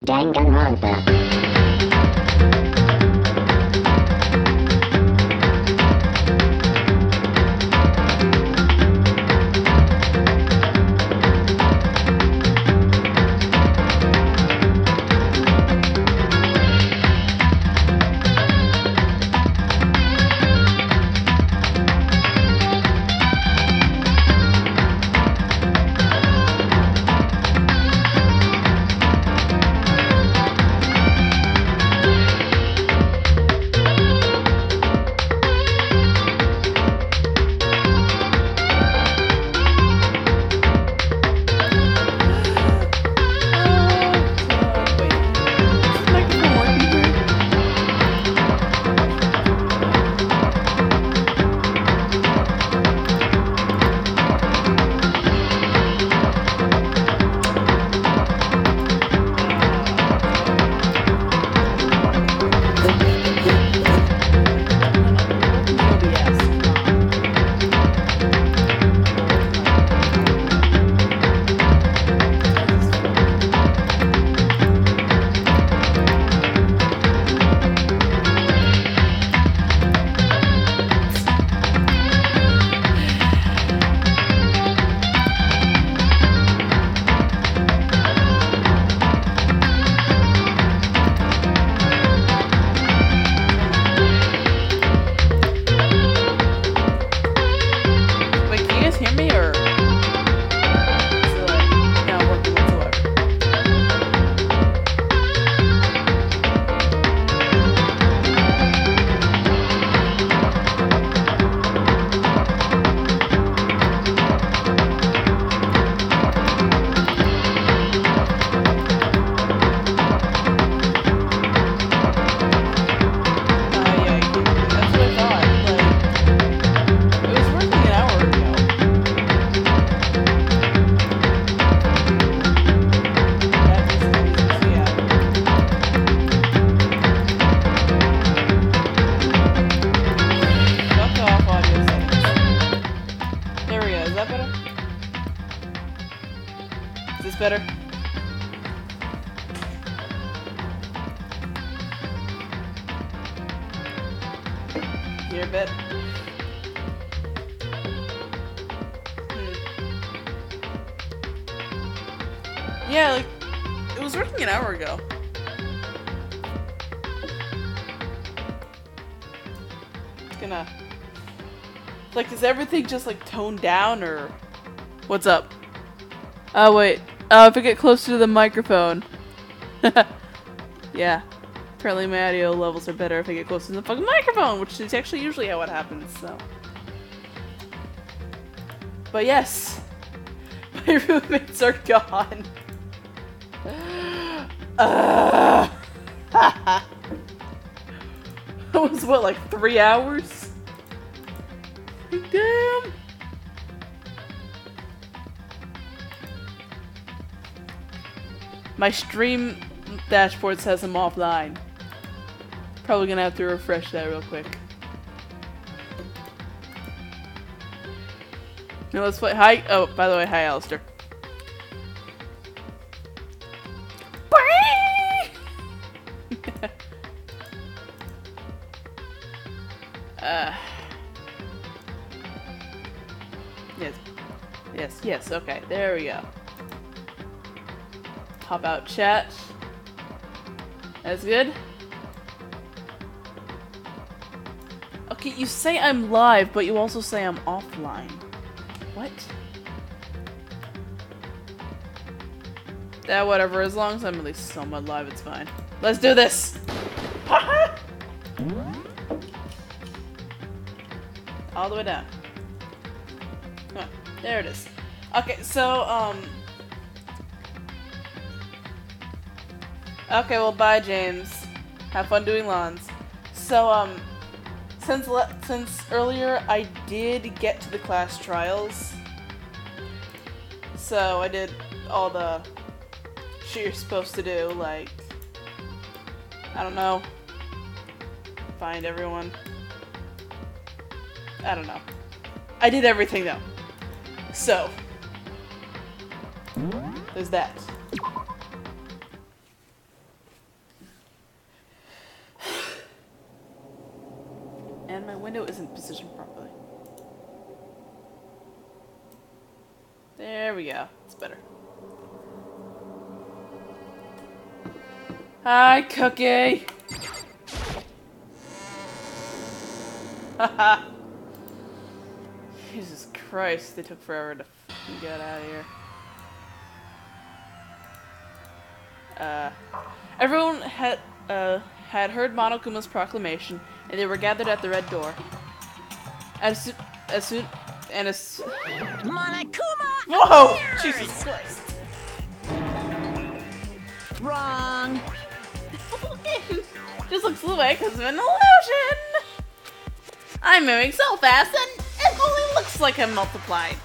Danganronpa. Better. Here a bit. Yeah, like it was working an hour ago. It's gonna like, is everything just like toned down or what's up? Oh wait. If I get closer to the microphone. Yeah. Apparently my audio levels are better if I get closer to the fucking microphone, which is actually usually how it happens, so. But yes. My roommates are gone. That was what, like 3 hours? Damn. My stream dashboard says I'm offline. Probably gonna have to refresh that real quick. Now let's play. Hi. Oh, by the way, hi, Alistair. Yes. Okay, there we go. Hop out chat. That's good. Okay, you say I'm live, but you also say I'm offline. What? Yeah, whatever. As long as I'm at least somewhat live, it's fine. Let's do this! All the way down. Come on. There it is. Okay, so, okay, well, bye, James. Have fun doing lawns. So, since earlier I did get to the class trials. So, I did all the shit you're supposed to do, like, I don't know, find everyone. I don't know. I did everything, though. So, there's that. And my window isn't positioned properly. There we go. It's better. Hi, Cookie! Haha! Jesus Christ, they took forever to fucking get out of here. Everyone had heard Monokuma's proclamation, and they were gathered at the red door. As soon as Monokuma! whoa! appears! Jesus Christ! Wrong. Just looks away because of an illusion! I'm moving so fast and it only looks like I'm multiplied.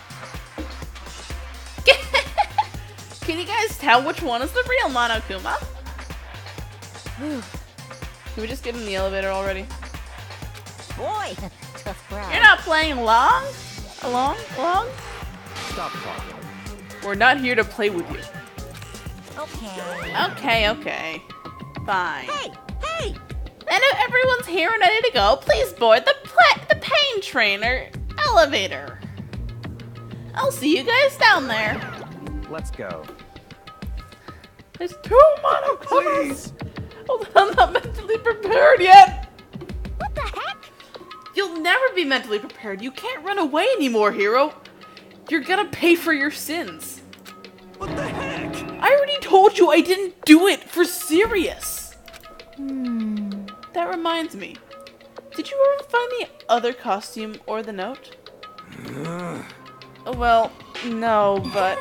Can you guys tell which one is the real Monokuma? Can we just get in the elevator already? Boy, tough crowd. You're not playing along? Along? Stop talking. We're not here to play with you. Okay. Okay. Fine. Hey! And if everyone's here and ready to go, please board the pain trainer elevator. I'll see you guys down there. Let's go. There's 2 Monokumas! Oh, I'm not mentally prepared yet! What the heck? You'll never be mentally prepared. You can't run away anymore, hero. You're gonna pay for your sins. What the heck? I already told you I didn't do it for serious. That reminds me. Did you ever find the other costume or the note? Well, no, but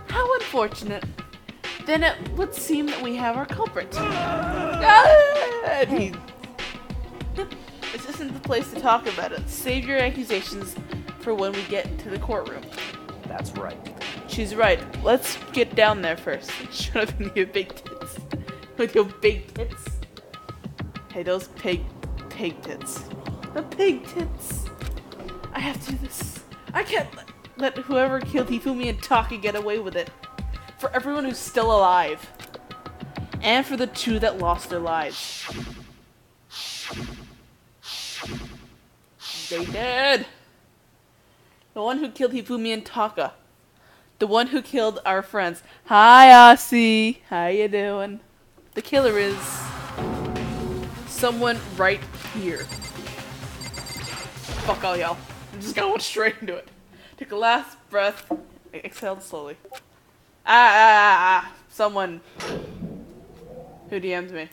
how unfortunate. Then it would seem that we have our culprit. This isn't the place to talk about it. Save your accusations for when we get to the courtroom. That's right. She's right. Let's get down there first. Shut up with your big tits. With your big tits. Hey, those pig tits. The pig tits. I have to do this. I can't let whoever killed Hifumi and Taka get away with it. For everyone who's still alive. And for the 2 that lost their lives. They did. The one who killed Hifumi and Taka. The one who killed our friends. Hi, Aussie. How you doing? The killer is someone right here. Fuck all y'all. I'm just going straight into it. Take a last breath. Exhaled slowly. Someone who DM'd me.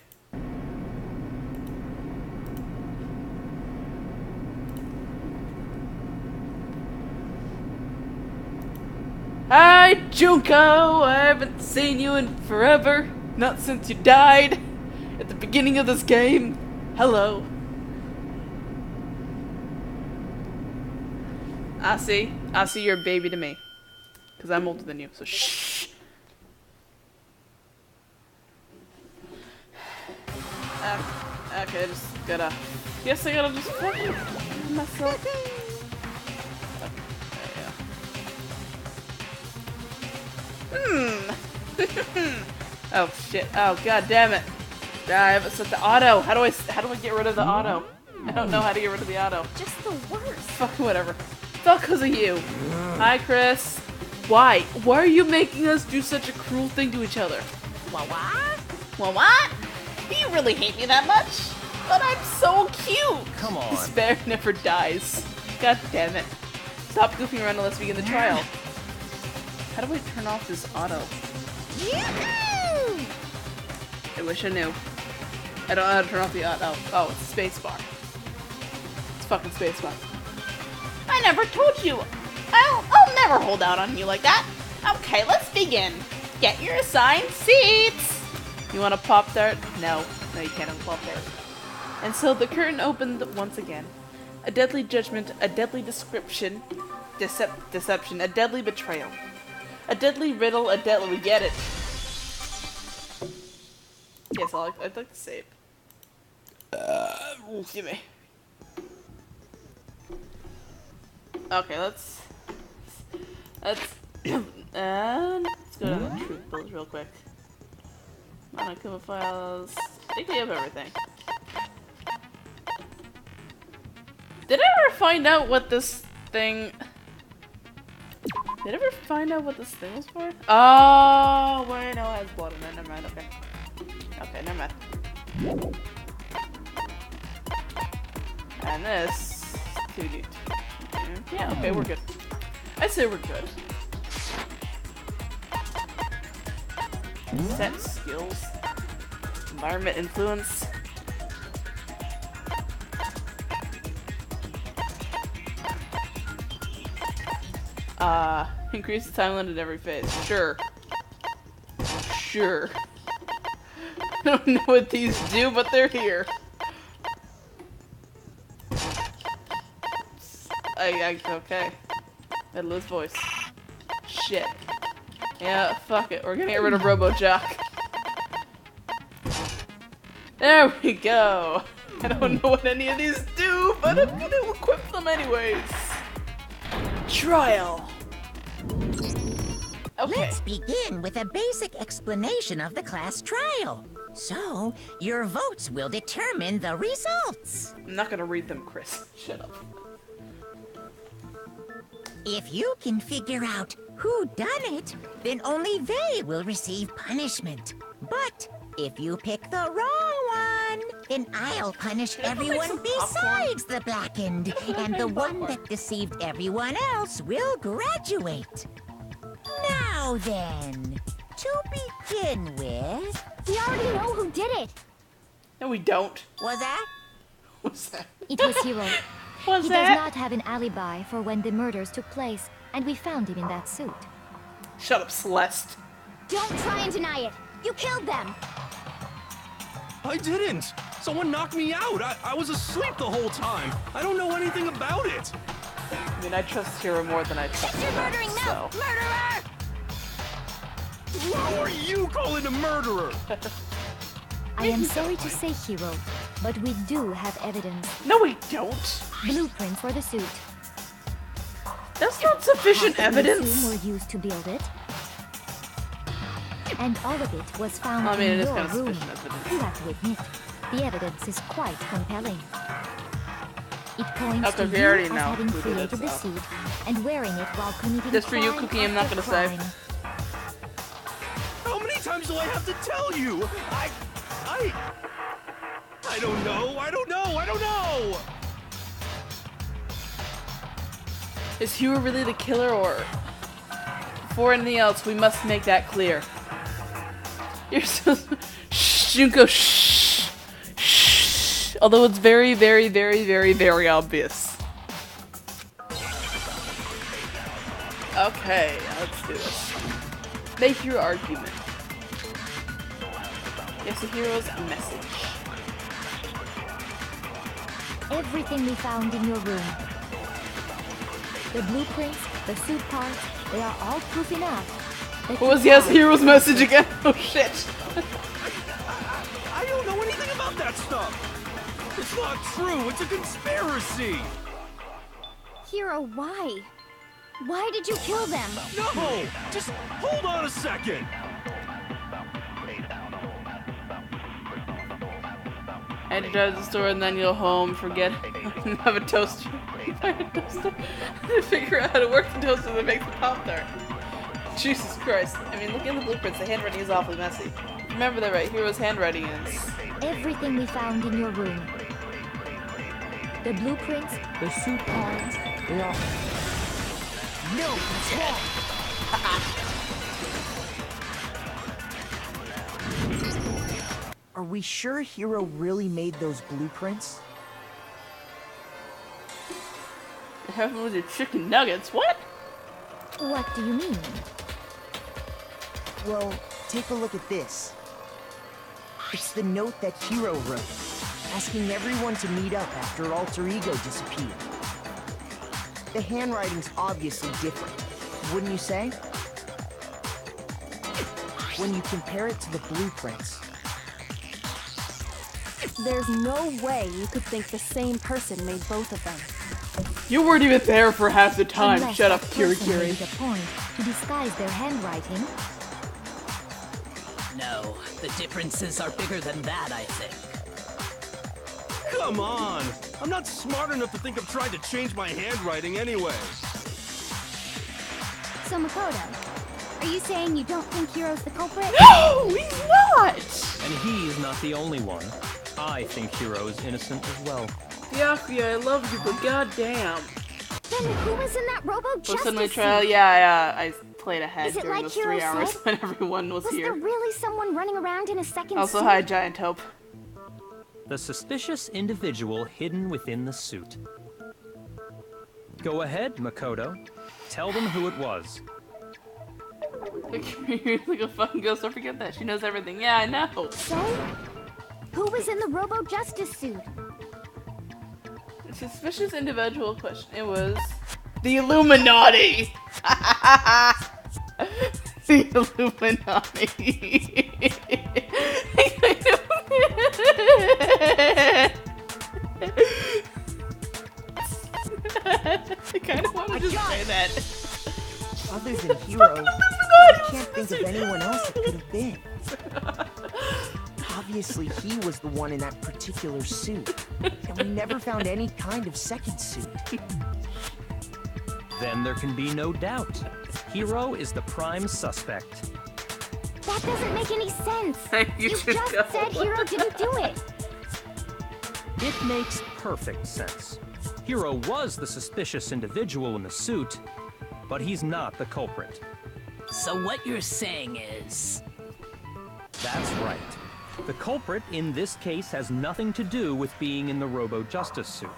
Hi, Junko! I haven't seen you in forever. Not since you died at the beginning of this game. Hello. Asi, you're a baby to me. Because I'm older than you, so shh. Okay, I just gotta... Guess I gotta just fucking myself. Oh shit. Oh god damn it. I haven't set the auto. How do I get rid of the auto? I don't know how to get rid of the auto. Just the worst. Fuck whatever. It's all because of you. Hi Chris. Why? Why are you making us do such a cruel thing to each other? What? Well what? Do you really hate me that much? But I'm so cute! Come on. Despair never dies. God damn it. Stop goofing around and let's begin the trial. How do I turn off this auto? Yahoo! I wish I knew. I don't know how to turn off the auto. Oh, it's spacebar. It's fucking spacebar. I never told you! I'll never hold out on you like that! Okay, let's begin. Get your assigned seats! You want a Pop-Tart? No. No, you can't have a Pop-Tart. And so the curtain opened once again. A deadly judgment, a deadly deception, a deadly betrayal. A deadly riddle, a deadly... We get it. Yes, I'd like to save. Excuse me. Okay, let's go to the truth builds real quick. Monokuma files. I think we have everything. Did I ever find out what this thing... Did I ever find out what this thing was for? Oh, wait, no, it has blood in it. Never mind, okay. Okay, never mind. And this... 2D. Yeah, okay, we're good. I say we're good. Set skills. Environment influence. Increase the time limit at every phase. Sure. Sure. I don't know what these do, but they're here. Okay. Edla's voice. Shit. Yeah, fuck it. We're gonna get rid of RoboJock. There we go. I don't know what any of these do, but I'm gonna equip them anyways. Trial. Okay. Let's begin with a basic explanation of the class trial. So, your votes will determine the results. I'm not gonna read them, Chris. Shut up. If you can figure out who done it, then only they will receive punishment. But if you pick the wrong one, then I'll punish everyone besides the blackened, and the one that deceived everyone else will graduate. Now then, to begin with... We already know who did it. No, we don't. Was that? What's that? It was Hero. What's He that? does not have an alibi for when the murders took place, and we found him in that suit. Shut up, Celeste. Don't try and deny it. You killed them. I didn't! Someone knocked me out! I was asleep the whole time! I don't know anything about it! I mean, I trust Hero more than I trust You're her, murdering now, so. murderer! Who are you calling a murderer? I am sorry to say, Hero, but we do have evidence. No, we don't. Blueprints for the suit. That's not sufficient Half of the evidence. assume were used to build it. And all of it was found I mean, it in is your kind of room. sufficient evidence. You have to admit, the evidence is quite compelling. It points Okay, to we you already as know having who did it, created the so. suit and wearing it while committing Just for you, crime Cookie, I'm not after gonna say. crime. How many times do I have to tell you? I don't know, I don't know! Is Hero really the killer, or... Before anything else, we must make that clear. You're so... Shh, Junko, shh! Shh! Although it's very, very, very, very, very obvious. Okay, let's do this. Make your argument. Yes, the hero's message. Everything we found in your room. The blueprints, the suit parts, they are all proof enough. that What was you yes, are- hero's message again? Oh shit. I don't know anything about that stuff! It's not true, it's a conspiracy! Hero, why? Why did you kill them? No! Just hold on a second! And drive to the store and then you'll home, forget have a toaster. Buy a toaster. Figure out how to work the toaster that makes the Pop-Tart. Jesus Christ. I mean, look at the blueprints, the handwriting is awfully messy. Remember that right, Hero's handwriting is... Everything we found in your room. The blueprints, the suit parts, they are... No, it's wrong. Are we sure Hero really made those blueprints? What happened with your chicken nuggets? What? What do you mean? Well, take a look at this. It's the note that Hero wrote, asking everyone to meet up after Alter Ego disappeared. The handwriting's obviously different, wouldn't you say? When you compare it to the blueprints. There's no way you could think the same person made both of them. You weren't even there for half the time. Unless Shut up, that Kiri person Kiri. made a point to disguise their handwriting. No, the differences are bigger than that, I think. Come on! I'm not smart enough to think of trying to change my handwriting anyway. So Makoto, are you saying you don't think Hiro's the culprit? No, he's not! And he's not the only one. I think Hiro is innocent as well. Byakuya, I love you, but goddamn. Then who was in that Robo What's in my Justice trial? suit? Yeah, I played ahead Is it during like those Hiro 3 hours said? when everyone was Was here. there really someone running around in a second Also, suit? hi, Giant Hope. The suspicious individual hidden within the suit. Go ahead, Makoto. Tell them who it was. You're like a fucking ghost, don't forget that. She knows everything. Yeah, I know. So, who was in the Robo Justice suit? Suspicious individual question. It was the Illuminati. The Illuminati. I kind of want to just say that. Other than Hiro, I can't think of anyone else it could have been. Obviously, he was the one in that particular suit, and we never found any kind of second suit. Then there can be no doubt. Hiro is the prime suspect. That doesn't make any sense. You just should go. said Hiro didn't do it. It makes perfect sense. Hiro was the suspicious individual in the suit, but he's not the culprit. So what you're saying is... That's right. The culprit in this case has nothing to do with being in the Robo Justice suit.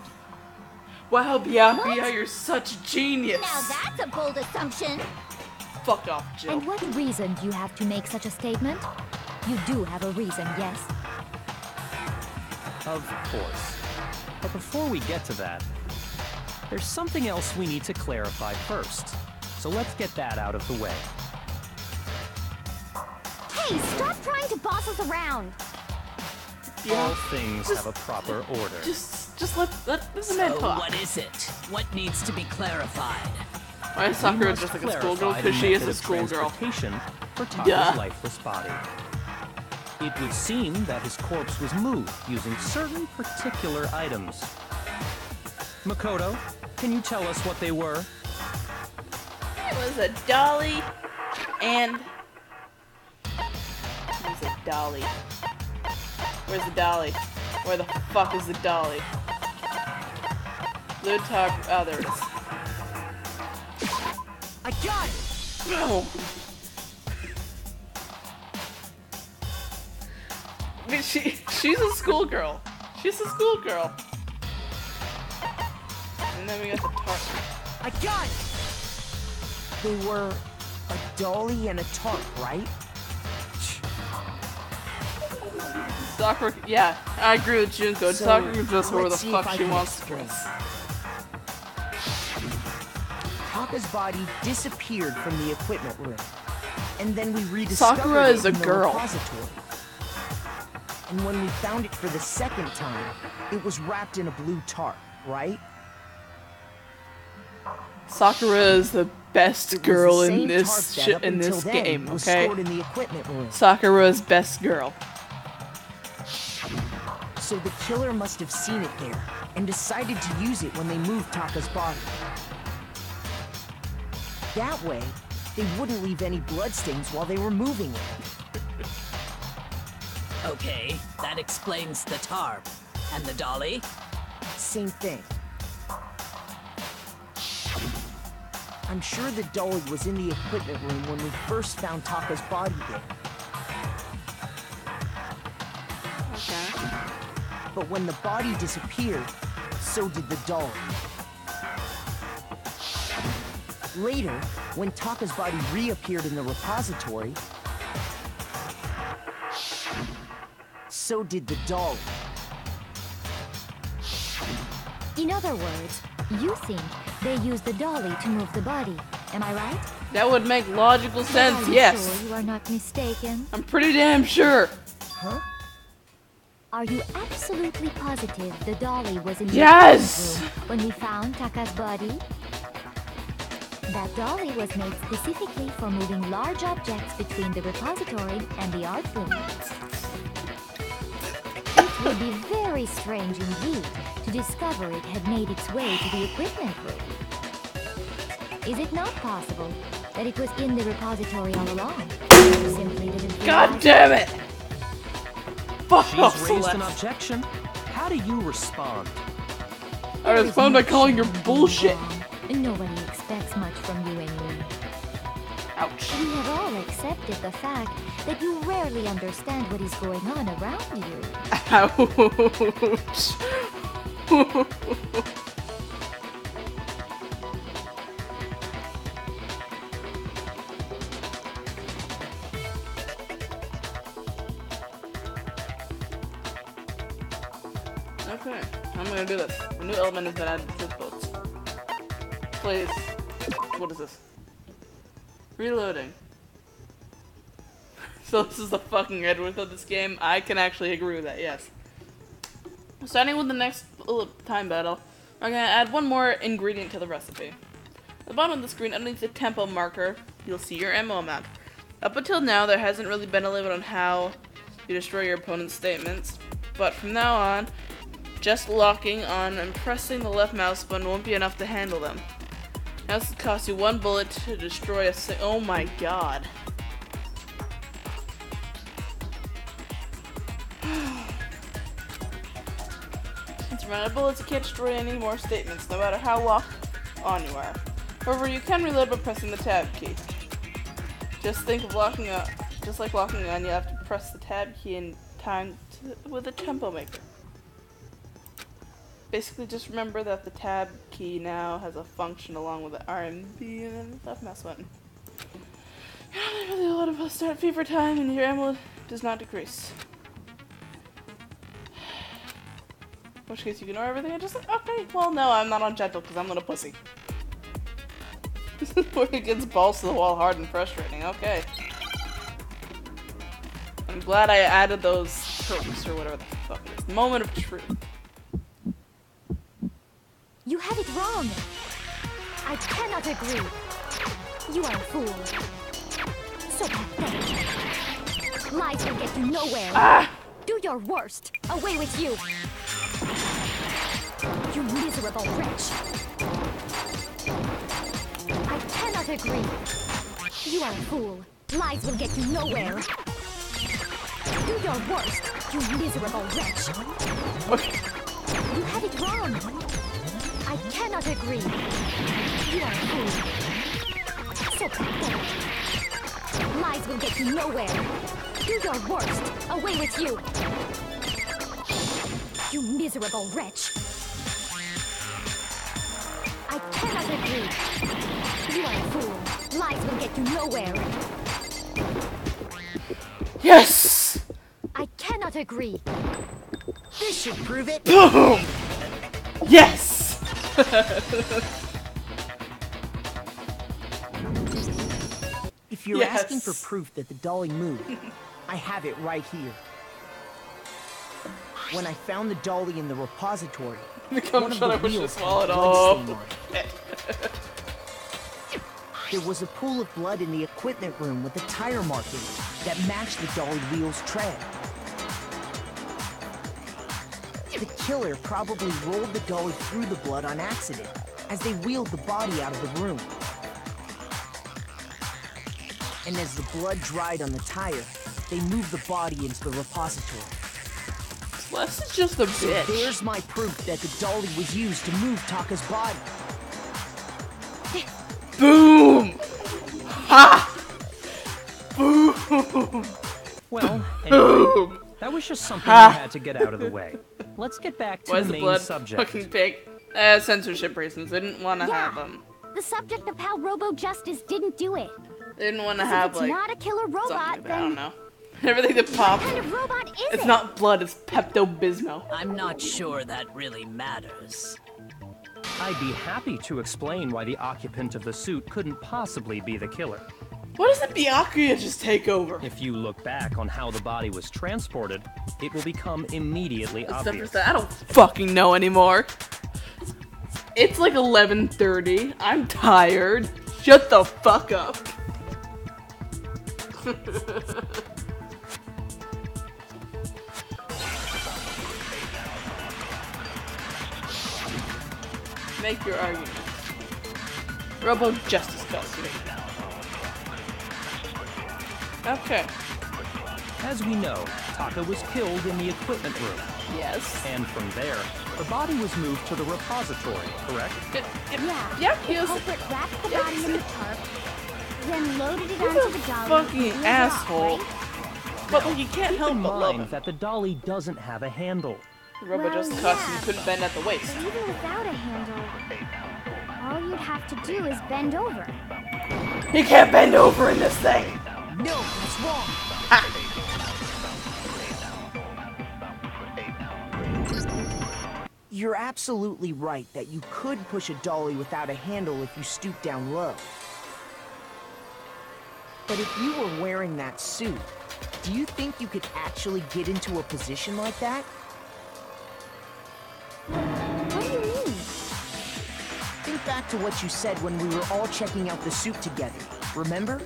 Wow, Byakuya, you're such a genius. Now that's a bold assumption. Fuck off, Jill. And what reason do you have to make such a statement? You do have a reason, yes? Of course. But before we get to that, there's something else we need to clarify first. So let's get that out of the way. Hey, stop trying to boss us around. All things have a proper order. Just let this man So talk. what is it? What needs to be clarified? Why is Sakura just like a schoolgirl? Clarify Because the she is method a of schoolgirl. transportation for Taka's Duh. lifeless body. It would seem that his corpse was moved using certain particular items. Makoto, can you tell us what they were? It was a dolly and... Where's the dolly? Where's the dolly? Where the fuck is the dolly? Blue top... Oh, there it is. I got it! No! I mean, she's a schoolgirl. She's a schoolgirl. And then we got the tarp. I got it! They were a dolly and a tarp, right? Sakura, yeah, I agree with Junko. So, Sakura can dress whoever the let's see fuck if I she can wants to explain. dress. Taka's body disappeared from the equipment room, and then we rediscovered Sakura it is a in the girl. repository. And when we found it for the second time, it was wrapped in a blue tarp, right? Sakura is the best It was girl the in same this tarp that shit up in until this then game, was okay? stored in the equipment room. Sakura's best girl. So the killer must have seen it there and decided to use it when they moved Taka's body. That way, they wouldn't leave any bloodstains while they were moving it. Okay, that explains the tarp. And the dolly? Same thing. I'm sure the dolly was in the equipment room when we first found Taka's body there. Okay. But when the body disappeared, so did the dolly. Later, when Taka's body reappeared in the repository, so did the dolly. In other words, you think they used the dolly to move the body. Am I right? That would make logical But sense, are you yes. sure you are not mistaken? I'm pretty damn sure. Huh? Are you absolutely positive the dolly was in the Yes! equipment room when we found Taka's body? That dolly was made specifically for moving large objects between the repository and the art room. It would be very very strange indeed to discover it had made its way to the equipment room. Is it not possible that it was in the repository all along? You simply didn't God realize damn it! Fuck She's off, raised an Celeste. objection. How do you respond? I There is respond by much calling your you do bullshit. wrong, and nobody expects much from you anyway. Ouch. We have all accepted the fact that you rarely understand what is going on around you. Ouch. Okay, I'm gonna do this. A new element has been added to the boats. Please. What is this? Reloading. So this is the fucking Edward of this game. I can actually agree with that, yes. Starting with the next time battle, I'm gonna add one more ingredient to the recipe. At the bottom of the screen, underneath the tempo marker, you'll see your ammo amount. Up until now, there hasn't really been a limit on how you destroy your opponent's statements, but from now on, just locking on and pressing the left mouse button won't be enough to handle them. Now this will cost you 1 bullet to destroy oh my god. Since you run out of bullets, you can't destroy any more statements, no matter how locked on you are. However, you can reload by pressing the tab key. Just think of locking up, just like locking on, you have to press the tab key in time with a tempo maker. Basically, just remember that the tab key now has a function along with the RMB and the left mouse button. You're really a lot of us start fever time and your ammo does not decrease. In which case you ignore everything I just said. Okay, well no, I'm not on gentle because I'm not a pussy. This is where it gets balls to the wall hard and frustrating. Okay. I'm glad I added those tropes or whatever the fuck it is. Moment of truth. You have it wrong. I cannot agree. You are a fool. So pathetic. Lies will get you nowhere. Ah! Do your worst. Away with you. You miserable wretch. I cannot agree. You are a fool. Lies will get you nowhere. Do your worst, you miserable wretch. Okay. You have it wrong. I cannot agree. You are a fool. So pathetic. Lies will get you nowhere. Do your worst. Away with you. You miserable wretch. I cannot agree. You are a fool. Lies will get you nowhere. Yes! I cannot agree. This should prove it. Boom! Yes! If you're Yes. asking for proof that the dolly moved, I have it right here. When I found the dolly in the repository, Become one of shut the up, wish to wheels swallow had it a all. bloodstain on it. There was a pool of blood in the equipment room with a tire mark in it that matched the dolly wheel's tread. The killer probably rolled the dolly through the blood on accident as they wheeled the body out of the room. And as the blood dried on the tire, they moved the body into the repository. Celeste is just a So bitch. there's my proof that the dolly was used to move Taka's body. Boom! Ha! Boom! Well, anyway, that was just something we had to get out of the way. Let's get back to Why the is the main blood subject. fucking pig? Censorship reasons. They didn't want to Yeah. have them. The subject of how Robo Justice didn't do it. They didn't want to If have it's like not a killer robot, something. I then don't know. Everything that what pops. kind of robot is It's it? not blood. It's Pepto-Bismol. I'm not sure that really matters. I'd be happy to explain why the occupant of the suit couldn't possibly be the killer. What does the Byakuya just take over? If you look back on how the body was transported, it will become immediately Stuff obvious. like that. I don't fucking know anymore. It's like 11:30. I'm tired. Shut the fuck up. Make your argument. Robo Justice custody. Okay. As we know, Taka was killed in the equipment room. Yes. And from there, her body was moved to the repository, correct? Yeah, The he was culprit wrapped the body in the tarp, then loaded it He's onto a the dolly. fucking and blew it asshole. off, right? But like, you can't Keep help in but love mind him. that the dolly doesn't have a handle. Robo Well, Justice yeah, costume couldn't bend at the waist. But even without a handle, all you'd have to do is bend over. He can't bend over in this thing! No, that's wrong. You're absolutely right that you could push a dolly without a handle if you stoop down low. But if you were wearing that suit, do you think you could actually get into a position like that? What do you mean? Think back to what you said when we were all checking out the suit together. Remember?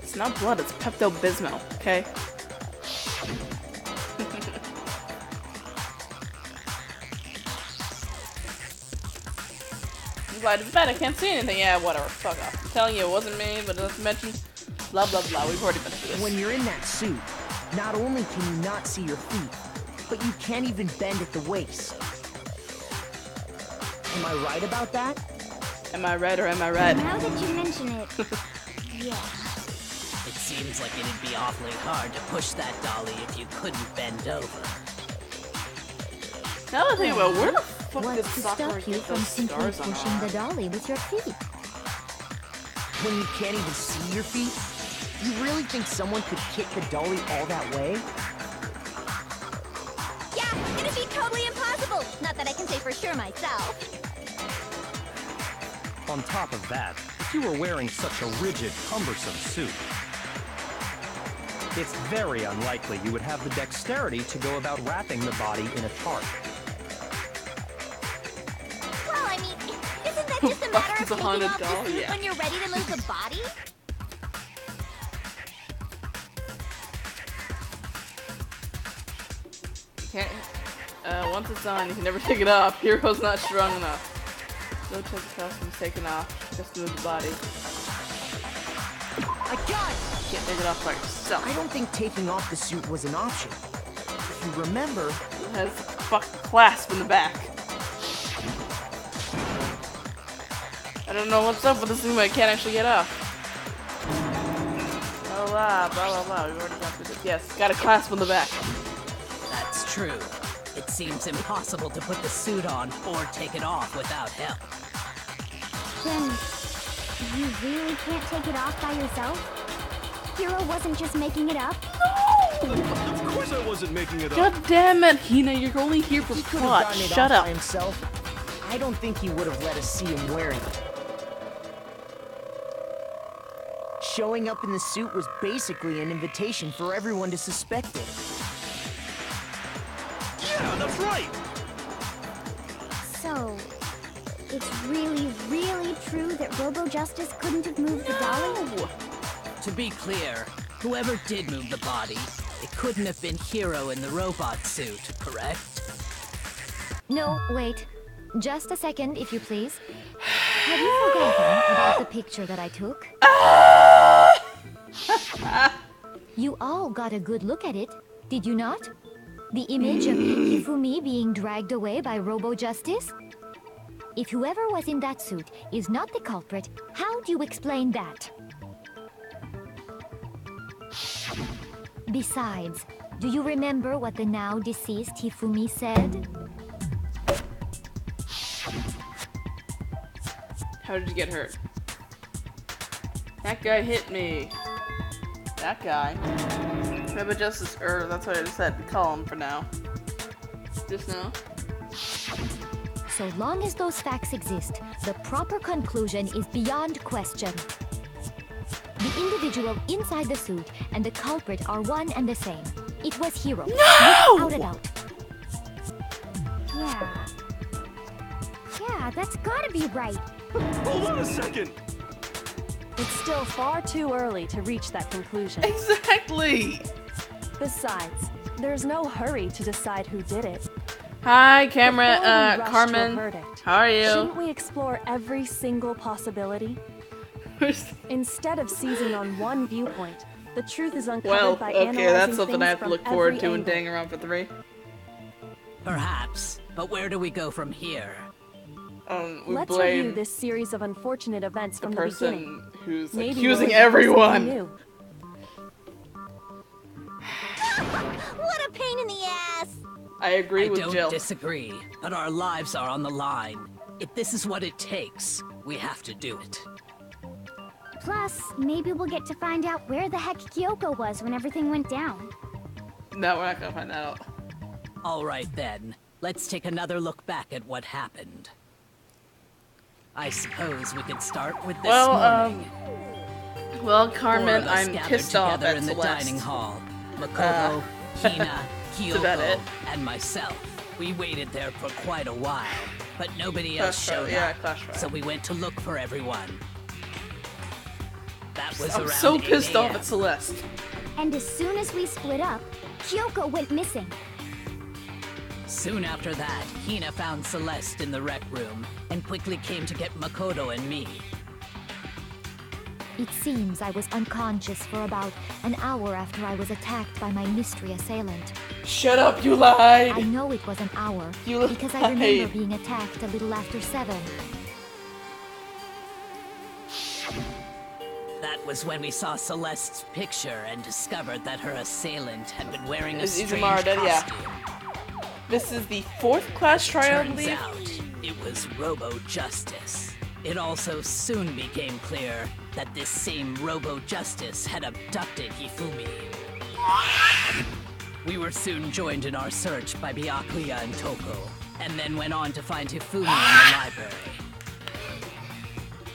It's not blood, it's Pepto-Bismol, okay? I'm glad it's bad, I can't see anything. Yeah, whatever, fuck off. I'm telling you, it wasn't me, but it doesn't mention blah blah blah. We've already been through this. When you're in that suit, not only can you not see your feet, but you can't even bend at the waist. Am I right about that? Am I right or am I right? Now that you mention it, yeah. It seems like it'd be awfully hard to push that dolly if you couldn't bend over. Now that I think about it, where the fuck did What's to Sakura stop you get from those simply scars on her pushing the arm? dolly with your feet? When you can't even see your feet? You really think someone could kick the dolly all that way? Yeah, it'd be totally impossible. Not that I can say for sure myself. On top of that, if you were wearing such a rigid, cumbersome suit, it's very unlikely you would have the dexterity to go about wrapping the body in a tarp. Well, I mean, isn't that just a matter of It's a taking haunted off doll, the suit yeah. when you're ready to move the body? Can't. Once it's on, you can never take it off. Hero's not strong enough. No chance the costume's taken off. Just move the body. I got it! You can't take it off by yourself. I don't think taking off the suit was an option. If you remember, It has a fucking clasp in the back. I don't know what's up with this thing, but I can't actually get off. Blah blah blah blah. We've already got through this. Yes, got a clasp on the back. That's true. It seems impossible to put the suit on or take it off without help. Then, you really can't take it off by yourself? Hero wasn't just making it up? Of course I wasn't making it up. God damn it, Hina, you're only here for he could have plot. gotten it Shut off up. by himself. I don't think he would have let us see him wearing it. Showing up in the suit was basically an invitation for everyone to suspect it. Yeah, that's right. So, it's really, really true that Robo Justice couldn't have moved the dolly? To be clear, whoever did move the body, it couldn't have been Hero in the robot suit, correct? No, wait. Just a second, if you please. Have you forgotten about the picture that I took? You all got a good look at it, did you not? The image of Hifumi being dragged away by Robo Justice? If whoever was in that suit is not the culprit, how do you explain that? Besides, do you remember what the now deceased Hifumi said? How did you get hurt? That guy hit me. That guy. Maybe Justice, or that's what I just said. Call him for now. Just now. So long as those facts exist, the proper conclusion is beyond question. The individual inside the suit and the culprit are one and the same. It was Hero. No! Without a doubt. Yeah, that's gotta be right. Hold on a second. It's still far too early to reach that conclusion. Exactly! Besides, there's no hurry to decide who did it. Hi, Before we rush to a Carmen. verdict, How are you? Shouldn't we explore every single possibility? Instead of seizing on one viewpoint, the truth is uncovered Well, by okay, analyzing that's something things I have to from look forward to every in angle. Danganronpa 3. Perhaps, but where do we go from here? We Let's review blame this series of unfortunate events the from the beginning. person who's Maybe accusing we'll uncover something everyone. new. What a pain in the ass! I agree I with don't Jill. disagree, but our lives are on the line. If this is what it takes, we have to do it. Plus, maybe we'll get to find out where the heck Kyoko was when everything went down. No, we're not gonna find that out. All right then, let's take another look back at what happened. I suppose we could start with this morning. Well, Four Carmen, of us I'm gathered pissed off together at in the Celeste. dining hall. Makoto, Hina, about it. Kyoko, and myself. We waited there for quite a while, but nobody else Clash Royale, showed yeah, up. Clash Royale. So we went to look for everyone. That was I'm around so 8 pissed off a.m. at Celeste. And as soon as we split up, Kyoko went missing. Soon after that, Hina found Celeste in the rec room and quickly came to get Makoto and me. It seems I was unconscious for about an hour after I was attacked by my mystery assailant. Shut up, you I lied! know it was an hour You because I remember lied. being attacked a little after 7. That was when we saw Celeste's picture and discovered that her assailant had been wearing a Is strange Izumara dead? Yeah. costume. This is the 4th class trial, I Turns believe. out, it was Robo-Justice. It also soon became clear that this same Robo-Justice had abducted Hifumi. We were soon joined in our search by Byakuya and Toko, and then went on to find Hifumi in the library.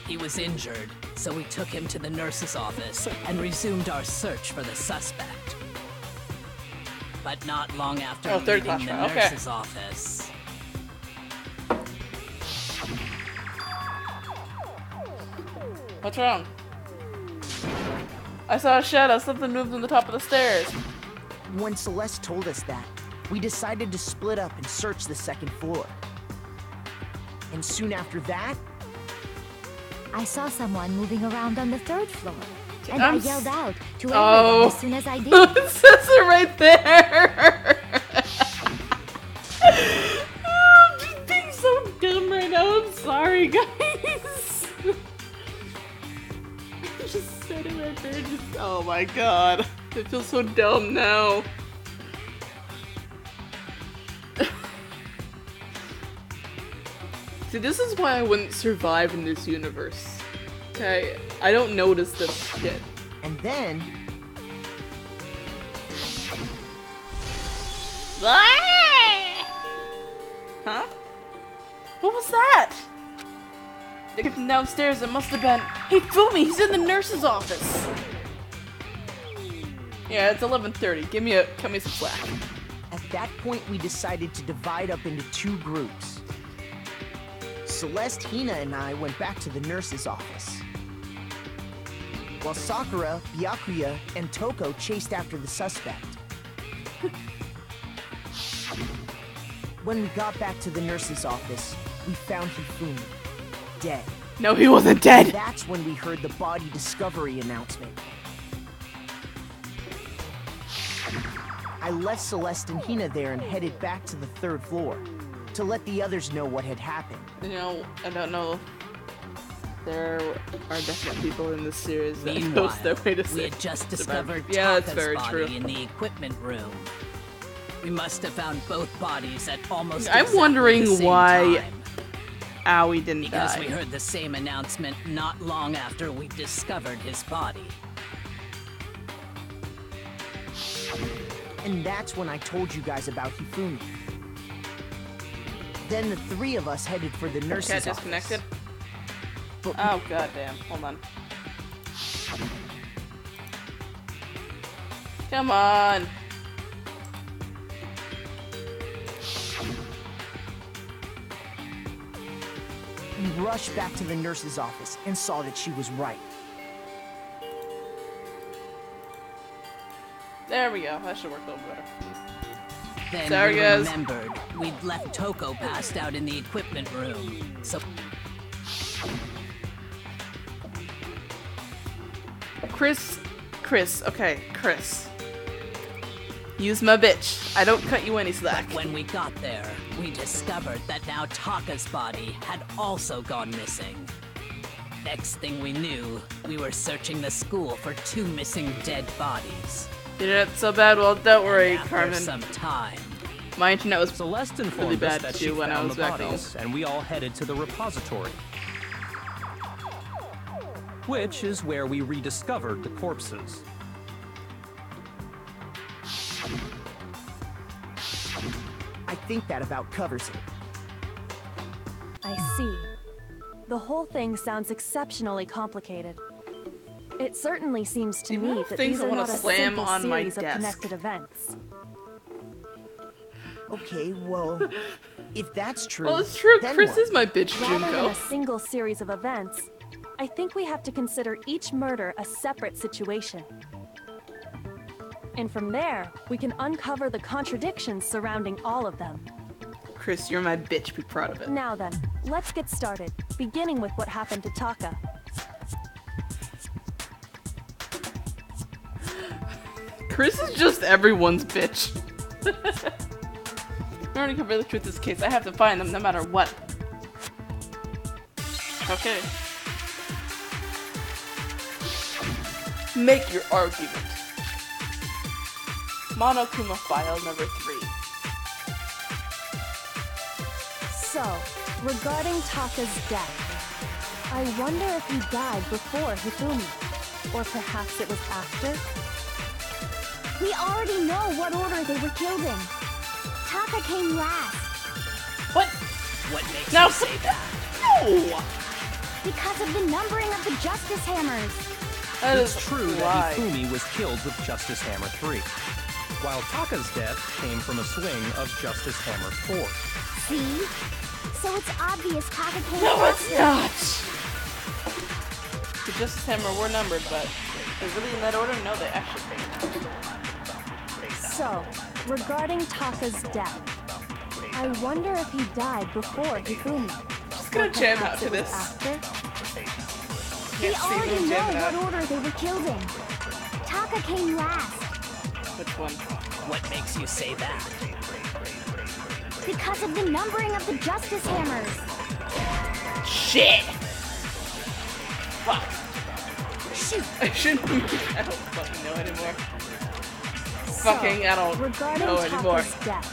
He was injured, so we took him to the nurse's office and resumed our search for the suspect. But not long after Oh, third leaving class the trial, okay. nurse's office, What's wrong? I saw a shadow. Something moved on the top of the stairs. When Celeste told us that, we decided to split up and search the 2nd floor. And soon after that, I saw someone moving around on the 3rd floor. And I'm I s- yelled out to Oh. everyone as soon as I did. It says it right there. I'm just being so dumb right now. I'm sorry, guys. I just said it right there. Oh my god. I feel so dumb now. See, this is why I wouldn't survive in this universe. Okay? I don't notice this shit. and then, Huh? What was that? They came downstairs. It must have been. Hey, Fumi, he's in the nurse's office. Yeah, it's 11:30. Cut me some slack. at that point we decided to divide up into 2 groups. Celeste, Hina, and I went back to the nurse's office, while Sakura, Byakuya, and Toko chased after the suspect. When we got back to the nurse's office, we found Hifumi, dead. No, he wasn't dead. That's when we heard the body discovery announcement. I left Celeste and Hina there and headed back to the 3rd floor to let the others know what had happened. You know, I don't know. There are definite people in this series that meanwhile, post their way to we had just discovered Yeah, that's Taka's very body true. in the equipment room. We must have found both bodies at almost I'm exactly wondering the same why time, Owie didn't because die. we heard the same announcement not long after we discovered his body. And that's when I told you guys about Hifumi. Then the 3 of us headed for the nurse's Cat office. disconnected? But Oh, goddamn. Hold on. Come on. we rushed back to the nurse's office and saw that she was right. There we go. That should work a little better. Then Sorry, we guys. remembered we'd left Toko passed out in the equipment room. So Chris, okay, Chris. Use my bitch. I don't cut you any slack. when we got there, we discovered that now Taka's body had also gone missing. Next thing we knew, we were searching the school for 2 missing dead bodies. You did it so bad? Well, don't worry, And after Carmen. some time, My internet was Celeste really informed us bad that she too when I found was the back home. bodies, and we all headed to the repository, which is where we rediscovered the corpses. I think that about covers it. I see. The whole thing sounds exceptionally complicated. It certainly seems to The amount me of that things these I are wanna not a slam simple on my series of desk. connected events. Okay, well, if that's true. Well, it's true. then Chris what? is my bitch, Rather than Junko. a single series of events, I think we have to consider each murder a separate situation. And from there, we can uncover the contradictions surrounding all of them. Chris, you're my bitch. Be proud of it. Now then, let's get started, beginning with what happened to Taka. Chris is just everyone's bitch. In order to cover the truth of this case, I have to find them no matter what. Okay. Make your argument. Monokuma file number 3. So, regarding Taka's death, I wonder if he died before Hifumi, or perhaps it was after? We already know what order they were killed in. Taka came last. What? what makes No. you say that? No! Because of the numbering of the Justice Hammers. That It's is true a that lie. Hifumi was killed with Justice Hammer 3, while Taka's death came from a swing of Justice Hammer 4. See? So it's obvious Taka came No, last. it's not! The Justice Hammer were numbered, but they're really in that order? No, they actually. So, regarding Taka's death, I wonder if he died before Hifumi. Just gonna or jam perhaps out to it was this. After? We Can't see already them know jamming what out. order they were killed in. Taka came last. Which one? What makes you say that? Because of the numbering of the Justice Hammers. Shit! Fuck. Shoot. I shouldn't. I don't fucking know anymore. So, I don't regarding know Taka's anymore. death,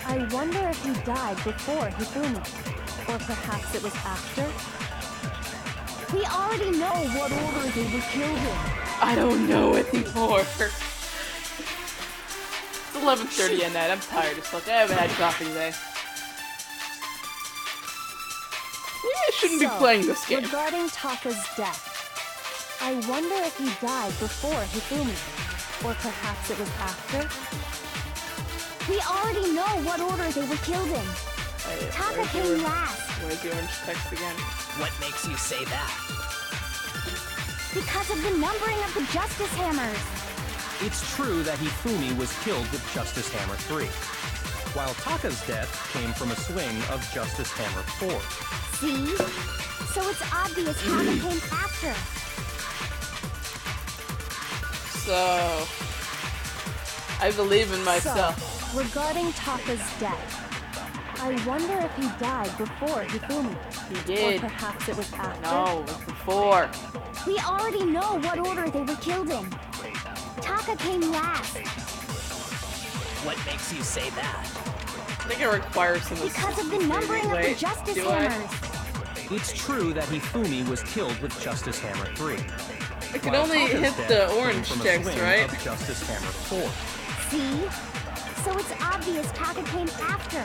I wonder if he died before Hifumi, or perhaps it was after? We already know what order they were killed in. I don't know anymore. It's 11:30 at night. I'm tired as fuck. I haven't had coffee today. Maybe I shouldn't be So, playing this game. Regarding Taka's death, I wonder if he died before Hifumi, or perhaps it was after? We already know what order they were killed in. Wait, Taka where's the came orange- last. Where's the orange text again? What makes you say that? Because of the numbering of the Justice Hammers. It's true that Hifumi was killed with Justice Hammer 3, while Taka's death came from a swing of Justice Hammer 4. See? So it's obvious Taka came after. So, I believe in myself. So, regarding Taka's death, I wonder if he died before Hifumi, He or did. perhaps it was after? No, it was before. We already know what order they were killed in. Taka came last. What makes you say that? I think it requires some Because of the assistance, numbering maybe. of the Wait, Justice do I? Hammers. It's true that Hifumi was killed with Justice Hammer 3. I can while only Taka's hit death the came orange from a text, swing right? of Justice Hammer 4. See? So it's obvious Taka came after.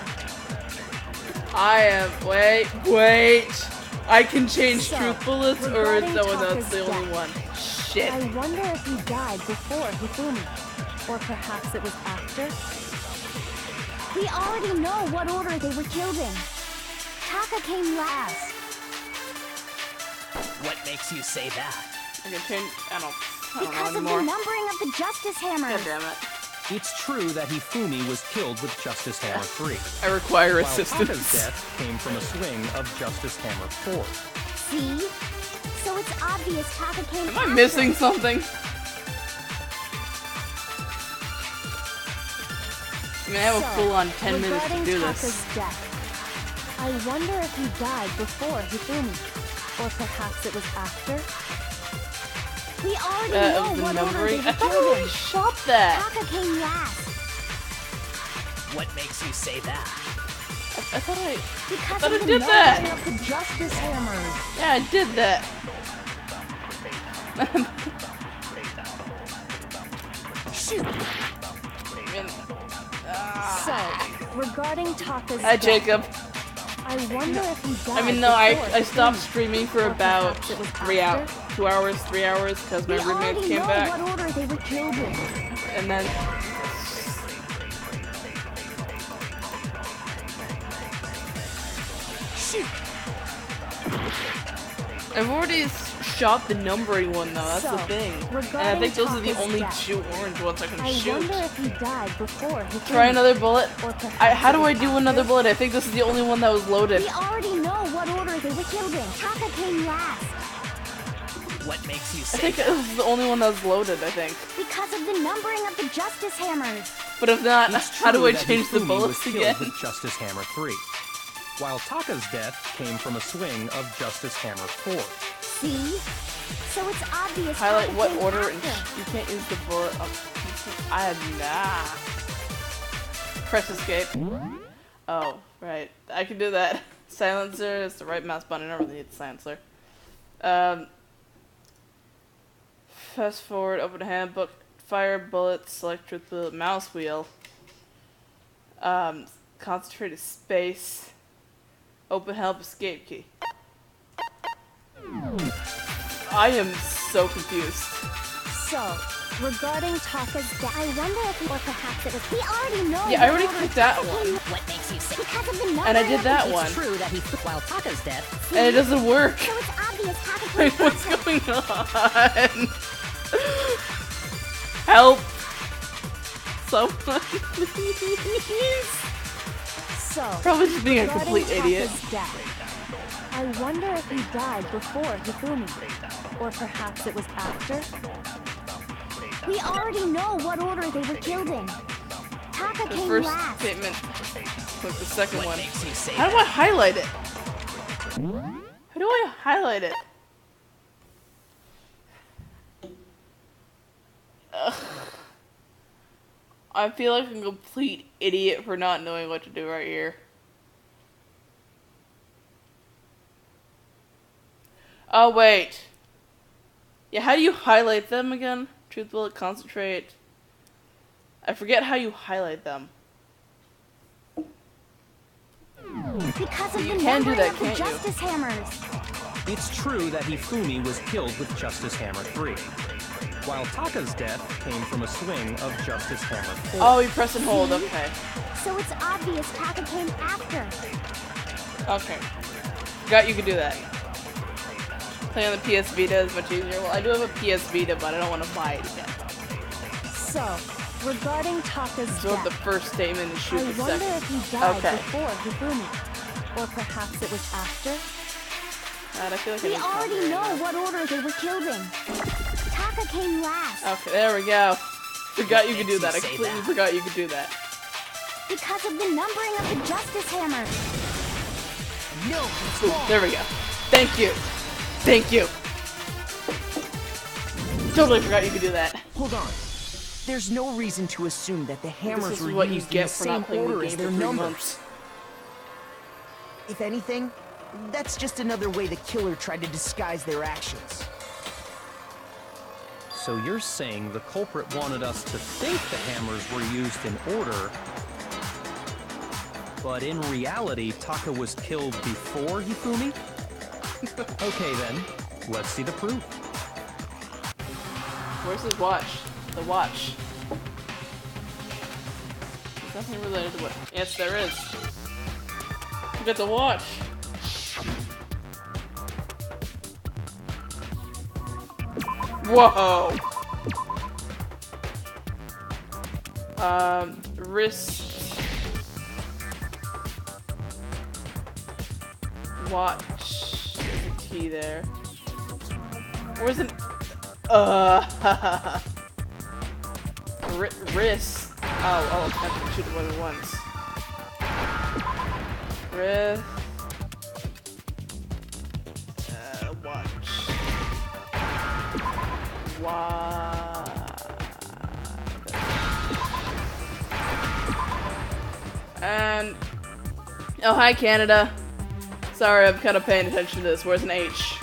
I am. Wait. I can change So, truth bullets, or is regarding that one that's Taka's the only death, one? Shit. I wonder if he died before Hifumi, or perhaps it was after? We already know what order they were killed in. Taka came last. What makes you say that? I can change. I don't Because know of the anymore. numbering of the Justice Hammers. God damn it. It's true that Hifumi was killed with Justice Hammer 3. I require While assistance. Taka's death came from a swing of Justice Hammer 4. See? So it's obvious Taka came Am I after. missing something? I mean, I have a full-on 10 minutes to do Taka's this. death, I wonder if he died before Hifumi, or perhaps it was after. We already know The what order numbering. they I were thought I killed already in. shot that. Taka came last What makes you say that? I thought I because thought of I the did that. numbering of the Justice Hammers. Yeah, I did that. Shoot. So, regarding Taka's Hi, death, Jacob. I wonder if he died I mean, no, I before stopped Hifumi, streaming for or about perhaps it was 3 after. hours, 2 hours, 3 hours, because my We roommates already came know back, what order they were killed in. and then Shoot. I've already shot the numbering one though. That's the So, thing, and I regarding think those are the Taka's only death, 2 orange ones I can I shoot. wonder if he died before Hifumi, Try another bullet. or perhaps How do it I was do after. another bullet? I think this is the only one that was loaded. We already know what order they were killed in. Taka came last What makes you I say think that? this is the only one that was loaded. I think. because of the numbering of the Justice Hammers. But if not, It's how do true I that change the Hifumi bullets was again? killed with Justice Hammer 3. While Taka's death came from a swing of Justice Hammer 4. See? So it's obvious Highlight Taka what came order and after. you can't use the bullet. I have nah. Press escape. Oh, right. I can do that. Silencer is the right mouse button. I don't really need the silencer. Fast forward, open handbook, fire bullet, select truth bullet, mouse wheel. Concentrated space. Open help, escape key. I am so confused. So, regarding Taka's death, I wonder if or perhaps it was. We already know. Yeah, I what already order clicked that Taka one. came What makes you say because of the numbering. And I did that It's one. true that he while Taka's death. And it doesn't work. So it's obvious Taka came Wait, what's after. going on? Help! Someone, please. so Probably just being a regarding complete idiot. Taka's death, I wonder if he died before Hifumi, or perhaps it was after. We already know what order they were killed in. Taka The came first last. statement was the second What one. makes you say How do I highlight it? How do I highlight it? Ugh. I feel like a complete idiot for not knowing what to do right here. Oh, wait. Yeah, how do you highlight them again? Truth bullet, concentrate. I forget how you highlight them. Because of You the can do numbering that, of the can't you? Justice Hammers. It's true that Hifumi was killed with Justice Hammer 3. While Taka's death came from a swing of Justice Hammer 4. Oh, you press and hold, okay. So it's obvious Taka came after. Okay. Forgot you could do that. Playing on the PS Vita is much easier. Well, I do have a PS Vita, but I don't want to buy it yet. So, regarding Taka's Absorb the death, first statement and shoot I the wonder second. if he died Okay. before Hifumi, or perhaps it was after. God, I feel like I We need already coffee know right now. what order they were killed in. Taka came last. Okay, there we go. Forgot you could do that. I Makes you say completely that. forgot you could do that. Because of the numbering of the Justice Hammers. No, it's Ooh, wrong. there we go. Thank you. Thank you. Totally forgot you could do that. Hold on. There's no reason to assume that the hammers This is were what you used in get the for same not playing the order game as for their 3 numbers. months. If anything, that's just another way the killer tried to disguise their actions. So you're saying the culprit wanted us to think the hammers were used in order, but in reality, Taka was killed before Hifumi? Okay then, let's see the proof. Where's his watch? The watch. There's nothing related to what. Yes, there is. You got the watch. Whoa! Wrist. Watch. There's a T there. Where's an... Wrist. Oh, I have to shoot it at once. Wrist. Watch. And... Oh, hi, Canada. Sorry, I'm kind of paying attention to this. Where's an H?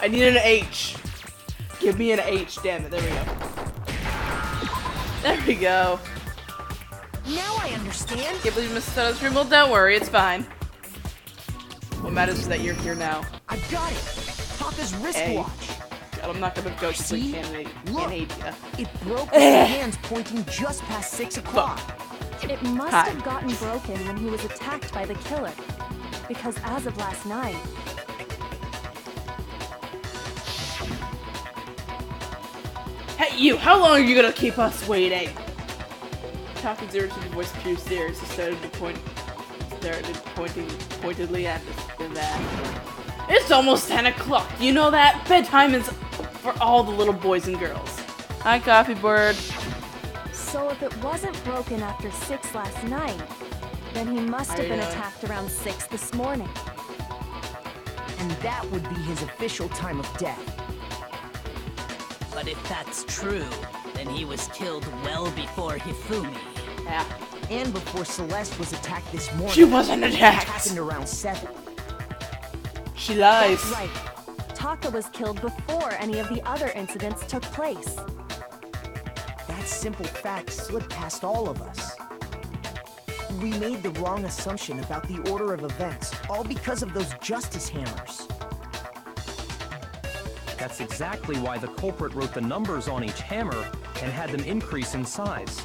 I need an H. Give me an H, damn it. There we go. There we go. Now I understand. Can't believe you missed out on stream. Well, don't worry, it's fine. What matters is that you're here now. I've got it. Taka's wristwatch. God, I'm not gonna go to sleep, Look, Canada. it broke with the hands pointing just past 6 o'clock. It must have gotten broken when he was attacked by the killer. Because as of last night... Hey, you! How long are you gonna keep us waiting? Talking zero to the voice of Pierce there, so started pointing pointedly at that. It's almost 10 o'clock. You know that? Bedtime is for all the little boys and girls. Hi, Coffee Bird. So if it wasn't broken after 6 last night, then he must have been attacked around 6 this morning. And that would be his official time of death. But if that's true, then he was killed well before Hifumi. Yeah. And before Celeste was attacked this morning. She wasn't attacked! It happened around 7. She lies. That's right. Taka was killed before any of the other incidents took place. That simple fact slipped past all of us. We made the wrong assumption about the order of events, all because of those justice hammers. That's exactly why the culprit wrote the numbers on each hammer and had them increase in size.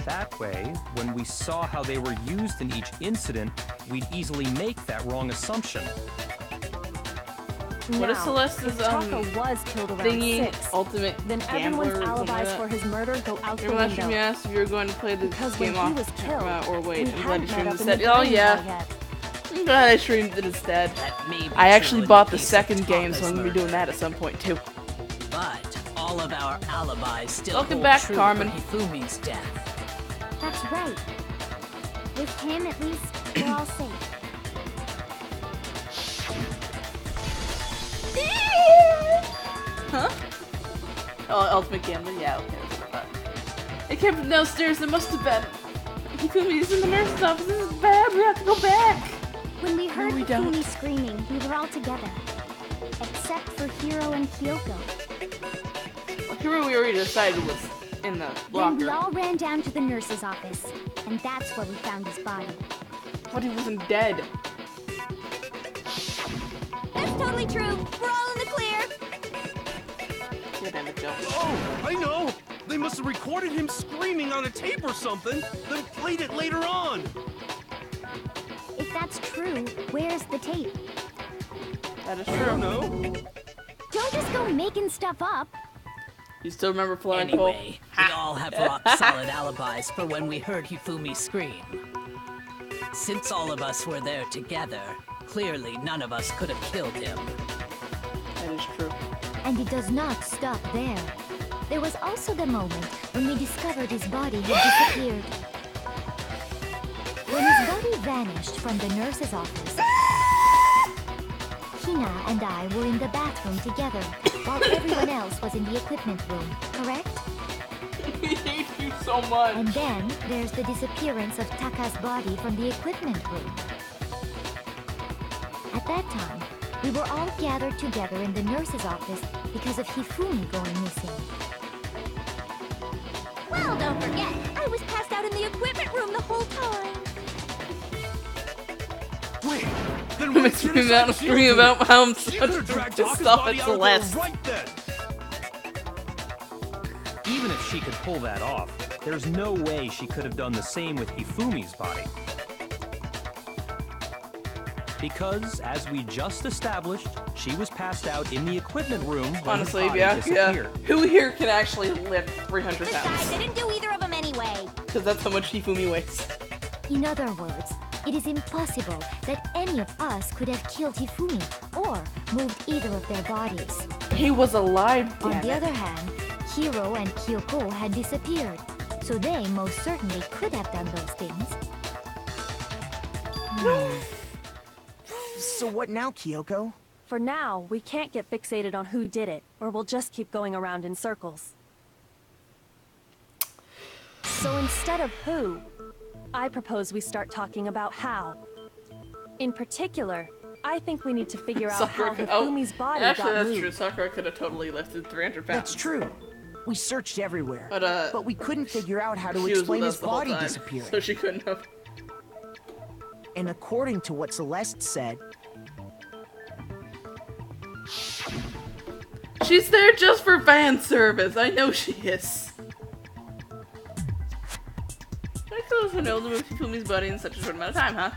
That way, when we saw how they were used in each incident, we'd easily make that wrong assumption. What is Celeste's Taka was killed around thingy 6, ultimate then gambler everyone's or something alibis like for his murder go out the You're window. me asked if you were going to play the Because game when he off was killed, or wait, we I'm glad you hadn't streamed met up in instead. the Oh green yeah. hall yet. I'm glad I streamed it instead. I actually bought the second game, so I'm gonna be doing that at some point too. But all of our alibis still Welcome hold back, true Carmen. for Hifumi's death. That's right. With him, at least, we're all safe. Huh? Oh, ultimate gambler? Yeah, okay. That's what I thought. It came from downstairs. It must have been. Hifumi's in the nurse's office. This is bad. We have to go back. When we heard we don't. Hifumi screaming, we were all together. Except for Hiro and Kyoko. Well, Hiro we already decided was in the Then we locker. all ran down to the nurse's office. And that's where we found his body. But he wasn't dead. That's totally true. We're all in the clear. Yeah, damn it, Joe. Oh, I know! They must have recorded him screaming on a tape or something, then played it later on! If that's true, where's the tape? That is I don't true. know. Don't just go making stuff up. You still remember Flying Pole? Anyway, we all have rock-solid alibis for when we heard Hifumi scream. Since all of us were there together, clearly none of us could have killed him. That is true. And it does not stop there. There was also the moment when we discovered his body had disappeared. When his body vanished from the nurse's office, Hina and I were in the bathroom together, while everyone else was in the equipment room, correct? I hate you so much. And then there's the disappearance of Taka's body from the equipment room. At that time, we were all gathered together in the nurse's office because of Hifumi going missing. Well, don't forget, I was passed out in the equipment room the whole time. Wait, then I'm screaming out and screaming about how I'm She such could have dragged pissed Taka's off body at out of there Celeste. right then! Even if she could pull that off, there's no way she could have done the same with Hifumi's body. Because, as we just established, she was passed out in the equipment room when Honestly, his body yeah. disappeared. Who here can actually lift 300 Besides, I pounds? didn't do either of them anyway. Because that's how much Hifumi weighs. In other words, it is impossible that any of us could have killed Hifumi or moved either of their bodies. He was alive, On damn the it. other hand, Hiro and Kyoko had disappeared, so they most certainly could have done those things. So what now, Kyoko? For now, we can't get fixated on who did it, or we'll just keep going around in circles. So instead of who, I propose we start talking about how. In particular, I think we need to figure out how Hifumi's body actually, got that's moved. true. Sakura could have totally lifted 300 pounds. That's true. We searched everywhere, But we couldn't figure out how to she was explain with his us the whole body time, disappearing. so she couldn't have. And according to what Celeste said, She's there just for fan service. I know she is. I feel was unable to move Hifumi's body in such a short amount of time, huh?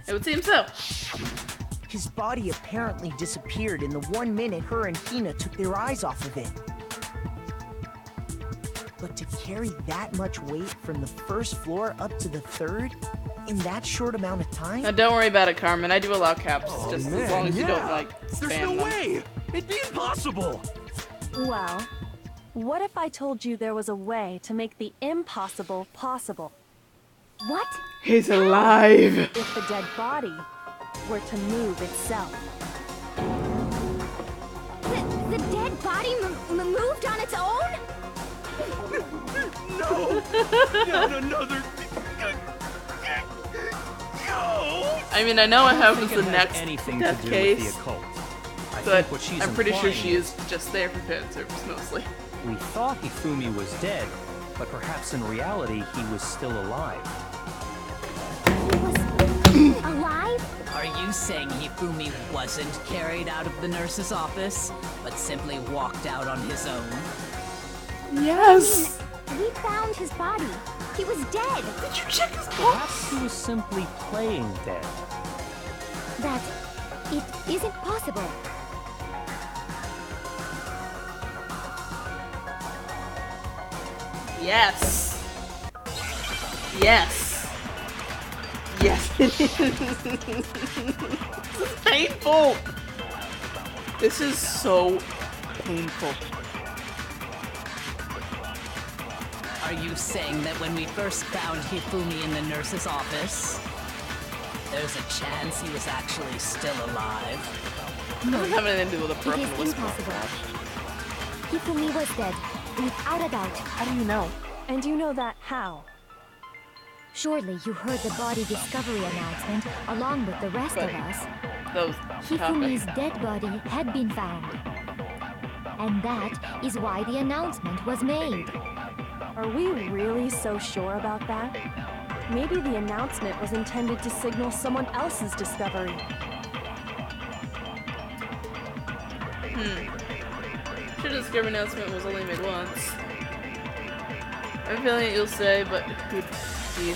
It would seem so. his body apparently disappeared in the 1 minute her and Hina took their eyes off of it. But to carry that much weight from the first floor up to the third in that short amount of time? Now don't worry about it, Carmen. I do allow caps, just man, as long as you don't, yeah. like, There's spam no them. way! It'd be impossible! Well, what if I told you there was a way to make the impossible possible? What? He's alive! If the dead body were to move itself. The dead body moved on its own? No! Not another... No! I mean, I know it happens think the it has next anything death to do case, with the occult. I but think what she's I'm pretty sure implying she is just there for fan service, mostly. We thought Hifumi was dead, but perhaps in reality he was still alive. He was alive? Are you saying Hifumi wasn't carried out of the nurse's office, but simply walked out on his own? Yes! We found his body. He was dead. Did you check his Perhaps he was simply playing dead. That it isn't possible. Yes. Yes. Yes, it is. This is painful. This is so painful. Are you saying that when we first found Hifumi in the nurse's office, there's a chance he was actually still alive? It doesn't have anything to do with a It broken is whisper. impossible. Hifumi was dead, without a doubt. How do you know? And you know that how? Surely you heard the body discovery announcement along with the rest of But- us. Those Hifumi's dead body had been found. And that is why the announcement was made. Are we really so sure about that? Maybe the announcement was intended to signal someone else's discovery. Sure, discovery announcement was only made once. I have a feeling you'll say, but who do you...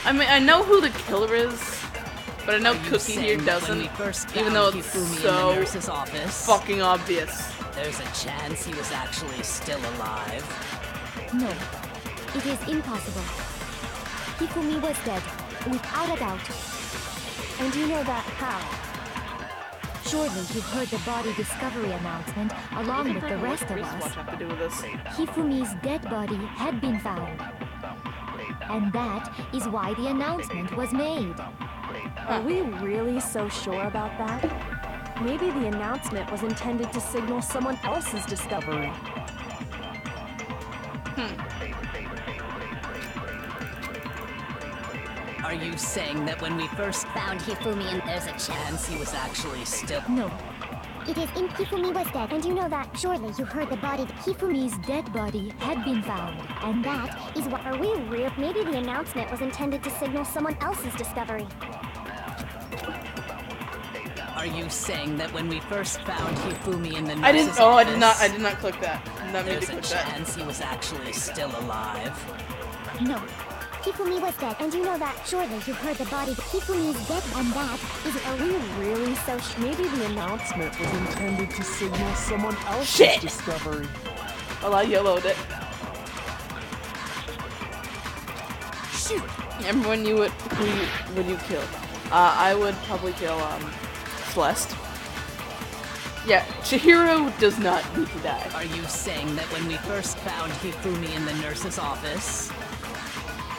I mean, I know who the killer is, but I know Are you Cookie here saying that when we doesn't, first even found though it's Hifumi in the so nurse's office, fucking obvious. there's a chance he was actually still alive? No, it is impossible. Hifumi was dead, without a doubt. And you know that how? Surely you heard the body discovery announcement along with the rest of What's us. have to do with this? Hifumi's dead body had been found. And that is why the announcement was made. Are we really so sure about that? Maybe the announcement was intended to signal someone else's discovery. Are you saying that when we first found Hifumi and there's a chance he was actually still... No, It is Hifumi was dead, and you know that. Surely you heard the body. Hifumi's dead body had been found. And that is what. Are we real? Maybe the announcement was intended to signal someone else's discovery. Are you saying that when we first found Hifumi in the nurse's I didn't. Oh, office, I did not click that. I did not mean to there's a click that. chance he was actually still alive? No, Hifumi was dead, and you know that. Surely you heard the body. Hifumi's dead, and that is. Are we really so? Maybe the announcement was intended to signal someone else's Shit. discovery. Well, I yellowed it. Shoot. Everyone knew it. Who would you kill? I would probably kill Celeste. Yeah, Chihiro does not need to die. Are you saying that when we first found Hifumi in the nurse's office,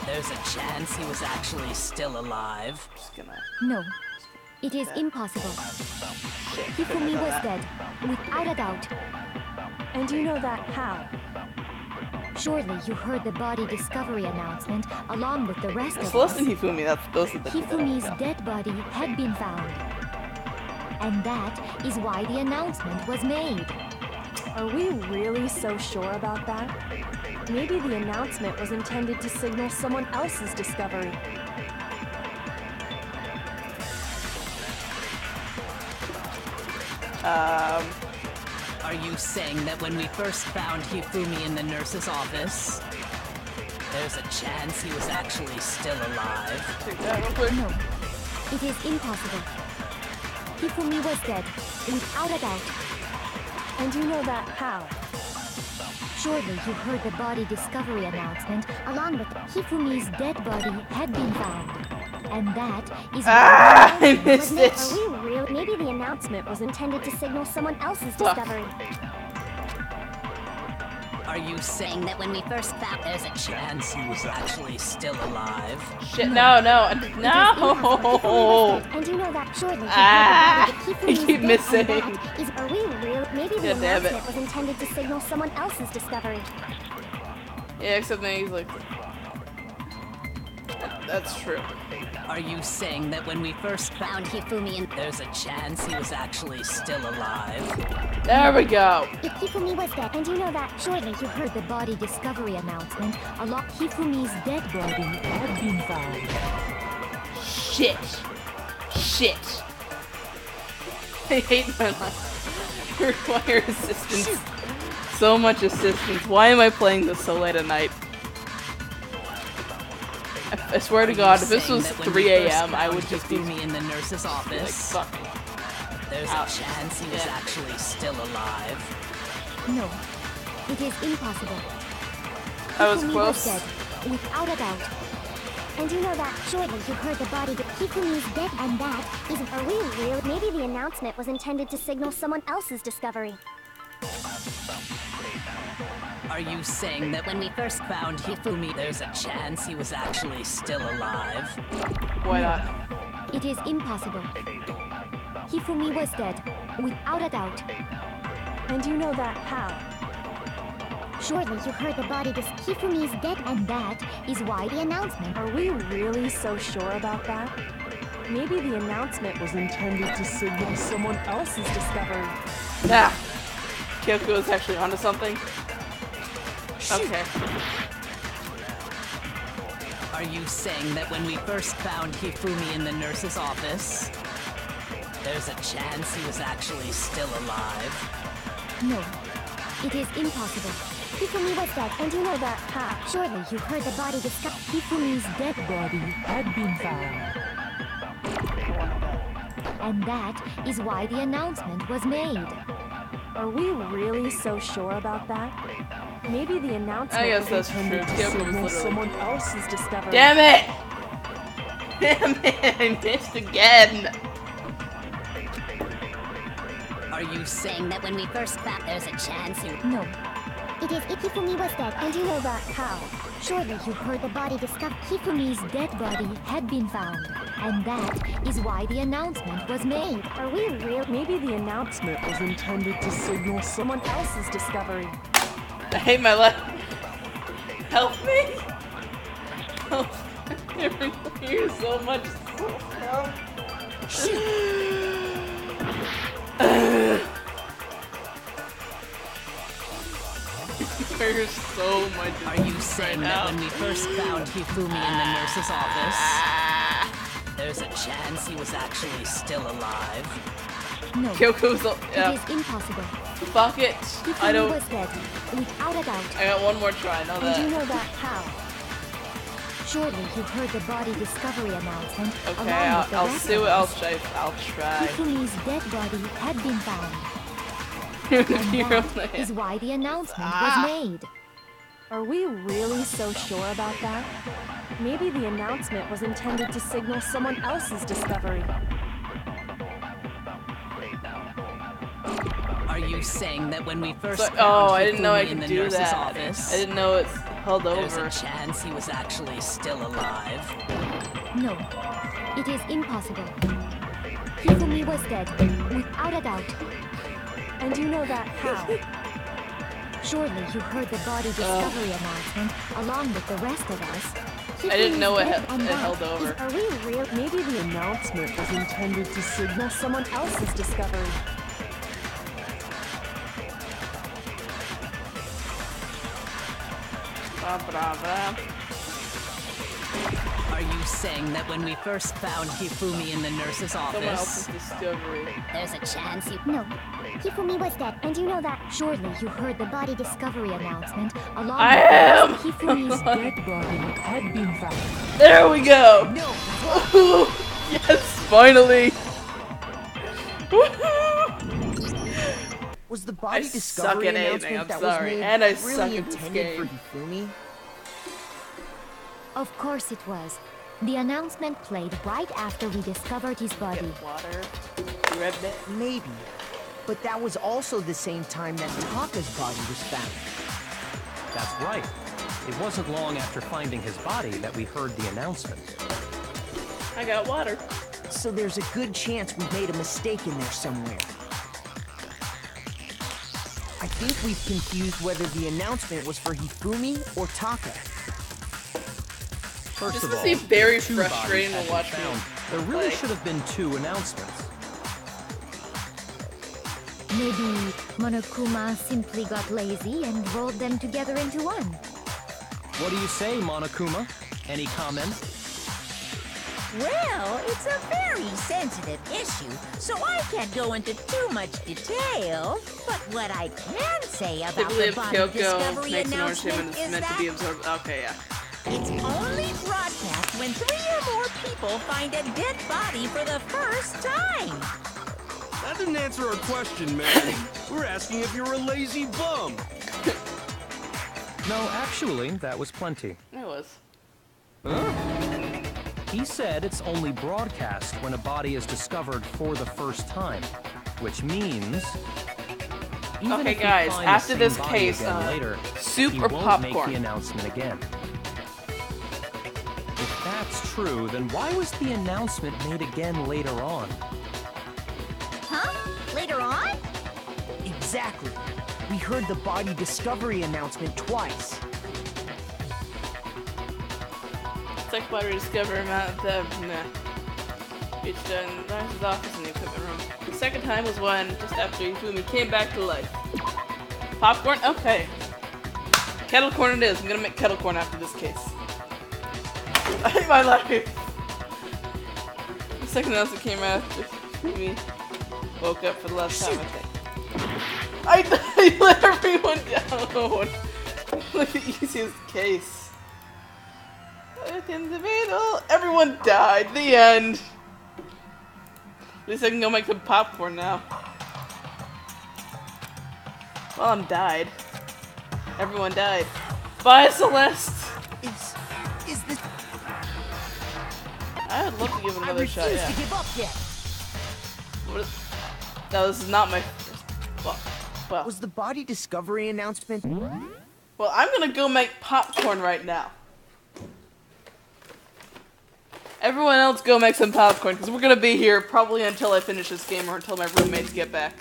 there's a chance he was actually still alive? Just gonna. No, it is impossible. Hifumi was dead, without a doubt. And you know that how? Surely you heard the body discovery announcement along with the rest of Celeste us. and Hifumi, those are the two. Hifumi's dead body had been found. And that is why the announcement was made. Are we really so sure about that? Maybe the announcement was intended to signal someone else's discovery. Are you saying that when we first found Hifumi in the nurse's office, there's a chance he was actually still alive? Take that real quick. No, it is impossible. Hifumi was dead, without a doubt. And you know that how? Surely you heard the body discovery announcement along with Hifumi's dead body had been found. And that is I why the missed announcement it. was made. Are we real? Maybe the announcement was intended to signal someone else's discovery. Are you saying that when we first found there's a chance he was actually still alive? Shit, no. And you know that surely you I heard the body keep Hifumi's missing. dead, and that is. Are we real? Maybe the God damn it. announcement was intended to signal someone else's discovery. Yeah, except then he's like. That's true. Are you saying that when we first found Hifumi and there's a chance he was actually still alive? There we go. If Hifumi was dead, and you know that, surely you heard the body discovery announcement along Hifumi's dead body had been found. Shit. I hate my life. Require assistance. So much assistance. Why am I playing this so late at night? I swear to God, if this was 3 a.m., I would just be Hifumi in the nurse's like, office. fuck. There's Ouch. a chance he was Yeah. actually still alive. No, it is impossible. That was Hifumi close. dead, without a doubt. And you know that, surely you heard the body that Hifumi's dead, and that is. Are we real? Maybe the announcement was intended to signal someone else's discovery. Are you saying that when we first found Hifumi, there's a chance he was actually still alive? Why not? It is impossible. Hifumi was dead, without a doubt. And you know that how? Surely you heard the body that Hifumi's dead, and that is why the announcement. Are we really so sure about that? Maybe the announcement was intended to signal someone else's discovery. Nah. Kyoko is actually onto something. Okay. Are you saying that when we first found Hifumi in the nurse's office, there's a chance he was actually still alive? No, it is impossible. Hifumi was dead, and you know that. Ha! Surely you heard the body discovered. Hifumi's dead body had been found. And that is why the announcement was made. Are we really so sure about that? Maybe the announcement I guess was that's intended true. to Kyoko was signal literally- someone else's discovery. Damn it! Damn it! I missed again. Are you saying that when we first found there's a chance he... No, it is. Hifumi was dead, and you know that. How? Surely you heard the body discovered. Hifumi's dead body had been found. And that is why the announcement was made. Are we real? Maybe the announcement was intended to signal someone else's discovery. I hate my life. Help me! Help. You're so much help. There's so much. Are you saying that when we first found Hifumi in the nurse's office, there's a chance he was actually still alive? No, Kyoko's it is impossible. Fuck it. I Hifumi don't. was dead, without a doubt. I got one more try. Know And you that. know that how? Surely you've heard the body discovery announcement. Okay, along with the I'll rest see of what us. I'll try. Hifumi's dead body had been found. And that is why the announcement was made. Are we really so sure about that? Maybe the announcement was intended to signal someone else's discovery. Are you saying that when we first So, found I didn't know I Hifumi in could the do nurse's that. office, I didn't know it's held there's over. a chance he was actually still alive? No, it is impossible. Hifumi was dead, without a doubt. And you know that how? Surely you heard the body discovery announcement along with the rest of us. I didn't know it Hifumi's dead, and held that over. is- Are we real? Maybe the announcement was intended to signal someone else's discovery. Are you saying that when we first found Hifumi in the nurse's Someone else's office, discovery. there's a chance he... No, Hifumi was dead, and you know that. Surely you heard the body discovery announcement along I with the am! rest. Hifumi's dead body had been found. There we go! Yes, finally! Was the body I suck discovery at aiming, announcement I'm that sorry, was made and I suck really at this intended for game. Hifumi? Of course it was. The announcement played right after we discovered his body. Get water. You read that? Maybe. But that was also the same time that Taka's body was found. That's right. It wasn't long after finding his body that we heard the announcement. I got water. So there's a good chance we made a mistake in there somewhere. I think we've confused whether the announcement was for Hifumi or Taka. First This of must all, be very two frustrating bodies to had watch been me found. There really play. should have been two announcements. Maybe Monokuma simply got lazy and rolled them together into one. What do you say, Monokuma? Any comments? Well, it's a very sensitive issue, so I can't go into too much detail. But what I can say I about believe the body Kyoko discovery makes an orange and announcement it's is meant to be that absorbed. Okay, yeah. it's only broadcast when 3 or more people find a dead body for the first time. That didn't answer our question, man. We're asking if you're a lazy bum. No, actually, that was plenty. It was. He said it's only broadcast when a body is discovered for the first time, which means... even Okay, if we guys, find the after same this body case, again later, soup he or won't make popcorn? the announcement again. If that's true, then why was the announcement made again later on? Huh? Later on? Exactly. We heard the body discovery announcement twice. It's like water discovery amount of reached the nurse's office in the equipment room. The second time was when, just after Hifumi came back to life. Popcorn? Okay. Kettle corn it is. I'm gonna make kettle corn after this case. I hate my life. The second announcement came after Hifumi woke up for the last time, I think. I let everyone down. Look at the easiest case. In the middle, everyone died. The end. At least I can go make some popcorn now. Well, I'm died. Everyone died. Bye, Celeste. Is this... I would love to give it I another refuse shot. Yeah. to give up yet. No, this is not my first. Well, Was the body discovery announcement... well, I'm gonna go make popcorn right now. Everyone else go make some popcorn, because we're gonna be here probably until I finish this game or until my roommates get back.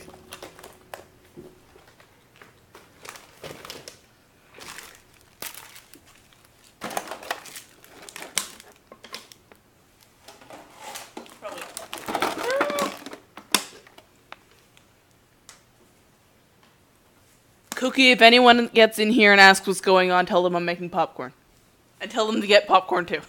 Cookie, if anyone gets in here and asks what's going on, tell them I'm making popcorn. And tell them to get popcorn too.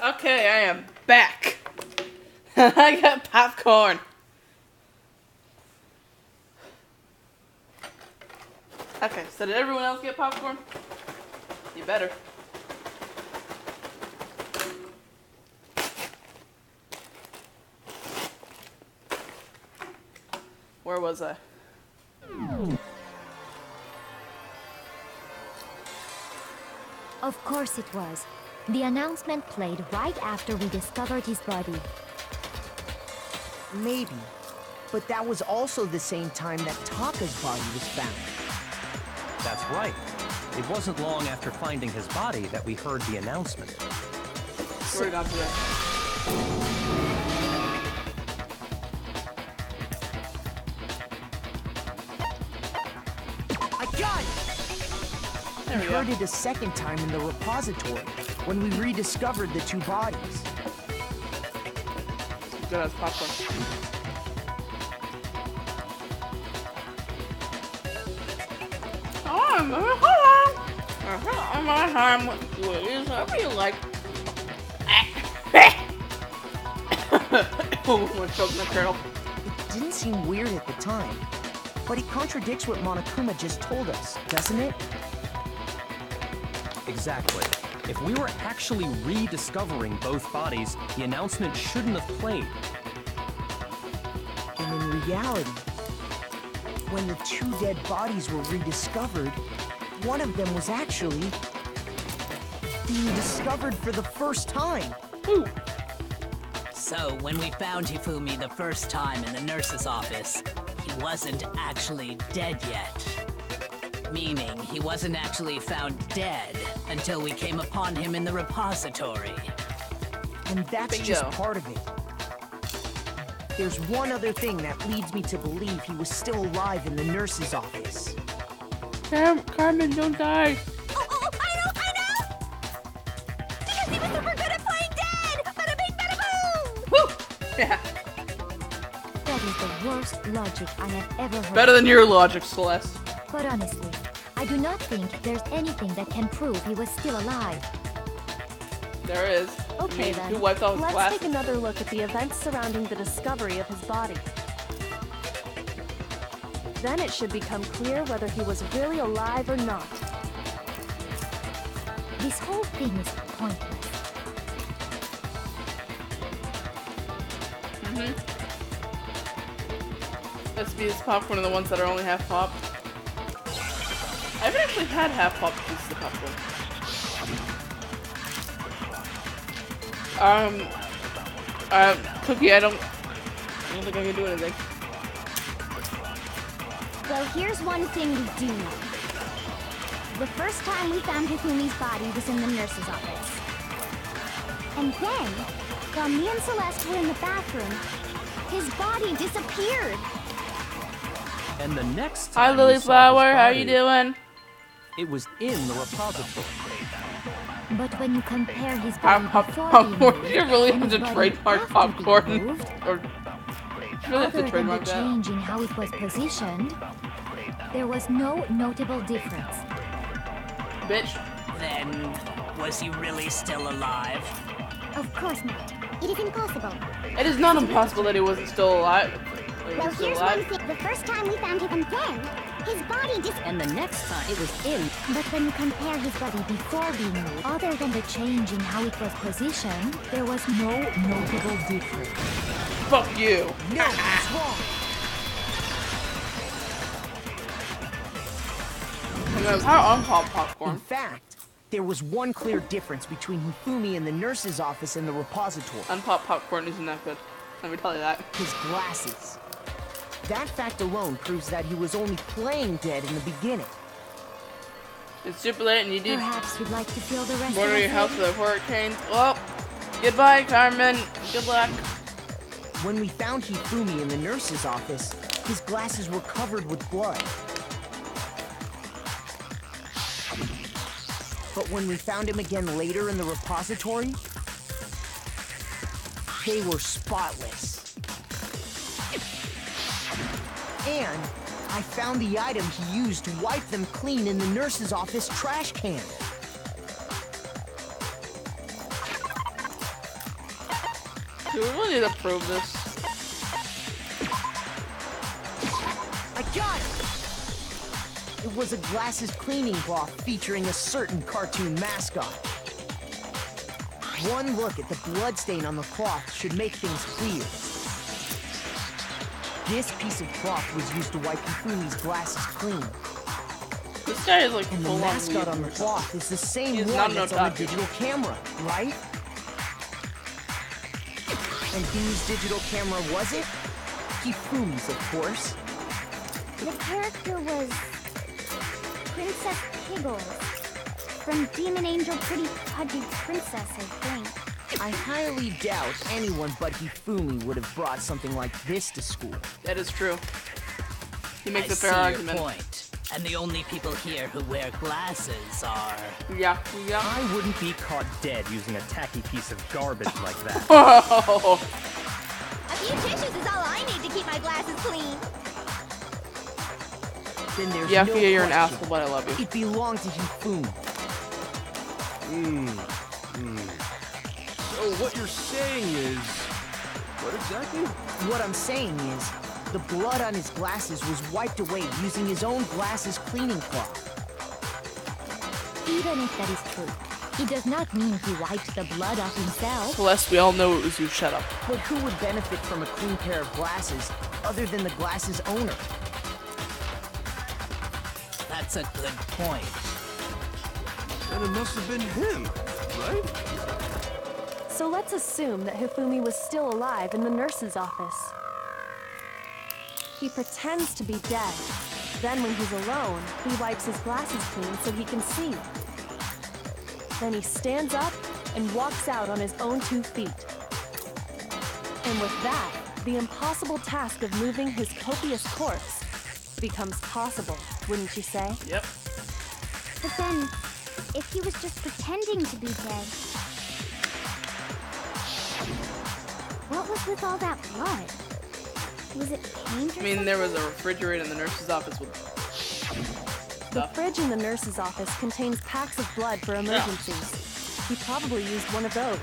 Okay, I am back. I got popcorn. Okay, so did everyone else get popcorn? You better. Where was I? Of course it was. The announcement played right after we discovered his body. Maybe. But that was also the same time that Taka's body was found. That's right. It wasn't long after finding his body that we heard the announcement. Where did I go today? I got it! There We we go. heard it a second time in the repository, when we rediscovered the two bodies. Good as popcorn. I'm on time with Louise. Whatever you like. Oh, I'm choking the turtle. It didn't seem weird at the time, but it contradicts what Monokuma just told us, doesn't it? Exactly. If we were actually rediscovering both bodies, the announcement shouldn't have played. And in reality, when the two dead bodies were rediscovered, one of them was actually being discovered for the first time. Ooh. So, when we found Hifumi the first time in the nurse's office, he wasn't actually dead yet. Meaning, he wasn't actually found dead until we came upon him in the repository. And that's Bingo. just part of it. There's one other thing that leads me to believe he was still alive in the nurse's office. Carmen, don't die. Oh, I know! Because he was super good at playing dead! Bada bing, bada boom! Woo! Yeah. That is the worst logic I have ever heard. Better than your logic, Celeste. But honestly, I do not think there's anything that can prove he was still alive. There is. Okay, Who then. wiped off his Let's glasses? take another look at the events surrounding the discovery of his body. Then it should become clear whether he was really alive or not. This whole thing is pointless. Let's be this popcorn are the ones that are only half popped. I haven't actually had half popped pieces of popcorn. Cookie, I don't think I can do anything. Well, here's one thing we do know. The first time we found Hifumi's body was in the nurse's office. And then, while me and Celeste were in the bathroom, his body disappeared. And the next Hi, time Lily we saw Flower. his How you body, doing? it was in the repository. But when you compare his body before being Popcorn. moved You really and have his to body trademark after popcorn. being moved, Or you really have other to than the trademark that. change in how it was positioned, there was no notable difference. Bitch. Then, was he really still alive? Of course not. It is impossible. It is not impossible that he wasn't still alive. He Well, was still here's one alive. thing. The first time we found him then, his body And the next time it was in. But when you compare his body before being moved, other than the change in how it was positioned, there was no notable difference. Fuck you. No, that's wrong. And then how unpopped In popcorn? fact, there was one clear difference between Hifumi in the nurse's office and the repository. Unpopped popcorn isn't that good. Let me tell you that. His glasses. That fact alone proves that he was only playing dead in the beginning. It's super late and you need Perhaps you'd like to feel the rest border of your us house later? with hurricanes. Well, goodbye, Carmen. Good luck. When we found Hifumi in the nurse's office, his glasses were covered with blood. But when we found him again later in the repository, they were spotless. And I found the item he used to wipe them clean in the nurse's office trash can. Do we really need to prove this? I got it! It was a glasses cleaning cloth featuring a certain cartoon mascot. One look at the bloodstain on the cloth should make things clear. This piece of cloth was used to wipe Hifumi's glasses clean. This guy is like And the full mascot on on the cloth is the same He's one not that's no on the doctor. digital camera, right? And whose digital camera was it? Hifumi's, of course. The character was Princess Piggles from Demon Angel Pretty Pudgy Princess, I think. I highly doubt anyone but Hifumi would have brought something like this to school. That is true. He makes I a fair see argument. your point. And the only people here who wear glasses are... Yeah. I wouldn't be caught dead using a tacky piece of garbage like that. Oh. A few tissues is all I need to keep my glasses clean. Then there's Yeah, no Fia, you're an question. asshole, but I love you. It belonged to Hifumi. So what you're saying is... What exactly? What I'm saying is, the blood on his glasses was wiped away using his own glasses cleaning cloth. Even if that is true, it does not mean he wiped the blood off himself. Celeste, we all know it was you. Shut up. But who would benefit from a clean pair of glasses other than the glasses owner? That's a good point. And it must have been him, right? So let's assume that Hifumi was still alive in the nurse's office. He pretends to be dead. Then when he's alone, he wipes his glasses clean so he can see. Then he stands up and walks out on his own 2 feet. And with that, the impossible task of moving his copious corpse becomes possible, wouldn't you say? Yep. But then, if he was just pretending to be dead, what was with all that blood? Was it paint or I mean, there was a something? refrigerator in the nurse's office with The stuff. fridge in the nurse's office contains packs of blood for emergencies. He probably used one of those.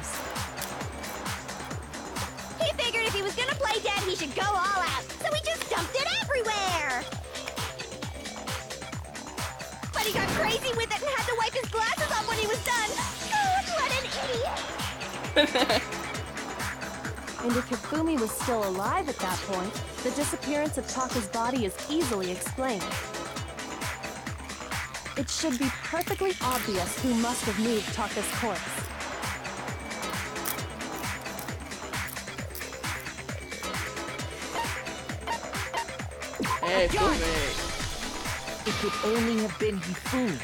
He figured if he was gonna play dead, he should go all out, so he just dumped it everywhere! But he got crazy with it and had to wipe his glasses off when he was done! God, what an idiot! And if Hifumi was still alive at that point, the disappearance of Taka's body is easily explained. It should be perfectly obvious who must have moved Taka's corpse. Hey, Got it. Fumi. It could only have been Hifumi.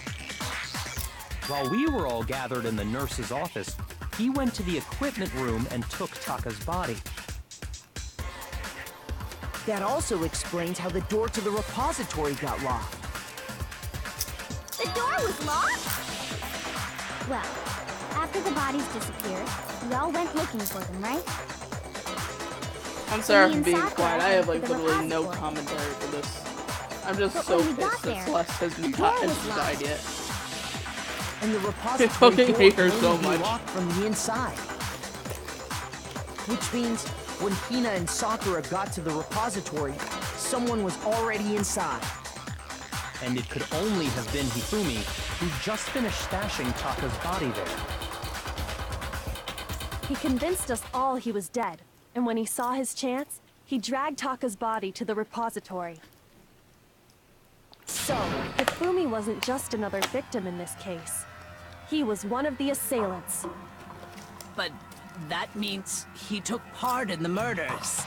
While we were all gathered in the nurse's office, he went to the equipment room and took Taka's body. That also explains how the door to the repository got locked. The door was locked? Well, after the bodies disappeared, we all went looking for them, right? I'm sorry Me for and being Sakura quiet. I have like went to the literally no repository. commentary for this. I'm just But so when we got pissed that there, Celeste the hasn't door hasn't was locked. died yet. And the repository fucking door hate her can so only be much. locked from the inside. Which means when Hina and Sakura got to the repository, someone was already inside. And it could only have been Hifumi, who just finished stashing Taka's body there. He convinced us all he was dead, and when he saw his chance, he dragged Taka's body to the repository. So, Hifumi wasn't just another victim in this case. He was one of the assailants. But that means he took part in the murders.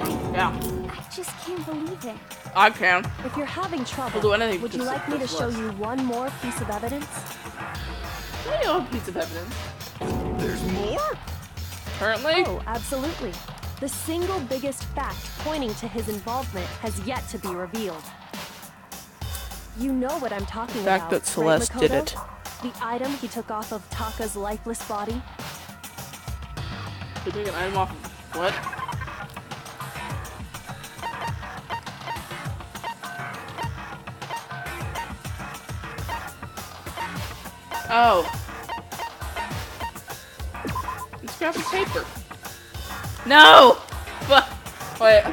Yeah, I just can't believe it. I can. If you're having trouble, We'll do anything would to you like me to this show list. you one more piece of evidence? I know a piece of evidence. There's more? Currently, Oh, absolutely. The single biggest fact pointing to his involvement has yet to be revealed. You know what I'm talking the fact about, that Celeste right, did Makoto? it. The item he took off of Taka's lifeless body? They took an item off. What? Oh. It's scrap of paper. No! Wait.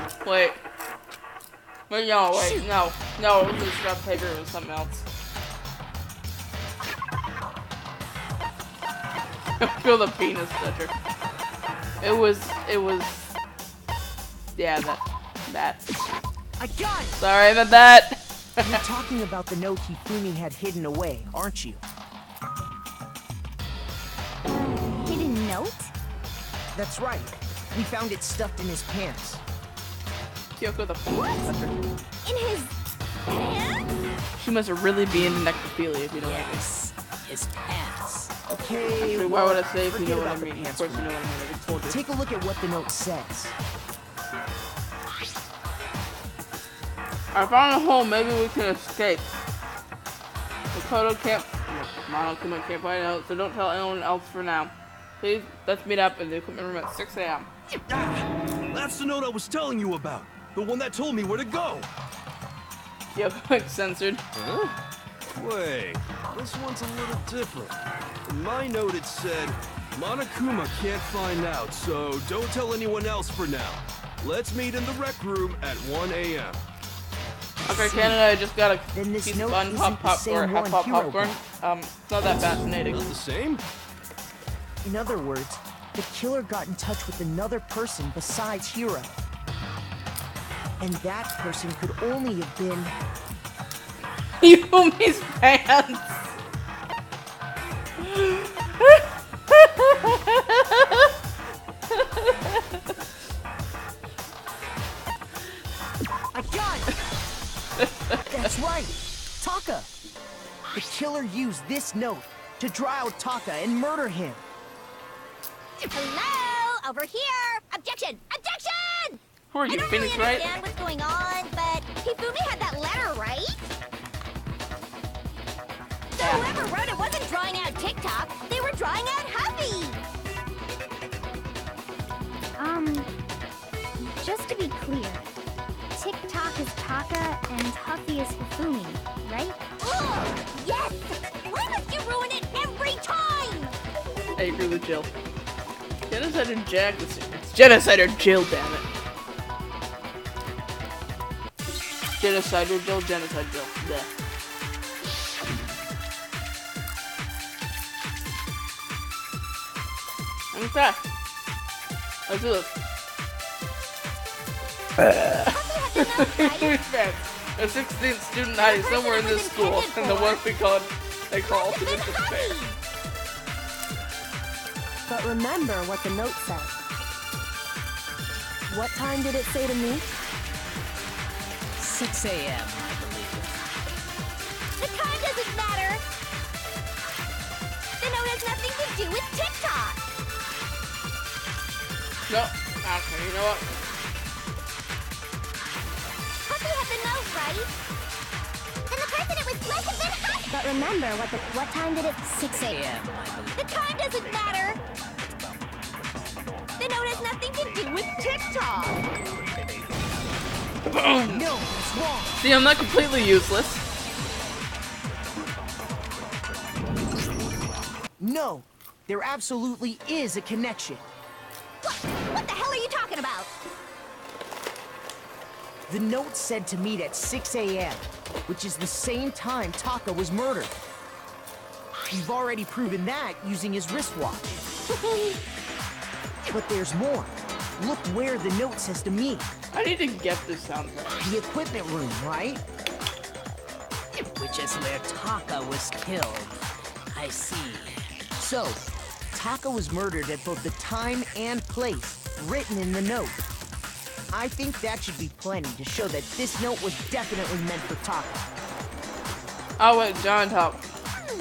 Wait, no, wait, no. No, it wasn't scrap paper, it was something else. I feel the penis toucher. It was... Yeah, that. I got it! Sorry about that! You're talking about the note Hifumi had hidden away, aren't you? Hidden note? That's right. We found it stuffed in his pants. Kyoko the penis toucher. In his pants? She must really be into necrophilia if you know what I mean. Yes, his pants. Okay, Actually, why would I say if you forget know what I about the mean? Of pants course for you know now. what I mean. I just told you. Take a look at what the note says. I found a hole, maybe we can escape. Makoto can't... Monokuma can't find out, so don't tell anyone else for now. Please, let's meet up in the equipment room at 6 a.m. Ah, that's the note I was telling you about. The one that told me where to go. Kyoko censored. Huh? Wait, this one's a little different. In my note it said, Monokuma can't find out, so don't tell anyone else for now. Let's meet in the rec room at 1 a.m. Okay, Canada, I just got a Then this piece of note fun isn't pop the same popcorn, half one pop Hero popcorn. got. It's not that fascinating. Not the same? In other words, the killer got in touch with another person besides Hiro. And that person could only have been... Yumi's pants! I got it! That's right! Taka! The killer used this note to draw out Taka and murder him. Hello? Over here! Objection! Objection! Who are you, I don't Phoenix, really right? understand what's going on, but Hifumi had that letter, right? So whoever wrote it wasn't drawing out TikTok, they were drawing out Huffy! Just to be clear, TikTok is Taka and Huffy is Hifumi, right? Ugh, yes! Why must you ruin it every time? I agree with Jill. Genocide or Jack? It's genocide or Jill, damn it. Genocide or Jill, genocide Jill. Yeah. Okay. Let's do this. A 16th student hiding somewhere in this school, and the one they call ultimate despair. But remember what the note said. What time did it say to me? 6 a.m., I believe. The time doesn't matter. The note has nothing to do with TikTok. No, actually, you know what? Huffy had the note, right? Then the person it was must have been Huffy. But remember, what time did it... 6 a.m., I believe. The time doesn't matter. The note has nothing to do with TikTok. No, it's wrong. See, I'm not completely useless. No, there absolutely is a connection. What the hell are you talking about? The note said to meet at 6 a.m., which is the same time Taka was murdered. You've already proven that using his wristwatch. But there's more. Look where the note says to meet. I need to get this soundtrack. The equipment room, right? Which is where Taka was killed. I see. So, Taka was murdered at both the time and place written in the note. I think that should be plenty to show that this note was definitely meant for Taka. Oh wait, John Top.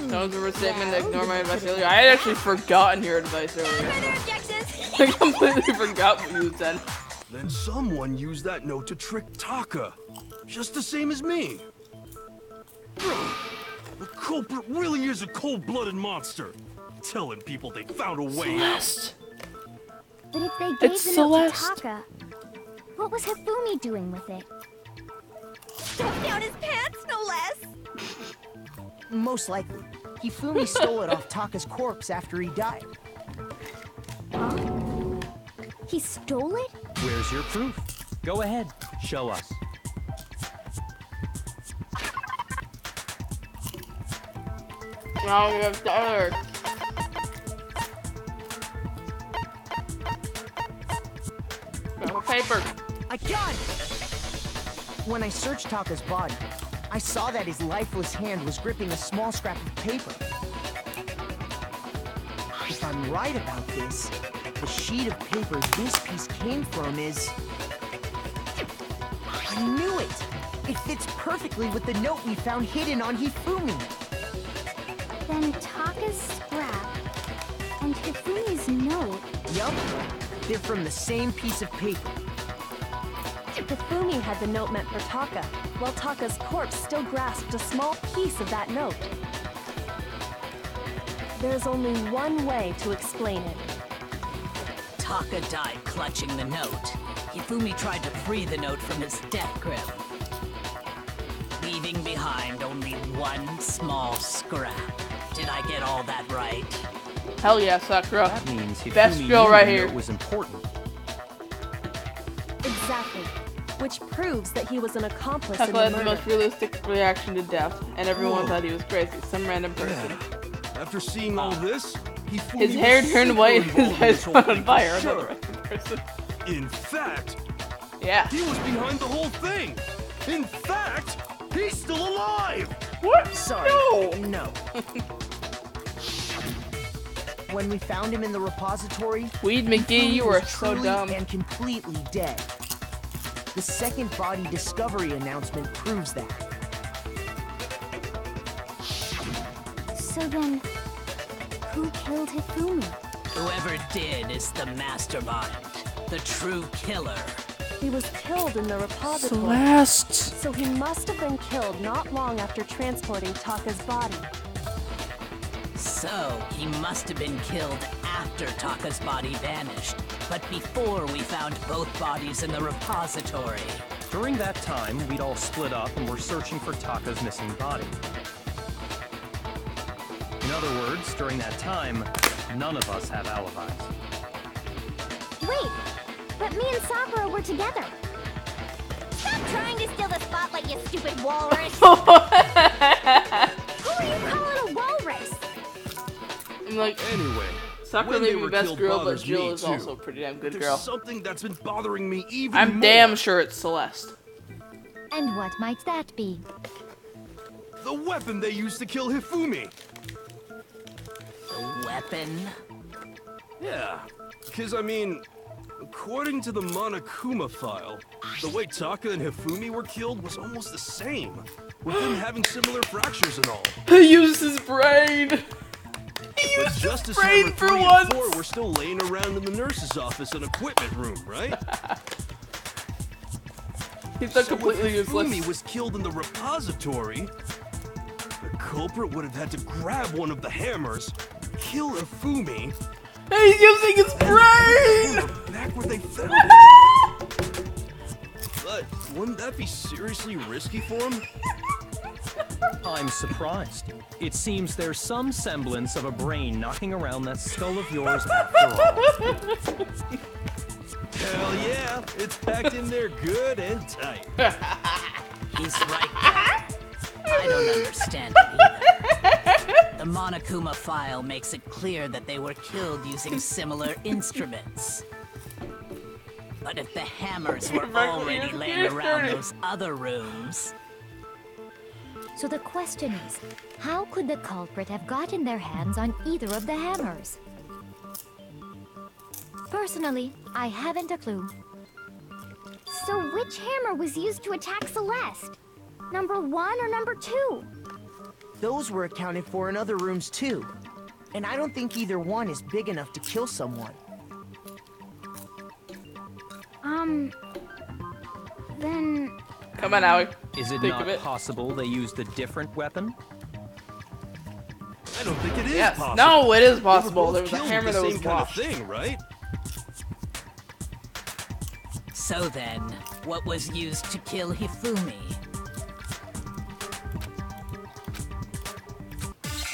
Don't remember statement to ignore my advice earlier. I had actually forgotten your advice No earlier. further objections. I completely forgot what you said. Then someone used that note to trick Taka. Just the same as me. The culprit really is a cold-blooded monster. Telling people they found a way out. But if they gave It's the note to Celeste. Taka, what was Hifumi doing with it? Stuffed down his pants, no less. Most likely, Hifumi stole it off Taka's corpse after he died. He stole it? Where's your proof? Go ahead, show us. Now we have Tyler. Got a paper. I got it! When I searched Taka's body, I saw that his lifeless hand was gripping a small scrap of paper. If I'm right about this, the sheet of paper this piece came from is... I knew it! It fits perfectly with the note we found hidden on Hifumi. Then Taka's scrap and Hifumi's note. Yup, they're from the same piece of paper. Hifumi had the note meant for Taka, while Taka's corpse still grasped a small piece of that note. There's only one way to explain it. Taka died clutching the note. Hifumi tried to free the note from his death grip, leaving behind only one small scrap. Did I get all that right? Hell yeah, Sakura. That means Hifumi Best knew girl right the here. note was important. Exactly. Which proves that he was an accomplice in Taka the had the murder. most realistic reaction to death, and everyone Whoa. thought he was crazy. Some random person. After seeing all this, His hair turned white and his eyes caught on fire. Another Sure. random person. In fact, Yeah. he was behind the whole thing. In fact, he's still alive. What? Sorry, No. no. When we found him in the repository, Weed McGee, you Hifumi are was so truly dumb. and completely dead. The second body discovery announcement proves that. So then, who killed Hifumi? Whoever did is the mastermind, the true killer. He was killed in the repository. Celeste. So he must have been killed not long after transporting Taka's body. So, he must have been killed after Taka's body vanished, but before we found both bodies in the repository. During that time, we'd all split up and were searching for Taka's missing body. In other words, during that time, none of us have alibis. Wait, but me and Sakura were together. Stop trying to steal the spotlight, you stupid walrus! Who are you calling a walrus? I'm like, Anyway, Sakura when may they be were best killed girl, but bothers Jill me, is too. also a pretty damn good There's girl. something that's been bothering me even I'm more. damn sure it's Celeste. And what might that be? The weapon they used to kill Hifumi. The weapon? Yeah, because I mean, according to the Monokuma file, the way Taka and Hifumi were killed was almost the same, with them having similar fractures and all. He used his brain! He But used his Justice brain Hammer for 3 once! and 4 were still laying around in the nurse's office and equipment room, right? He's not So completely if Hifumi useless. was killed in the repository, the culprit would have had to grab one of the hammers, kill Hifumi, He's using his brain! and put her back where they found it. But wouldn't that be seriously risky for him? I'm surprised. It seems there's some semblance of a brain knocking around that skull of yours after all. Hell yeah, it's packed in there good and tight. He's right there. I don't understand it either. The Monokuma file makes it clear that they were killed using similar instruments. But if the hammers were already laying around those other rooms, So the question is, how could the culprit have gotten their hands on either of the hammers? Personally, I haven't a clue. So which hammer was used to attack Celeste? Number 1 or number 2? Those were accounted for in other rooms too. And I don't think either one is big enough to kill someone. Then... Come on, Howie. Is it Think not of it. possible they used a different weapon? I don't think it is Yes. possible. No, it is They were possible. both There was a killed hammer with that the was same kind of washed. thing, right? so then, what was used to kill Hifumi?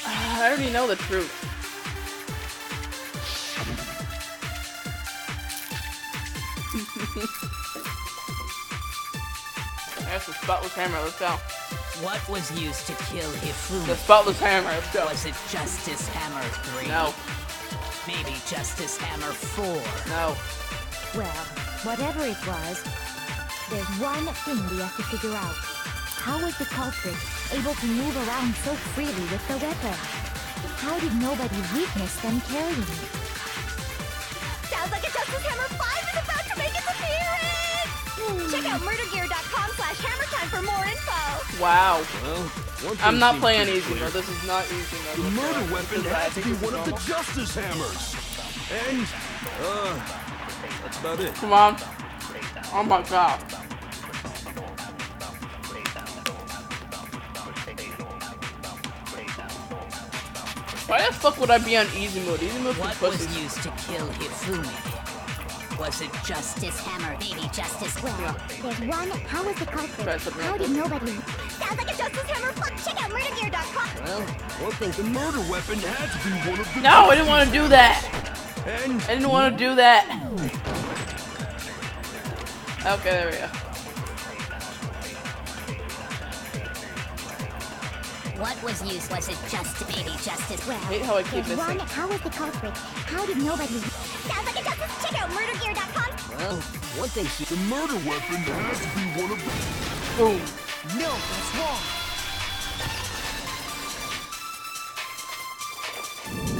I already know the truth. That's the spotless hammer. Let's go. What was used to kill Hifumi? The spotless hammer. Let's go. Was it Justice Hammer 3? No. Maybe Justice Hammer 4? No. Well, whatever it was, there's one thing we have to figure out. How was the culprit able to move around so freely with the weapon? How did nobody witness them carrying it? Sounds like a Justice Hammer 5 is about to make its appearance! Check out murdergear.com/hammertime for more info! Wow. Well, one thing I'm not seems playing pretty easy clear. mode. This is not easy mode. The murder weapon Because I had to think be this is one of the normal. Justice Hammers. And, that's about it. Come on. Oh my god. Why the fuck would I be on easy mode? Easy mode for What was pussies. used to kill Hifumi? Was it Justice Hammer? Maybe Justice Well, there's one. How was the Try culprit? something How like did this. nobody? Sounds like a Justice Hammer 5! Check out murdergear.com! Well, one thing the murder weapon had to be one of the... No, I didn't want to do that. And... I didn't want to do that. Okay, there we go. What was used? Was it just maybe Justice? Well, I hate how I keep there's one. missing. How was the culprit? How did nobody? Sounds like a Justice! Check out murdergear.com! Well, one thing the murder weapon had to be one of the... Boom. No, that's wrong.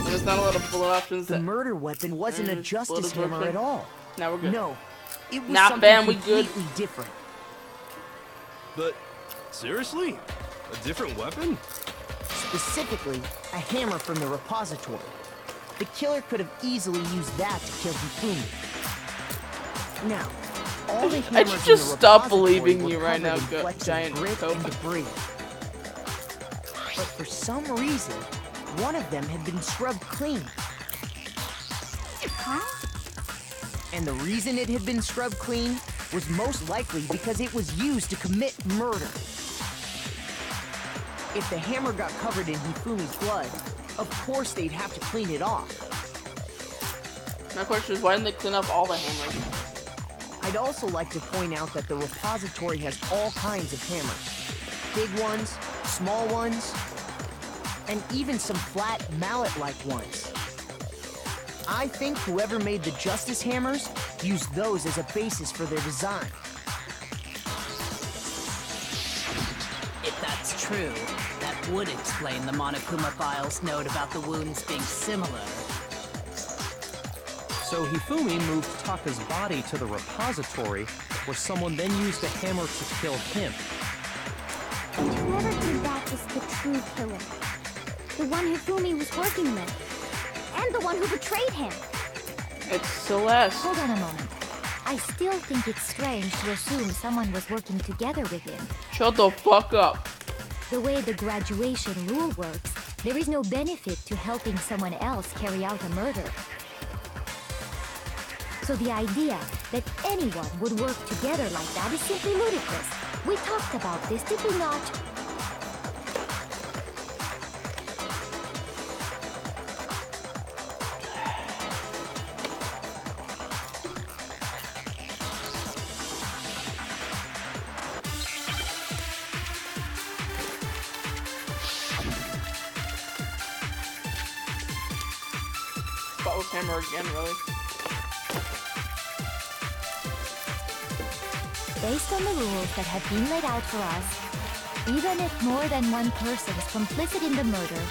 There's not a lot of bullet options. The That... murder weapon wasn't a Bullet justice hammer absorption. at all. Now we're good. No, it was Not something bad, we good. completely different. But, seriously? A different weapon? Specifically, a hammer from the repository. The killer could have easily used that to kill Hifumi. Now, all the I hammers should in just the stop repository believing were you right now, covered in flecks of giant grit cope. and debris. But for some reason, one of them had been scrubbed clean. And the reason it had been scrubbed clean was most likely because it was used to commit murder. If the hammer got covered in Hifumi's blood, of course they'd have to clean it off. My question is, why didn't they clean up all the hammers? I'd also like to point out that the repository has all kinds of hammers. Big ones, small ones, and even some flat mallet-like ones. I think whoever made the Justice Hammers used those as a basis for their design. If that's true, that would explain the Monokuma Files note about the wounds being similar. So Hifumi moved Taka's body to the repository, where someone then used a hammer to kill him. And whoever did that is the true killer. The one Hifumi was working with. And the one who betrayed him. It's Celeste. Hold on a moment. I still think it's strange to assume someone was working together with him. Shut the fuck up. The way the graduation rule works, there is no benefit to helping someone else carry out a murder. So the idea that anyone would work together like that is simply ludicrous. We talked about this, did we not? Spotless hammer again, really? Based on the rules that have been laid out for us, even if more than one person is complicit in the murder,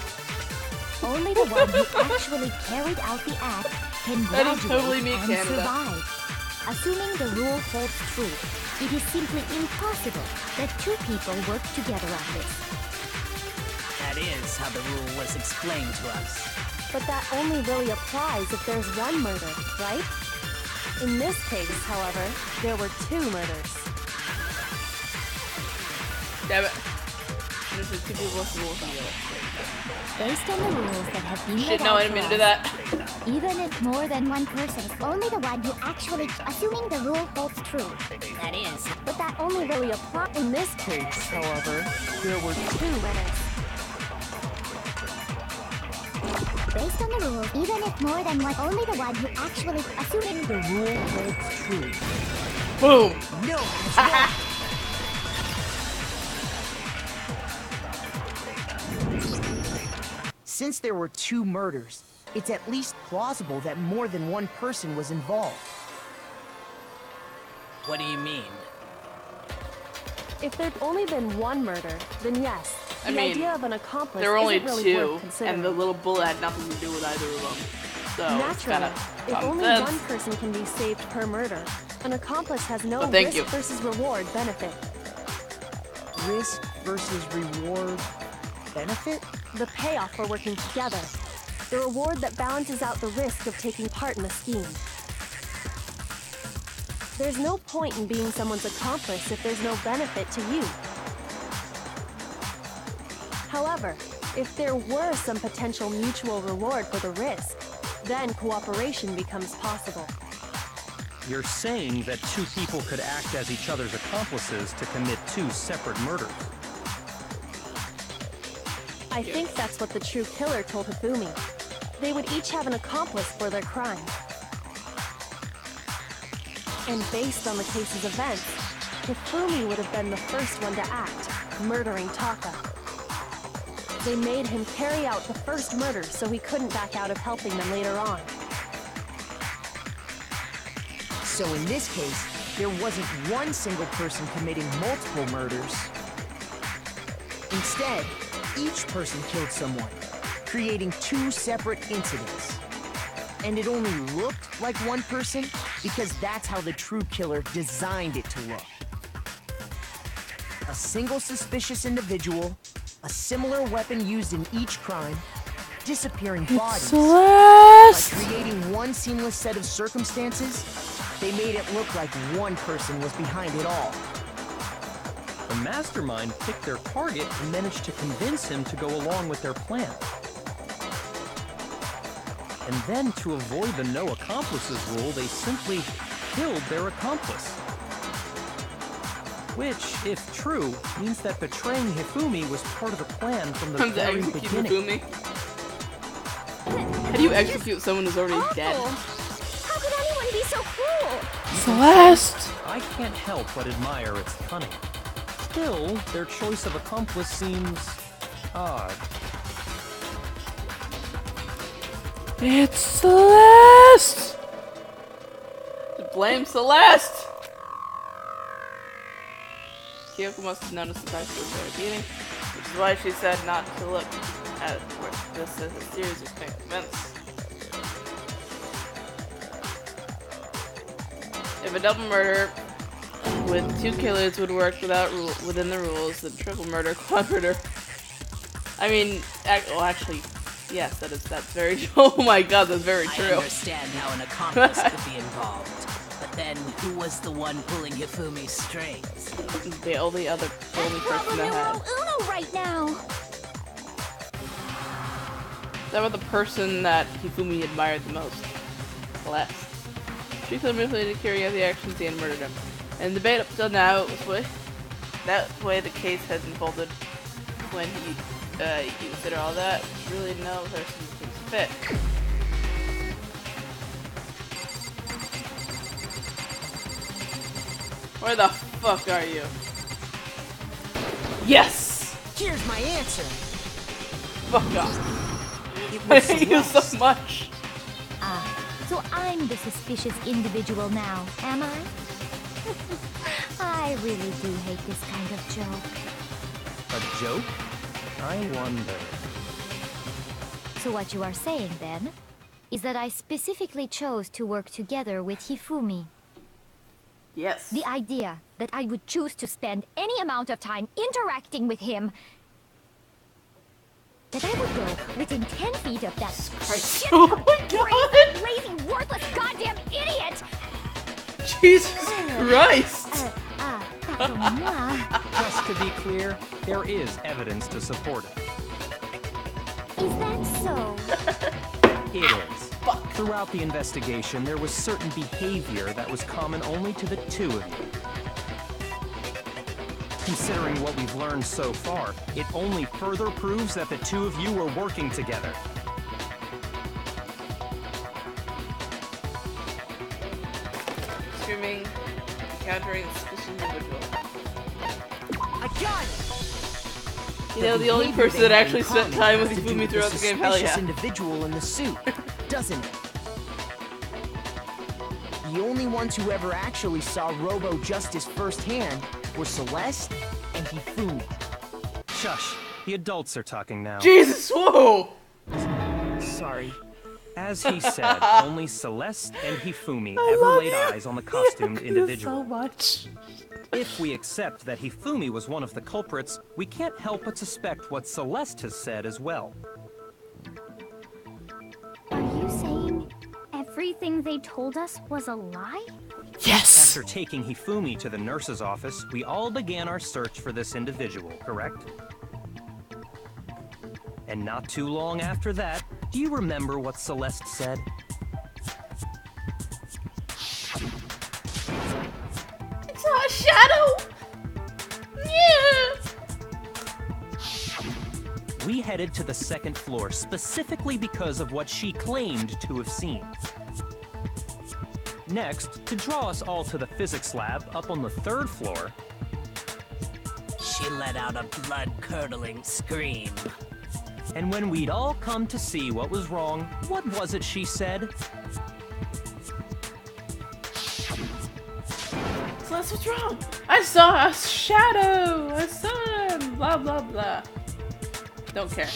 only the one who actually carried out the act can That is graduate totally me, and Canada. survive. Assuming the rule holds true, it is simply impossible that two people work together on this. That is how the rule was explained to us. But that only really applies if there's one murder, right? In this case, however, there were two murders. Damn it. This is two people working together. Based on the rules that have been Shit, laid no, out I didn't for mean to do us, that. even if more than one person is only the one who actually, assuming the rule holds true. That is. But that only really applies. In this case, however, there were two murders. Based on the rules, even if more than one, only the one who actually, assuming The rule holds true. Boom! No, that's wrong. Since there were 2 murders, it's at least plausible that more than one person was involved. What do you mean? If there'd only been one murder, then yes. I The mean, idea of an accomplice There were only isn't really 2, worth considering. and the little bullet had nothing to do with either of them. So it's kind Naturally, of if only sense. one person can be saved per murder, an accomplice has no Well, thank risk you. versus reward benefit. Risk versus reward benefit? The payoff for working together. The reward that balances out the risk of taking part in the scheme. There's no point in being someone's accomplice if there's no benefit to you. However, if there were some potential mutual reward for the risk, then cooperation becomes possible. You're saying that 2 people could act as each other's accomplices to commit 2 separate murders. I think that's what the true killer told Hifumi. They would each have an accomplice for their crime. And based on the case's events, Hifumi would have been the first one to act, murdering Taka. They made him carry out the first murder so he couldn't back out of helping them later on. So in this case, there wasn't one single person committing multiple murders. Instead, each person killed someone, creating 2 separate incidents. And it only looked like one person because that's how the true killer designed it to look. A single suspicious individual, a similar weapon used in each crime, disappearing bodies. By creating one seamless set of circumstances, they made it look like one person was behind it all. The mastermind picked their target and managed to convince him to go along with their plan. And then, to avoid the no accomplices rule, they simply killed their accomplice. Which, if true, means that betraying Hifumi was part of the plan from the very beginning. How do you execute someone who's already dead? How could anyone be so cruel? Celeste! I can't help but admire its cunning. Still, their choice of accomplice seems odd. It's Celeste! Blame Celeste! Kyoko must have noticed the price of the beating, which is why she said not to look at it. This is a series of events. If a double murder with 2 killers would work within the rules, then triple murder, quad murder. I mean, actually, yes, that's very true. Oh my god, that's very true. I understand how an accomplice could be involved. But then, who was the one pulling Hifumi's strings? The only person that had. Uno right now. That was the person that Hifumi admired the most. Celeste. She could have manipulated to carry out the actions and murdered him. And the debate up till now was that way the case has unfolded when you consider all that. Really no person seems fit. Where the fuck are you? Yes! Here's my answer. Fuck off. It I was hate you so Celeste. much. So I'm the suspicious individual now, am I? I really do hate this kind of joke. A joke? I wonder. So what you are saying, then, is that I specifically chose to work together with Hifumi. Yes. The idea that I would choose to spend any amount of time interacting with him, that I would go within 10 feet of that Christ. Oh my god! lazy, worthless, goddamn idiot! Jesus Christ! Pardon-moi. Just to be clear, there is evidence to support it. Is that so? It is. Throughout the investigation, there was certain behavior that was common only to the 2 of you. Considering what we've learned so far, it only further proves that the 2 of you were working together. Screaming encountering a suspicious individual. I got it! You know, the only person that actually spent time with Hifumi throughout the game, hell yeah. Individual in the suit, doesn't it? The only ones who ever actually saw Robo Justice firsthand were Celeste and Hifumi. Shush. The adults are talking now. Jesus, whoa! Sorry. As he said, only Celeste and Hifumi ever laid eyes on the costumed individual. So much. If we accept that Hifumi was one of the culprits, we can't help but suspect what Celeste has said as well. Are you saying everything they told us was a lie? Yes! After taking Hifumi to the nurse's office, we all began our search for this individual, correct? And not too long after that, do you remember what Celeste said? It's a shadow! Yeah! We headed to the second floor specifically because of what she claimed to have seen. Next, to draw us all to the physics lab up on the third floor, She let out a blood-curdling scream. and when we'd all come to see what was wrong, what was it she said? So that's what's wrong. I saw a shadow! I saw him! Blah, blah, blah. Don't care.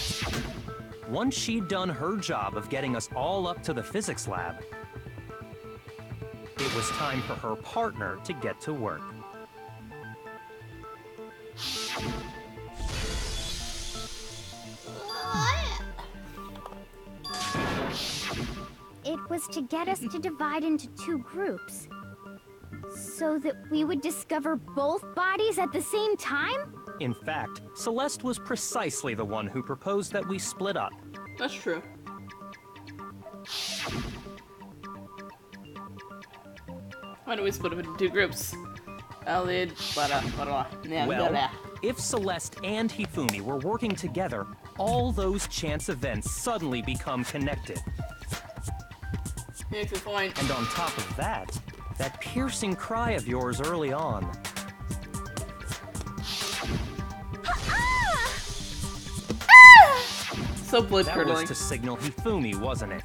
Once she'd done her job of getting us all up to the physics lab, it was time for her partner to get to work. It was to get us to divide into two groups. So that we would discover both bodies at the same time? In fact, Celeste was precisely the one who proposed that we split up. That's true. Why don't we split up into two groups? Elliot, yeah, Well, if Celeste and Hifumi were working together, all those chance events suddenly become connected. he makes a point. And on top of that, that piercing cry of yours early on. So blood That was curdling. to signal Hifumi, wasn't it?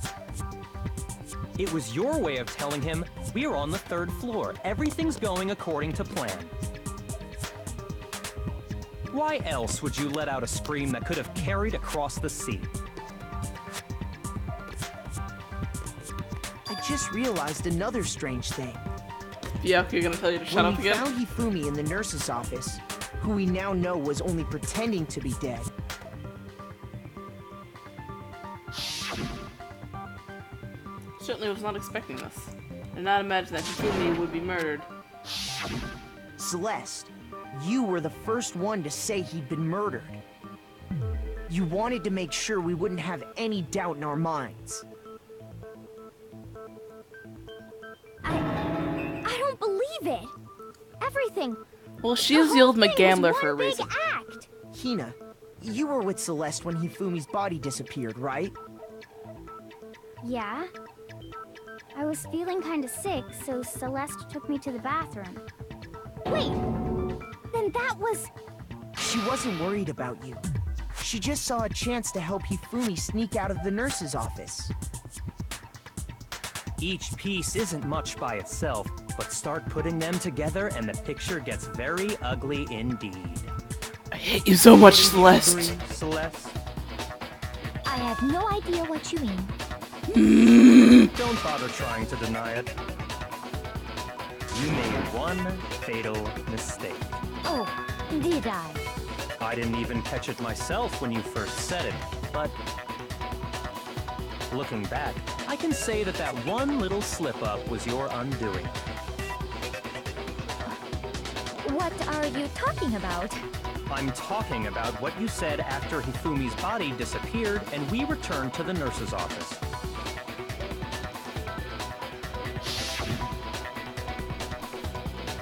It was your way of telling him, we're on the third floor, everything's going according to plan. Why else would you let out a scream that could have carried across the sea? I just realized another strange thing. Yeah, you're gonna tell you to shut When up we again? found Hifumi in the nurse's office, who we now know was only pretending to be dead, Certainly was not expecting this. Did not imagine that Hifumi would be murdered. Celeste, you were the first one to say he'd been murdered. You wanted to make sure we wouldn't have any doubt in our minds. I don't believe it. Everything. Well, she's the ultimate gambler for a big reason. act. Hina, you were with Celeste when Hifumi's body disappeared, right? Yeah. I was feeling kind of sick, so Celeste took me to the bathroom. Wait, then that was... She wasn't worried about you. She just saw a chance to help Hifumi sneak out of the nurse's office. Each piece isn't much by itself, but start putting them together and the picture gets very ugly indeed. I hate you so much, Celeste. Agree, Celeste? I have no idea what you mean. Don't bother trying to deny it. You made one fatal mistake. Oh, did I? I didn't even catch it myself when you first said it, but looking back, I can say that that one little slip-up was your undoing. What are you talking about? I'm talking about what you said after Hifumi's body disappeared and we returned to the nurse's office.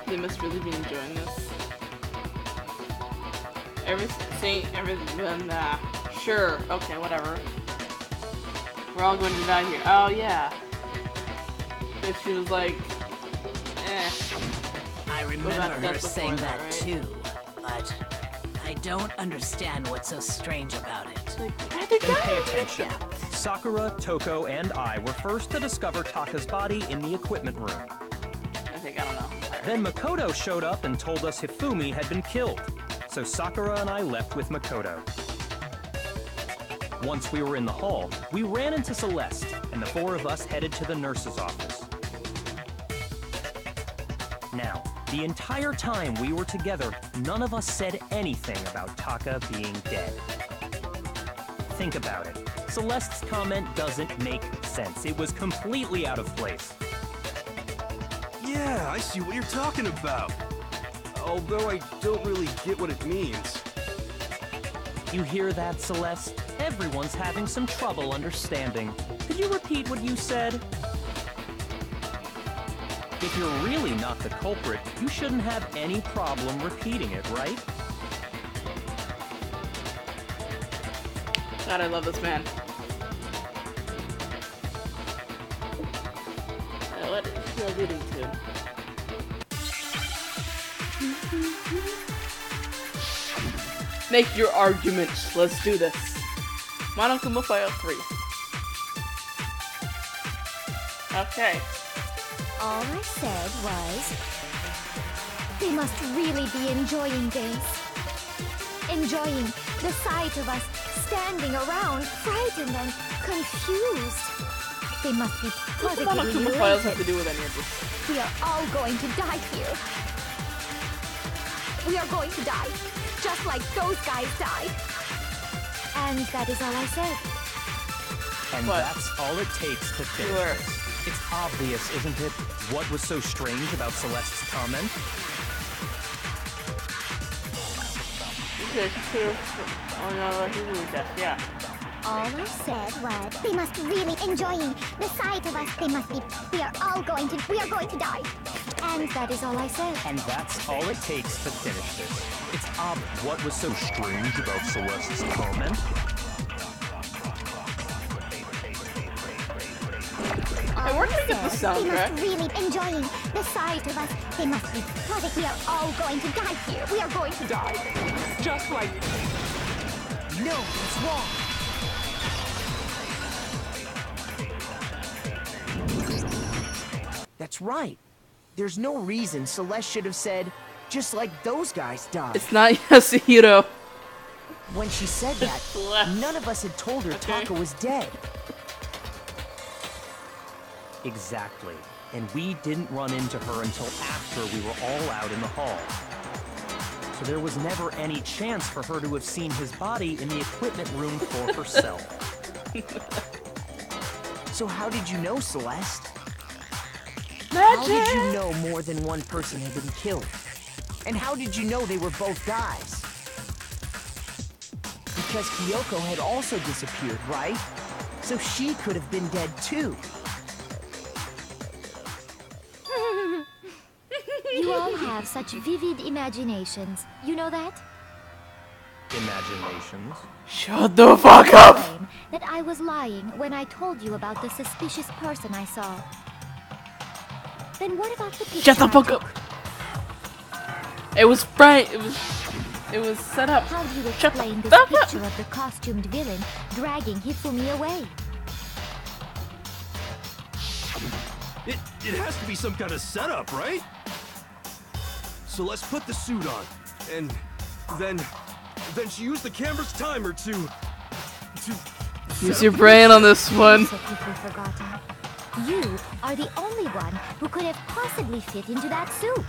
They must really be enjoying this. Everything, sure, okay, whatever. We're all going to die here. Oh, yeah. If she was like, eh. I remember her that's saying before that right? too, but I don't understand what's so strange about it. I think And pay attention. Sakura, Toko, and I were first to discover Taka's body in the equipment room. I think, I don't know. Then Makoto showed up and told us Hifumi had been killed. So Sakura and I left with Makoto. Once we were in the hall, we ran into Celeste, and the four of us headed to the nurse's office. Now, the entire time we were together, none of us said anything about Taka being dead. Think about it. Celeste's comment doesn't make sense. It was completely out of place. Yeah, I see what you're talking about. Although I don't really get what it means. You hear that, Celeste? Everyone's having some trouble understanding. Could you repeat what you said? If you're really not the culprit, you shouldn't have any problem repeating it, right? God, I love this man. What is he alluding to? Make your arguments. Let's do this. Monokuma File 3. Okay. All I said was, they must really be enjoying this. Enjoying the sight of us standing around, frightened and confused. They must be What do positively Monokuma Files have to elated. do with any of this? We are all going to die here. We are going to die, just like those guys died. And that is all I said. And What? that's all it takes to finish Sure. this. It's obvious, isn't it, what was so strange about Celeste's comment? Okay, clear. Oh no, he's really deaf. Yeah. All I said was, they must really enjoying the sight of us. They must be. We are going to die. And that is all I said. And that's all it takes to finish this. It's obvious what was so strange about Celeste's comment. Hey, where can we get the They soundtrack? must really enjoying the sight of us. They must be positive. We are all going to die here. We are going to die. Just like... No, it's wrong. That's right. There's no reason Celeste should have said, just like those guys died. It's not Yasuhiro. When she said that, Celeste. none of us had told her Taka was dead. Exactly. And we didn't run into her until after we were all out in the hall. So there was never any chance for her to have seen his body in the equipment room for herself. So how did you know, Celeste? How did you know more than one person had been killed? And how did you know they were both guys? Because Kyoko had also disappeared, right? So she could have been dead too. You all have such vivid imaginations. You know that? Imaginations. Shut the fuck up! Claim that I was lying when I told you about the suspicious person I saw. Then what about the picture? Shut the I fuck took? up! It was right. It was set up. How do you Shut the explain this fuck up! picture of the costumed villain dragging Hifumi away? It has to be some kind of setup, right? So let's put the suit on, and then she used the camera's timer to Use your brain on this one. So quickly forgotten. You are the only one who could have possibly fit into that suit.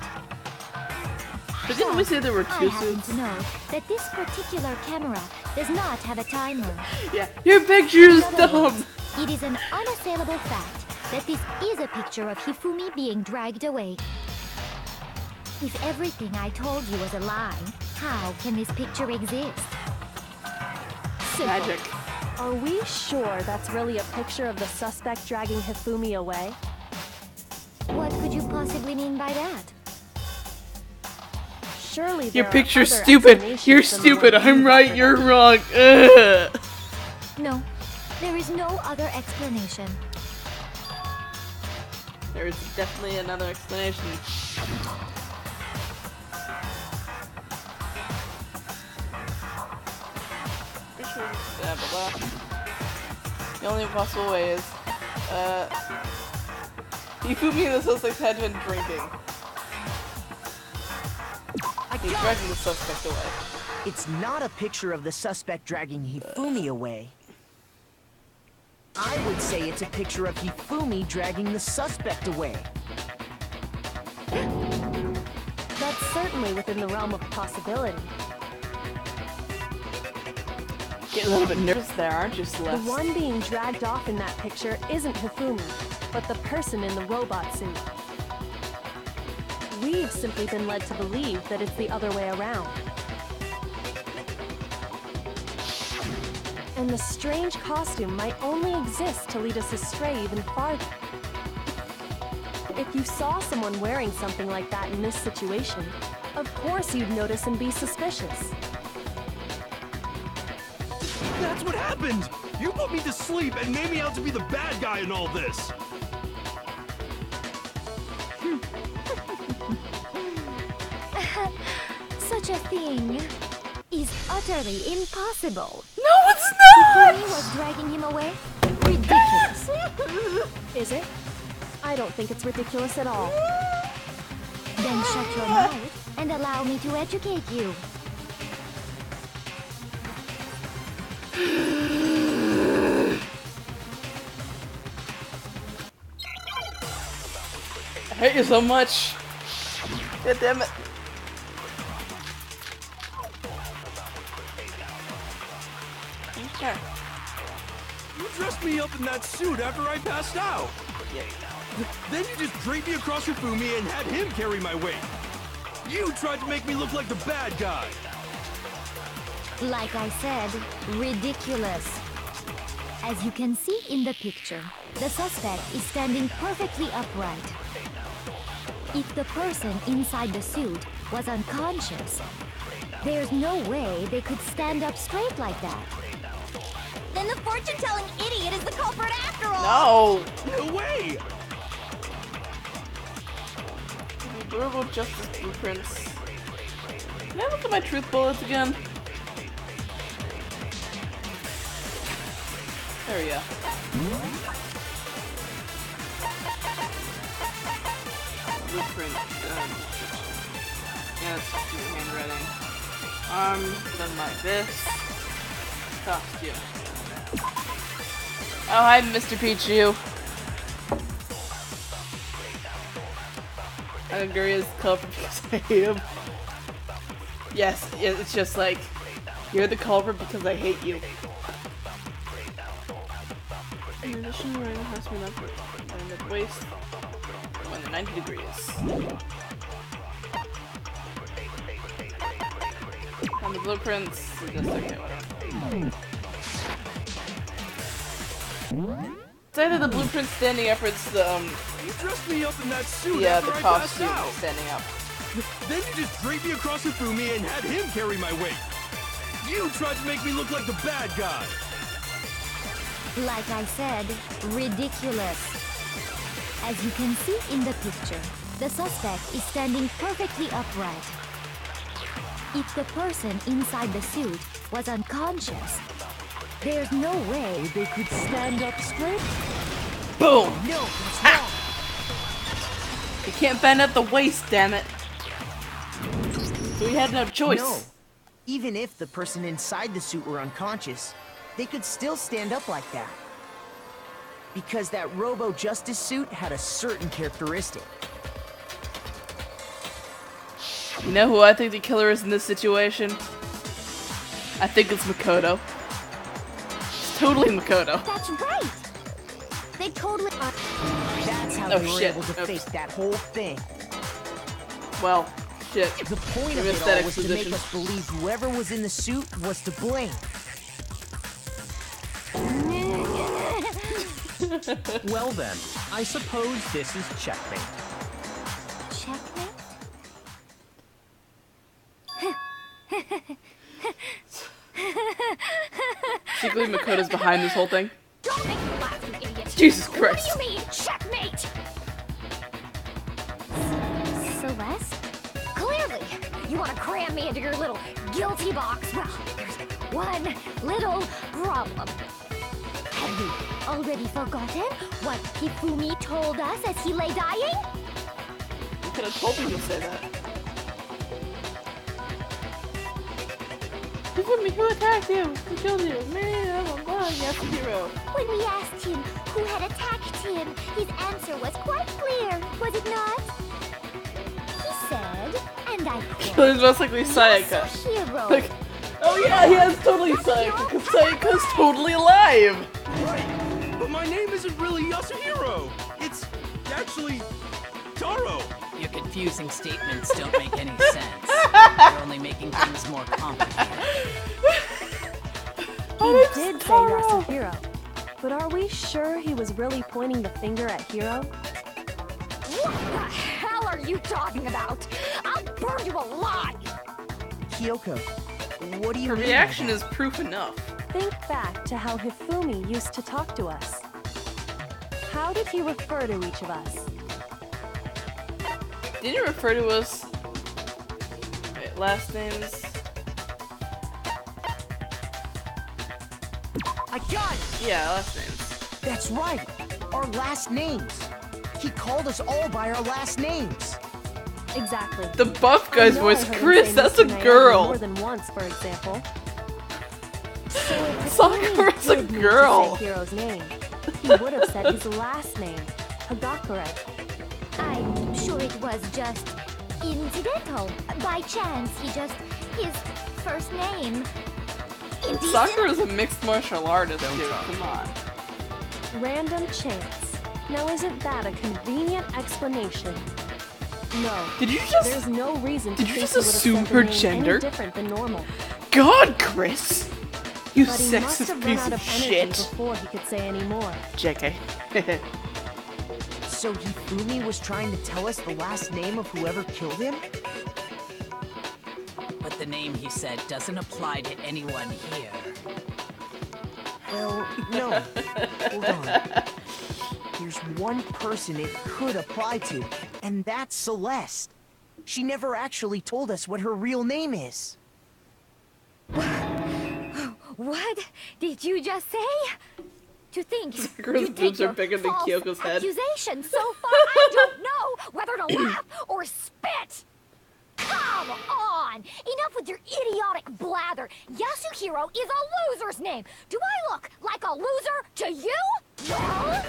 But didn't we say there were I two happen suits? to know that this particular camera does not have a timer. Yeah. Your picture is In other dumb. words, it is an unassailable fact that this is a picture of Hifumi being dragged away. If everything I told you was a lie, how can this picture exist? Simple. Magic. Are we sure that's really a picture of the suspect dragging Hifumi away? What could you possibly mean by that? Surely there Your are picture's other stupid. explanations You're than the stupid. one I'm you right. offered You're up. wrong. Ugh. No, there is no other explanation. There is definitely another explanation. The only possible way is, Hifumi and the suspect had been drinking. He's dragging the suspect away. It's not a picture of the suspect dragging Hifumi away. I would say it's a picture of Hifumi dragging the suspect away. That's certainly within the realm of possibility. Get a little bit nervous there, aren't you, Celeste? The one being dragged off in that picture isn't Hifumi, but the person in the robot suit. We've simply been led to believe that it's the other way around. And the strange costume might only exist to lead us astray even farther. If you saw someone wearing something like that in this situation, of course you'd notice and be suspicious. That's what happened! You put me to sleep and made me out to be the bad guy in all this! Such a thing is utterly impossible. No, it's not! Hifumi was dragging him away? Ridiculous. Is it? I don't think it's ridiculous at all. Then shut your mouth and allow me to educate you. I hate you so much. God damn it. Okay. You dressed me up in that suit after I passed out! Then you just draped me across Hifumi and had him carry my weight! You tried to make me look like the bad guy! Like I said, ridiculous. As you can see in the picture, the suspect is standing perfectly upright. If the person inside the suit was unconscious, there's no way they could stand up straight like that. Then the fortune-telling idiot is the culprit after all! No! No way! Durable justice blueprints. Can I look at my truth bullets again? There we go. Blueprint. Yeah, that's cute handwriting. Arm done like this. Costume. Oh, hi, Mr. Pichu. I agree as culprit because I hate him. Yes, it's just like, you're the culprit because I hate you. In addition, wearing has to be left at the waist when 90 degrees. And the blueprints, just okay, whatever. It's either the blueprint standing up or it's the, You dressed me up in that suit yeah, after the I passed costume out! standing up. Then you just draped me across Hifumi and had him carry my weight! You tried to make me look like the bad guy! Like I said, ridiculous. As you can see in the picture, the suspect is standing perfectly upright. If the person inside the suit was unconscious, there's no way they could stand up straight. Boom! No, that's wrong. You can't bend at the waist, damn it. So we had no choice. No. Even if the person inside the suit were unconscious, they could still stand up like that. Because that Robo-Justice suit had a certain characteristic. You know who I think the killer is in this situation? I think it's Makoto. It's totally Makoto. That's right. They totally are. That's how Oh, they were shit. able to Oops. fake that whole thing. Well, shit. The point of We it missed all that was to make exposition. us believe whoever was in the suit was to blame. Well then, I suppose this is checkmate. Checkmate? Secretly, Makoto's behind this whole thing. Don't make me laugh, you idiot. Jesus Christ. What do you mean, checkmate? Celeste? Clearly, you want to cram me into your little guilty box. Well, there's one little problem. Have you already forgotten what Hifumi told us as he lay dying? You could have told me to say that. Hifumi, who attacked you? Who killed you? Man, oh my god, Yasuhiro. When we asked him who had attacked him, his answer was quite clear, was it not? He said, and I quote, He's most likely Sayaka. Yasuhiro. Like, oh yeah, he is totally Sayaka, because Sayaka's totally alive! Right, but my name isn't really Yasuhiro. It's actually Taro. Your confusing statements don't make any sense. You're only making things more complicated. He did say Yasuhiro, but are we sure he was really pointing the finger at Hiro? What the hell are you talking about? I'll burn you alive! Kyoko, what do you Her mean by reaction that? is proof enough. Think back to how Hifumi used to talk to us. How did he refer to each of us? Did he refer to us? Wait, last names? I got it! Yeah, last names. That's right! Our last names! He called us all by our last names! Exactly. The buff guy's I know voice, I heard him Chris, say that's a Mr. Naomi girl! More than once, for example. So if Sakura's Hifumi a did need girl. to say Hiro's name, he would have said his last name, Hagakure. I'm sure it was just incidental. By chance, his first name. Indecent? Sakura's a mixed martial artist, dude, come on. Random chance. Now isn't that a convenient explanation? No. Did you just- There's no reason to did you think just he would have assume said the her name gender? any different than normal. God, Chris! You But he must sexist have run piece out of of energy shit. before he could say any more. JK. So Hifumi was trying to tell us the last name of whoever killed him? But the name he said doesn't apply to anyone here. Well, no. Hold on. There's one person it could apply to, and that's Celeste. She never actually told us what her real name is. What did you just say? To think Sakura's you boobs take are your bigger than false Kyoko's head. accusation so far, I don't know whether to laugh or spit. Come on! Enough with your idiotic blather. Yasuhiro is a loser's name. Do I look like a loser to you? Well,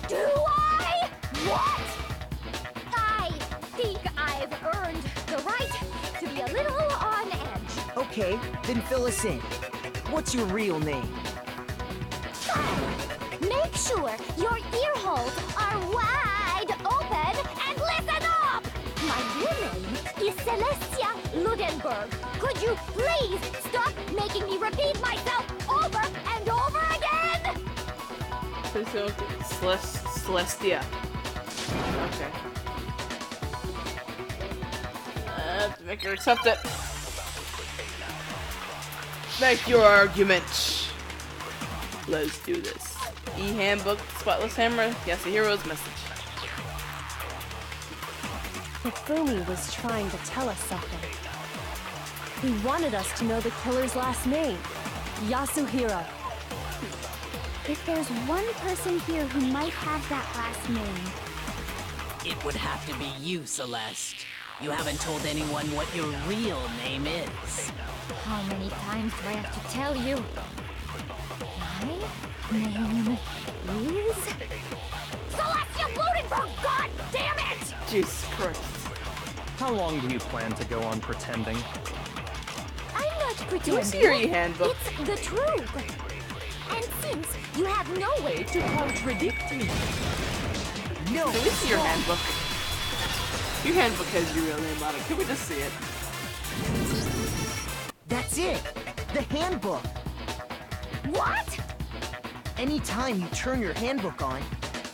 do I? What? I think I've earned the right to be a little on edge. Okay, then fill us in. What's your real name? Make sure your ear holes are wide open and listen up! My real name is Celestia Ludenberg. Could you please stop making me repeat myself over and over again? Please don't. Celestia. Okay. To make her accept it. Make your argument. Let's do this. E-handbook, spotless hammer, Yasuhiro's message. Hifumi was trying to tell us something. He wanted us to know the killer's last name, Yasuhiro. If there's one person here who might have that last name, It would have to be you, Celeste. You haven't told anyone what your real name is. how many times do I have to tell you? My name is Celestia Ludenberg! God damn it! Jesus Christ. How long do you plan to go on pretending? I'm not Do you pretending. see your e-handbook? It's the truth. And since you have no way to contradict me, No! Can we see your handbook? Your handbook has your real name on it. Can we just see it? That's it! The handbook! what? Anytime you turn your handbook on,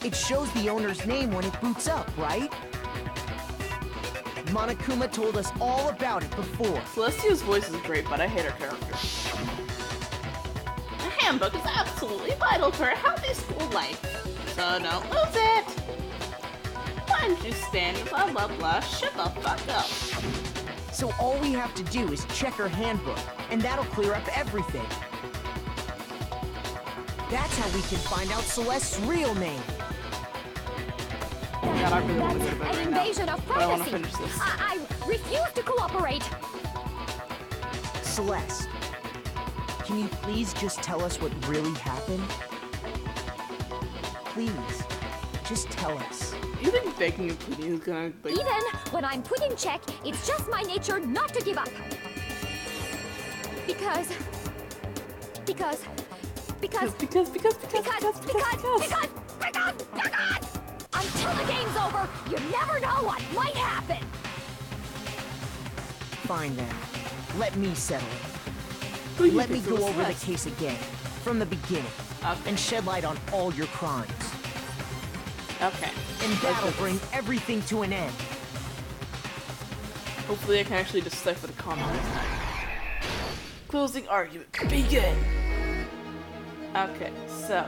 it shows the owner's name when it boots up, right? Monokuma told us all about it before. Celestia's voice is great, but I hate her character. A handbook is absolutely vital for a healthy school life, so don't lose it! Why don't you stand blah blah blah, shut the fuck up. So all we have to do is check her handbook, and that'll clear up everything. That's how we can find out Celeste's real name. God, I really want to That's go to bed an right now. invasion of But I want to privacy. finish this. I refuse to cooperate. Celeste, can you please just tell us what really happened? Please, just tell us. You think begging and pleading is gonna, like... Even when I'm put in check, it's just my nature not to give up. Because until the game's over, you never know what might happen. Fine then. Let me settle it. Who you Let me think go was over the Celeste? case again, from the beginning, Okay. and shed light on all your crimes. Okay. And that'll bring everything to an end. Hopefully I can actually decipher the comment this time. Closing argument. Begin! Okay, so...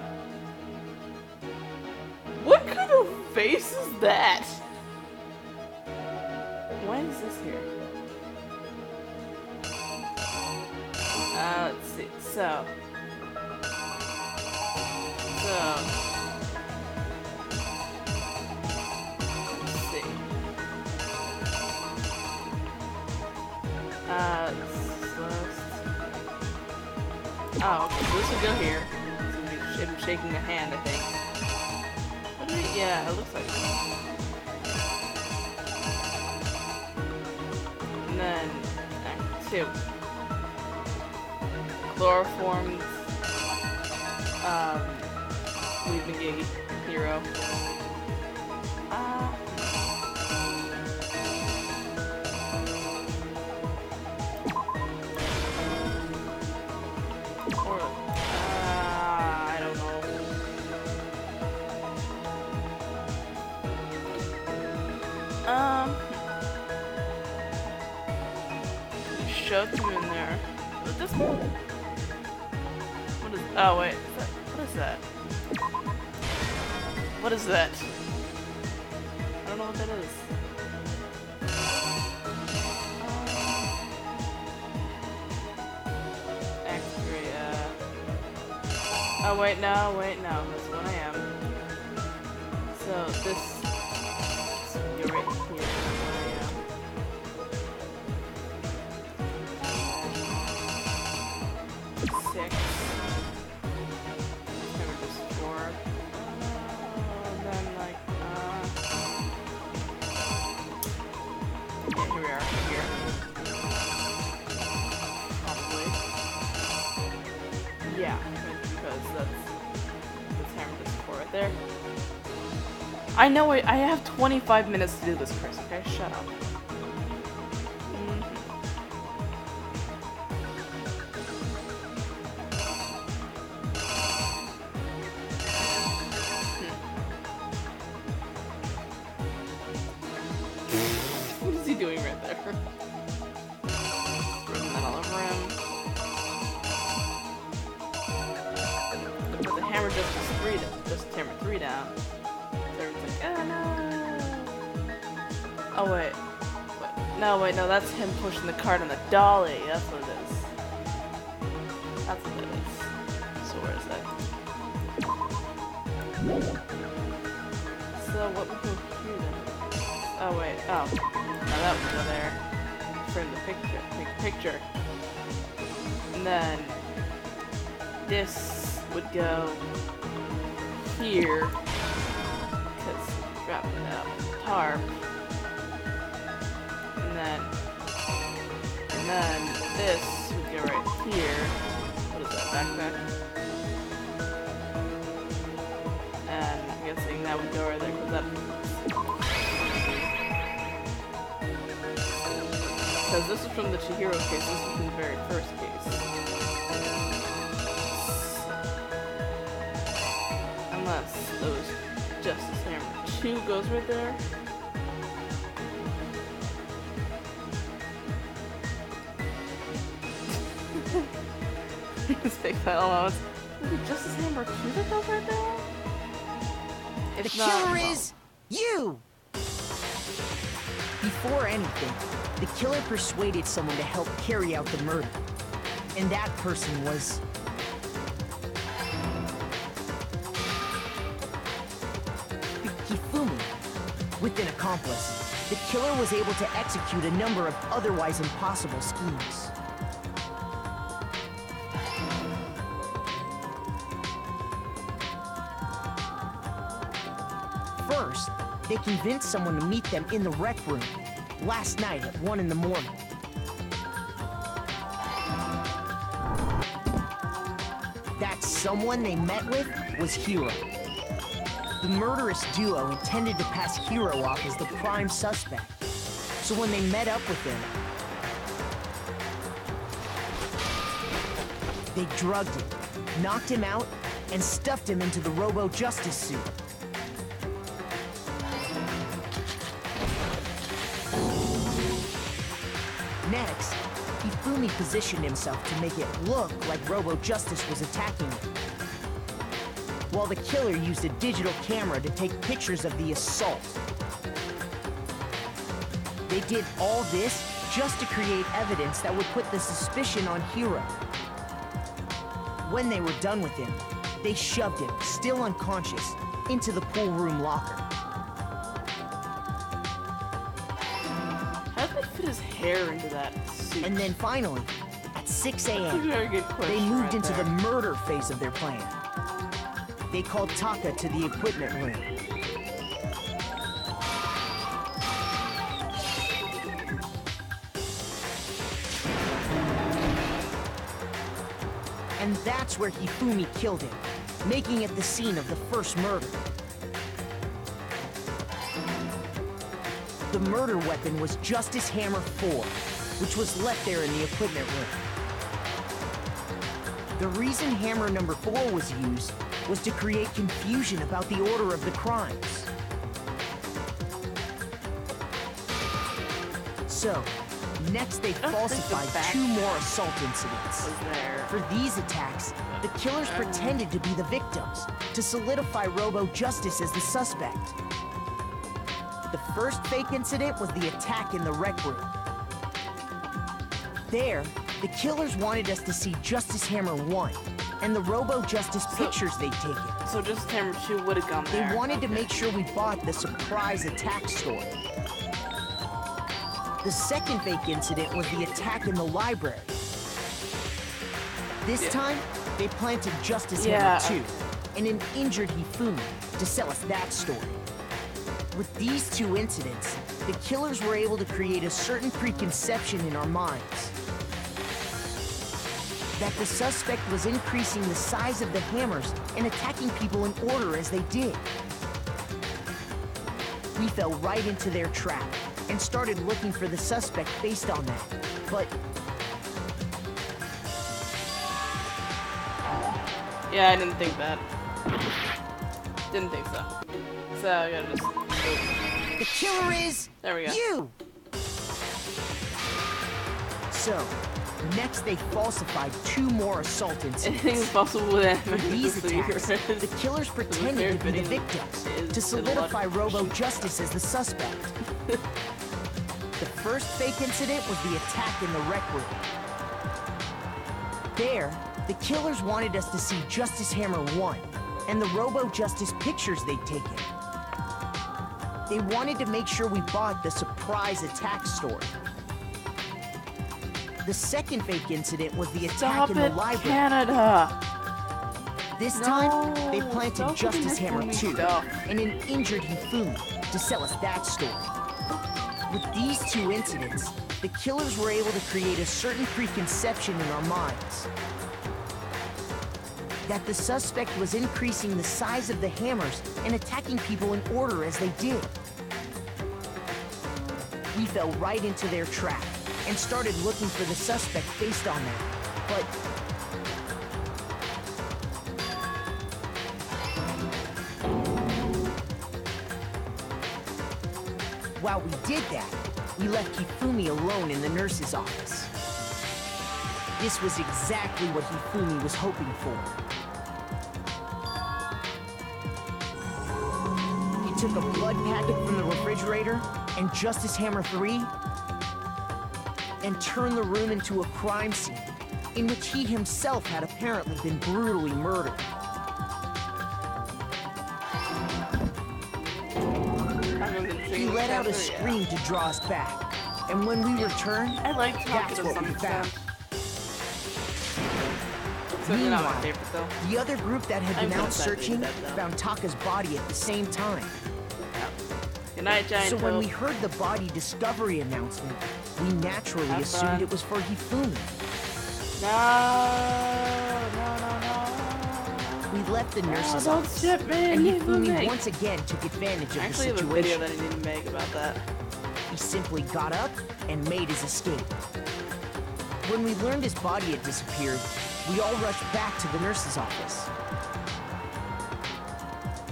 what kind of face is that? Why is this here? Let's see. So... let's see. Oh, okay, so this would go here. This would be him shaking a hand, I think. What did it, yeah, it looks like it. And then, Act 2. Chloroformed, We've been hero. I don't know. You shoved him in there. What is this one? What is? Oh wait, what is that? What is that? I don't know what that is. Oh wait, no, that's what I am. So this, you're right here, that's what I am. Six. Never just 4. Then like, yeah, here we are, here. Probably. Yeah. That's hammer this 4 right there. I know I have 25 minutes to do this, Chris, okay? Shut up. What is he doing right there? Rubbing that all over him. But the hammer just hammer 3 down. So everyone's like, oh no! Oh wait. No, that's him pushing the cart on the dolly. That's what it is. That's what it is. So where is that? So what would go here then? Oh wait, now that would go there. Frame the picture, make a picture. And then this would go here, because drop it out tarp, and then this would go right here. What is that, backpack? And I'm guessing that would go right there, because this is from the Chihiro case, this is from the very first case. Unless those Justice Hammer 2 goes right there. This big file allowance. Is it Justice Hammer 2 that goes right there? The killer is you! Before anything, the killer persuaded someone to help carry out the murder. And that person was... Hifumi. With an accomplice, the killer was able to execute a number of otherwise impossible schemes. First, they convinced someone to meet them in the rec room last night at 1 in the morning. That someone they met with was Hiro. The murderous duo intended to pass Hiro off as the prime suspect. So when they met up with him, they drugged him, knocked him out, and stuffed him into the Robo-Justice suit. Next, Hifumi positioned himself to make it look like Robo-Justice was attacking him, while the killer used a digital camera to take pictures of the assault. They did all this just to create evidence that would put the suspicion on Hiro. When they were done with him, they shoved him, still unconscious, into the pool room locker. How did they fit his hair into that suit? And then finally, at 6 That's a a.m., very good question they moved right into there. the murder phase of their plan. They called Taka to the equipment room. And that's where Hifumi killed him, making it the scene of the first murder. The murder weapon was Justice Hammer 4, which was left there in the equipment room. The reason Hammer number 4 was used was to create confusion about the order of the crimes. So, next they falsified 2 more assault incidents. Was there. For these attacks, the killers pretended to be the victims, to solidify Robo-Justice as the suspect. The first fake incident was the attack in the rec room. There, the killers wanted us to see Justice Hammer 1 and the Robo-Justice pictures they'd taken. So Justice Hammer 2 would have gone They there. wanted to make sure we bought the surprise attack story. The second fake incident was the attack in the library. This time, they planted Justice Hammer 2 and an injured Hifumi to sell us that story. With these 2 incidents, the killers were able to create a certain preconception in our minds that the suspect was increasing the size of the hammers and attacking people in order as they did. We fell right into their trap and started looking for the suspect based on that. But yeah, I didn't think that. Didn't think so. So I gotta just... the killer is There we go. you! So, next they falsified 2 more assault incidents. Anything is possible with For these attacks, the killers pretended to be the victims to solidify Robo-Justice as the suspect. The first fake incident was the attack in the rec room. There, the killers wanted us to see Justice Hammer 1 and the Robo-Justice pictures they'd taken. They wanted to make sure we bought the surprise attack story. The second fake incident was the attack in the library. Canada! This time, they No, planted stop Justice with the Hammer Hifumi 2 stuff. and an injured Hifumi to sell us that story. With these 2 incidents, the killers were able to create a certain preconception in our minds that the suspect was increasing the size of the hammers and attacking people in order as they did. We fell right into their trap and started looking for the suspect based on that. But while we did that, we left Hifumi alone in the nurse's office. This was exactly what Hifumi was hoping for. He took a blood packet from the refrigerator and Justice Hammer 3 and turn the room into a crime scene in which he himself had apparently been brutally murdered. He let out a scream to draw us back, and when we returned, I like that's what we found. Meanwhile, the other group that had been out searching found Taka's body at the same time. Good night, Giant So when Toad. we heard the body discovery announcement, we naturally assumed it was for Hifumi. We left the nurse's office, and Hifumi once again took advantage of the Actually, I have a video situation. that I need to make about that. He simply got up and made his escape. When we learned his body had disappeared, we all rushed back to the nurse's office.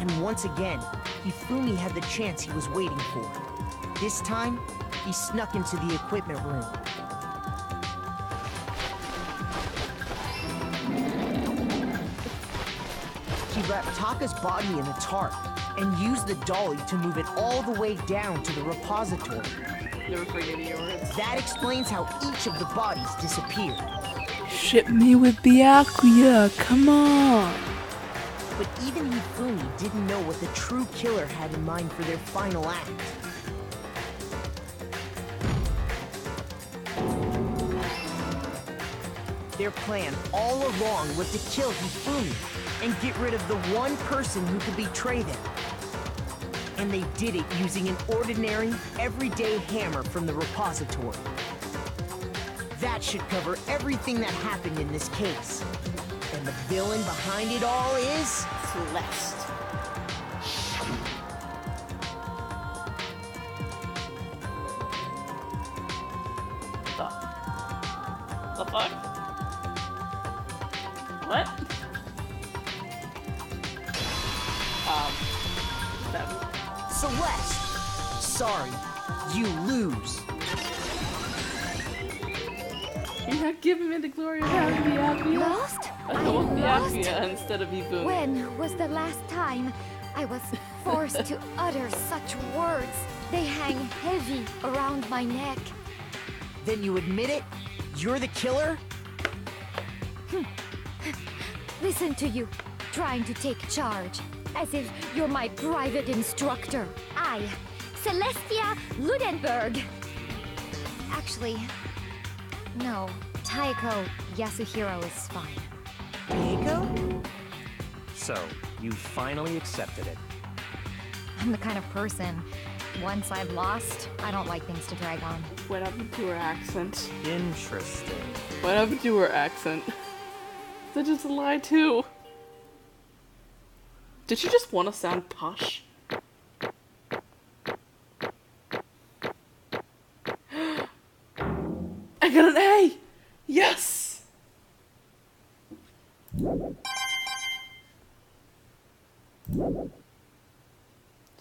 And once again, Hifumi had the chance he was waiting for. This time, he snuck into the equipment room. He wrapped Taka's body in a tarp and used the dolly to move it all the way down to the repository. Never forget your words. That explains how each of the bodies disappeared. Ship me with the Aquia, come on! But even Hifumi didn't know what the true killer had in mind for their final act. Their plan all along was to kill Hifumi and get rid of the one person who could betray them. And they did it using an ordinary, everyday hammer from the repository. That should cover everything that happened in this case. And the villain behind it all is... Celeste. The fuck? What? Celeste! Sorry, you lose. You're not giving me the glory of having the Aquia. Lost? I I'm want the lost? Aquia instead of Hifumi. When was the last time I was forced to utter such words? They hang heavy around my neck. Then you admit it? You're the killer? Listen to you, trying to take charge, as if you're my private instructor. I, Celestia Ludenberg. Actually, no, Taiko Yasuhiro is fine. Taiko? So, you finally accepted it. I'm the kind of person, once I've lost, I don't like things to drag on. What happened to her accent? Interesting. What happened to her accent? That just a lie too. Did she just want to sound posh? I got an A! Yes!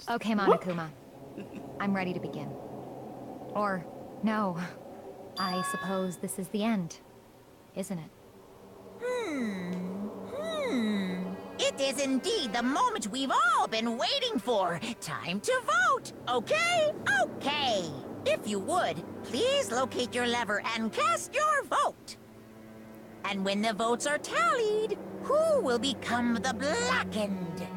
Okay, Monokuma. I'm ready to begin. Or, no. I suppose this is the end, isn't it? It is indeed the moment we've all been waiting for. Time to vote, okay? Okay. If you would, please locate your lever and cast your vote. And when the votes are tallied, who will become the blackened?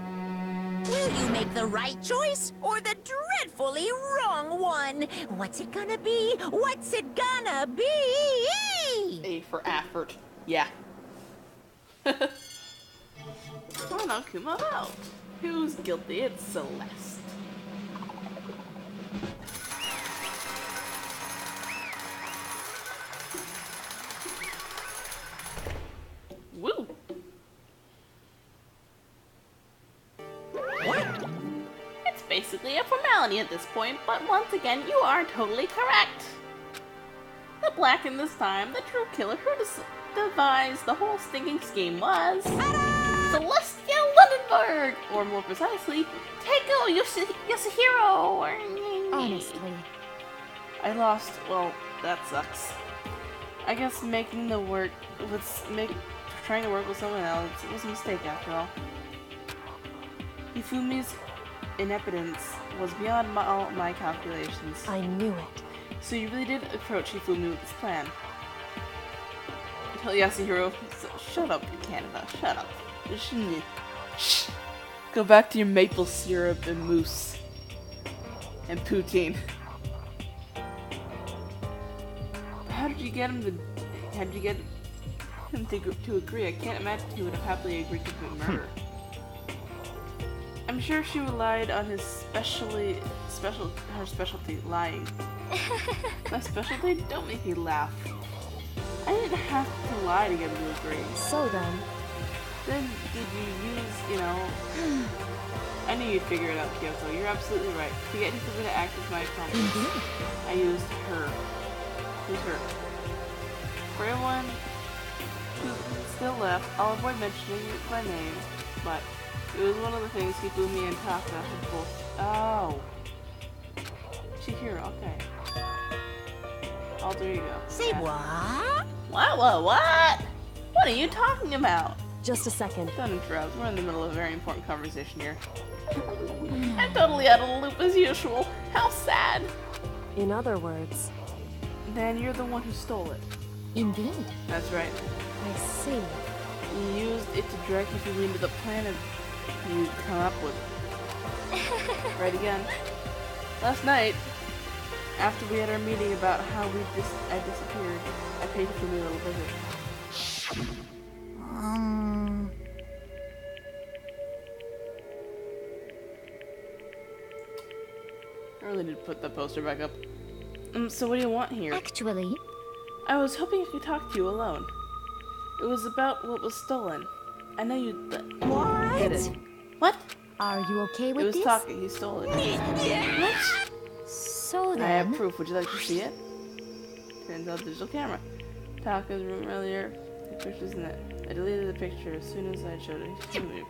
Will you make the right choice or the dreadfully wrong one? What's it gonna be? What's it gonna be? A for effort. Yeah. Monokuma out. Who's guilty? It's Celeste. Woo! What? It's basically a formality at this point, but once again, you are totally correct. The blackened this time, the true killer who devised the whole stinking scheme was... Celestia Lundenberg! Or more precisely, Taiko Yasuhiro! Honestly. I lost. Well, that sucks. I guess trying to work with someone else, it was a mistake after all. Hifumi's ineptence was beyond all my calculations. I knew it. So you really did approach Hifumi with this plan. Tell Yasuhiro, shut up, Canada, shut up. Shh. Go back to your maple syrup and mousse. And poutine. How did you get him to agree? I can't imagine he would have happily agreed to commit murder. I'm sure she relied on his specialty, lying. My specialty? Don't make me laugh. I didn't have to lie to get him to agree. So then Did you use, I knew you'd figure it out, Kyoko. You're absolutely right. To get Hifumi to act as my accomplice, I used her. Who's her? For everyone who's still left, I'll avoid mentioning it by name, but it was one of the things Hifumi and Taka had both. Oh. Chihiro, okay. Alter ego. Say what? What? What are you talking about? just a second. Don't interrupt. We're in the middle of a very important conversation here. I'm totally out of the loop as usual. How sad. In other words, Then you're the one who stole it. Indeed. That's right. I see. You used it to drag you into the plan you come up with. Right again. Last night, after we had our meeting about how I disappeared, I paid for me a little visit. I really need to put that poster back up. So what do you want here? Actually, I was hoping I could talk to you alone. It was about what was stolen. I know you did it. What? are you okay with It was this? Taka. He stole it. What? So I have then, proof. Would you like to see it? Turns out digital camera. Taka's room earlier. The picture's in it. I deleted the picture as soon as I showed it.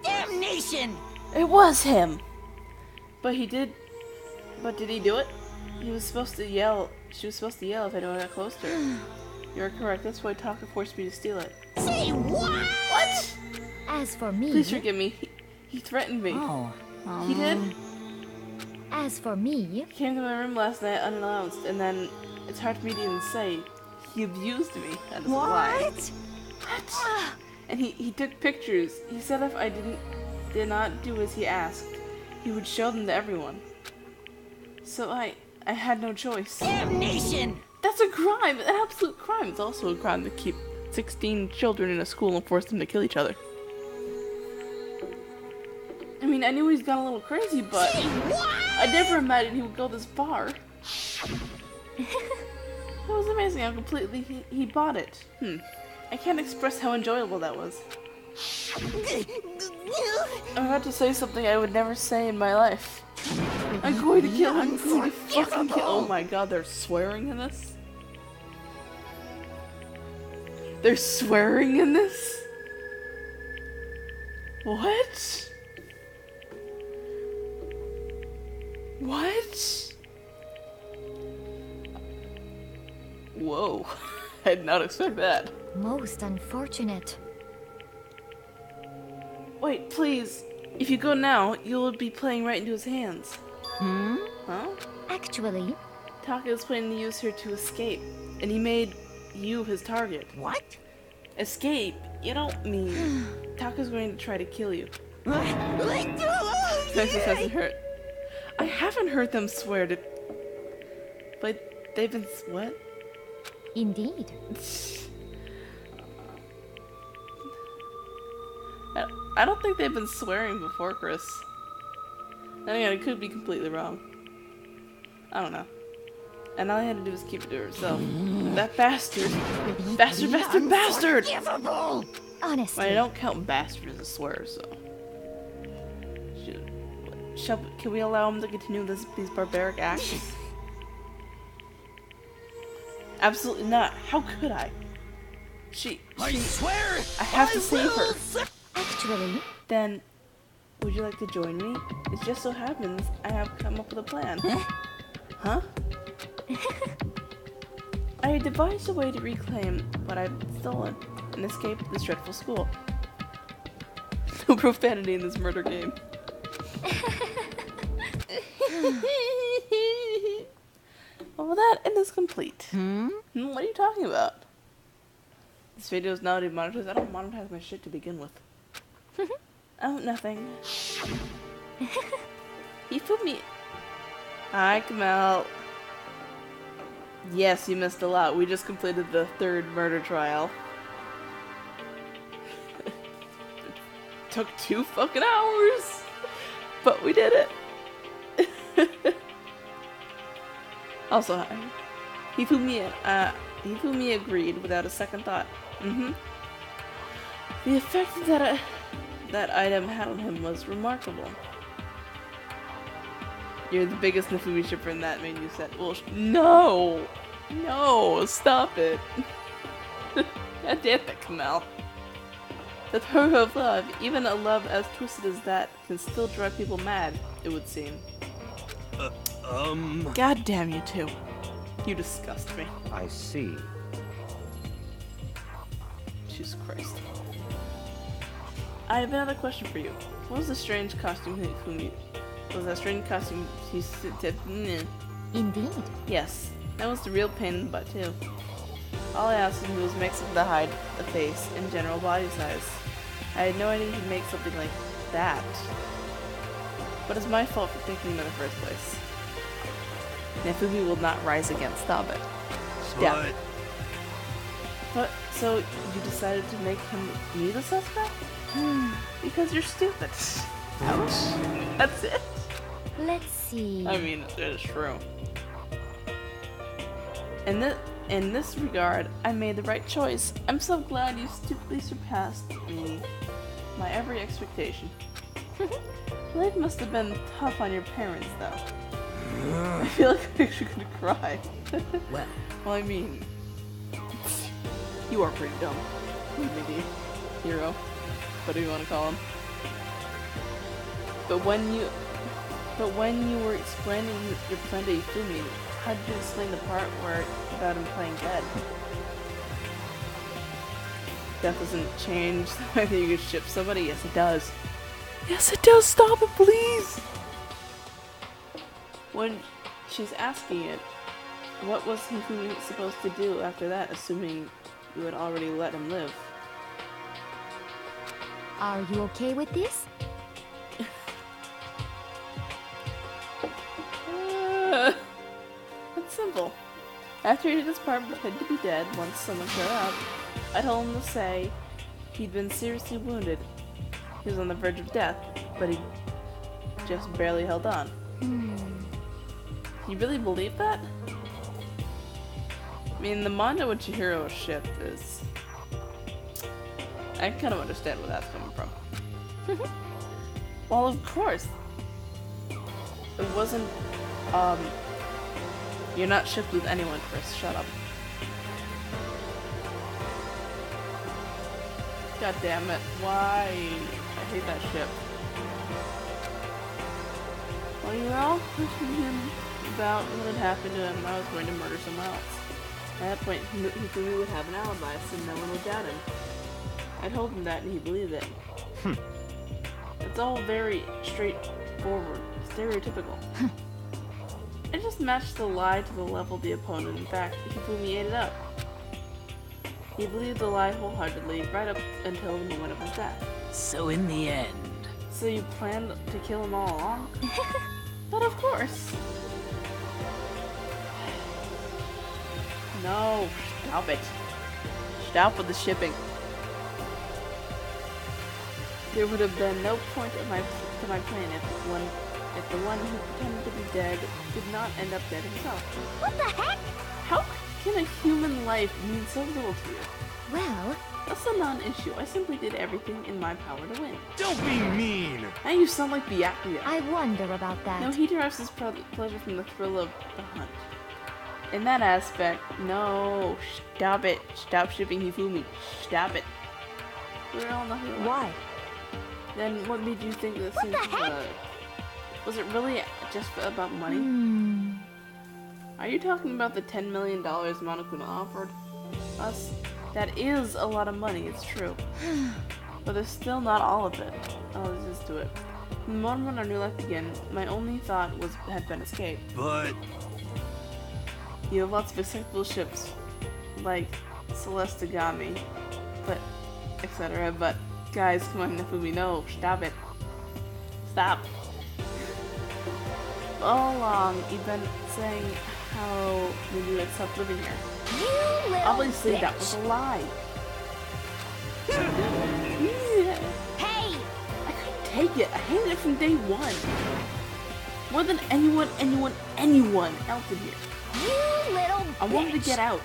Damnation! It was him! But did he do it? He was supposed to yell. She was supposed to yell if anyone got close to her. You're correct. That's why Taka forced me to steal it. Say what? What? as for me, Please forgive me. He threatened me. Oh. He did? as for me, He came to my room last night unannounced, and then it's hard for me to even say. He abused me. That is a lie. What? And he took pictures. He said if I did not do as he asked, he would show them to everyone. So I had no choice. Damnation! That's a crime, an absolute crime. It's also a crime to keep 16 children in a school and force them to kill each other. I mean, I knew he's gone a little crazy, but I never imagined he would go this far. That was amazing how completely he bought it. I can't express how enjoyable that was. I'm about to say something I would never say in my life. I'm going to kill him. I'm going to fucking kill. Oh my god, they're swearing in this? They're swearing in this? What? What? Whoa. I did not expect that. most unfortunate. Wait, please. If you go now, you'll be playing right into his hands. Huh? Actually, Taka is planning to use her to escape, and he made you his target. What? Escape? You don't mean... Taka's going to try to kill you. Let go! This hasn't hurt. I haven't heard them swear to... But they've been... What? indeed. I don't think they've been swearing before, Chris. I mean, I could be completely wrong. I don't know. And all I had to do was keep it to herself. That bastard! Bastard, bastard, bastard! Unforgivable! Honestly, Well, I don't count bastard as a swear, so... Can we allow him to continue these barbaric acts? Absolutely not. How could I? I swear! I have to save her. actually, Then, would you like to join me? It just so happens I have come up with a plan. Huh? I devised a way to reclaim what I've stolen and escape this dreadful school. No profanity in this murder game. Well, that is complete. What are you talking about? This video is now demonetized. I don't monetize my shit to begin with. Oh, nothing. Hifumi. Hi, Kamal. Yes, you missed a lot. We just completed the 3rd murder trial. It took 2 fucking hours, but we did it. Also, hi. Hifumi agreed without a second thought. The effect that item had on him was remarkable. You're the biggest Hifumi shipper in that menu set. Well, no! No, stop it. God damn it, Kamal. The power of love, even a love as twisted as that, can still drive people mad, it would seem. God damn you two. You disgust me. I see. Jesus Christ. I have another question for you. What was the strange costume Hifumi... Was that strange costume he said? Indeed. Yes. That was the real pain in the butt, too. All I asked him was mix up the hide, the face, and general body size. I had no idea he'd make something like that. But it's my fault for thinking him in the first place. Hifumi will not rise again. Stop it. Stop it. But, so, you decided to make him me the suspect? Because you're stupid. Ouch. That's it? Let's see. I mean, it is true. In this regard, I made the right choice. I'm so glad you stupidly surpassed me. My every expectation. Life must have been tough on your parents, though. I feel like I'm actually gonna cry. Well, I mean, you are pretty dumb. Maybe hero, whatever you want to call him. But when you were explaining your plan to Hifumi, how did you explain the part where about him playing dead? Death doesn't change the way that you can ship somebody? Yes, it does. Yes, it does. Stop it, please. When she's asking it, what was Hifumi supposed to do after that, assuming you had already let him live? Are you okay with this? It's simple. After he did his part and pretended to be dead, once someone showed up, I told him to say he'd been seriously wounded. He was on the verge of death, but he just barely held on. You really believe that? I mean, the Mondo and Chihiro ship is... I kind of understand where that's coming from. Well, of course. It wasn't, you're not shipped with anyone, Chris. Shut up. God damn it. Why? I hate that ship. Well, you were all questioning him about what had happened to him. I was going to murder someone else. At that point, Hifumi would have an alibi, so no one would doubt him. I told him that, and he believed it. It's all very straightforward, stereotypical. It just matched the lie to the level of the opponent. In fact, Hifumi ate it up. He believed the lie wholeheartedly, right up until the moment of his death. So in the end... So you planned to kill him all along? But of course! No, stop it. Stop with the shipping. There would have been no point to my plan if the one who pretended to be dead did not end up dead himself. What the heck? How can a human life mean so little to you? Well, That's a non-issue. I simply did everything in my power to win. Don't be mean! Now you sound like Byakuya. I wonder about that. No, he derives his pleasure from the thrill of the hunt. In that aspect, no, stop it. Stop shipping Hifumi. Stop it. We're all nothing alike. Why? Then what made you think this was it really just about money? Are you talking about the $10 million Monokuma offered us? That is a lot of money, it's true. But it's still not all of it. I'll just do it. The moment when our new life began, my only thought had been escape. But... You have lots of acceptable ships, like Celestigami, but etc. But guys, come on, Nifumi, no, stop it. Stop. All along, you've been saying how you accept living here. You little Obviously, bitch. that was a lie. Hey! I couldn't take it. I hated it from day one. More than anyone else in here. You little bitch. I wanted to get out.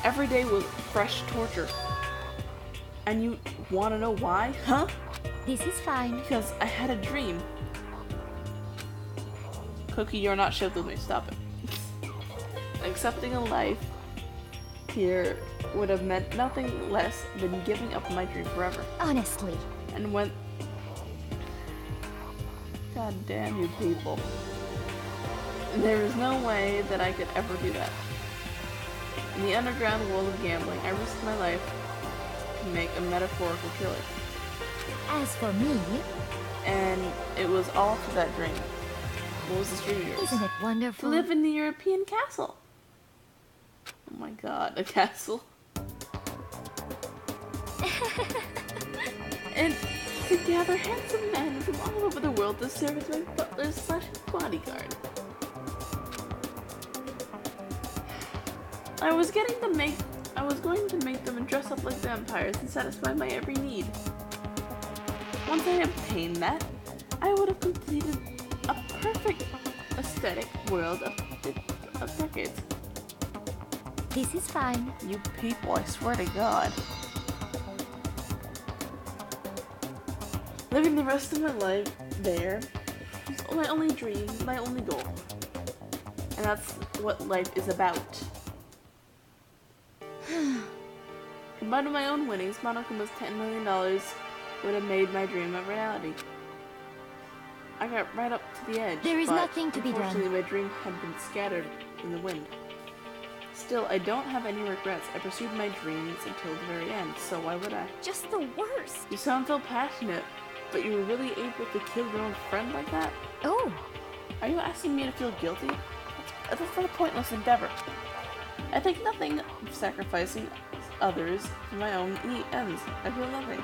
Every day was fresh torture. And you want to know why? Huh? This is fine. Because I had a dream. Cookie, you're not shipped with me. Stop it. Accepting a life here would have meant nothing less than giving up my dream forever. Honestly. And when... God damn you people. There is no way that I could ever do that. In the underground world of gambling, I risked my life to make a metaphorical killing. As for me, And it was all for that dream. What was this dream of yours? isn't it To wonderful? live in the European castle. Oh my god, a castle. And to gather handsome men from all over the world to serve as my butler / bodyguard. I was going to make them dress up like vampires and satisfy my every need. Once I obtained that, I would have completed a perfect aesthetic world of decades. This is fine. You people, I swear to God. Living the rest of my life there is my only dream, my only goal. And that's what life is about. Combined with my own winnings, Monokuma's $10 million would have made my dream a reality. I got right up to the edge. There is but nothing to be done. unfortunately, my dream had been scattered in the wind. Still, I don't have any regrets. I pursued my dreams until the very end, so why would I? Just the worst. You sound so passionate, but you were really able to kill your own friend like that? Oh, Are you asking me to feel guilty? That's a pointless endeavor. I think nothing of sacrificing others for my own ends. I feel nothing.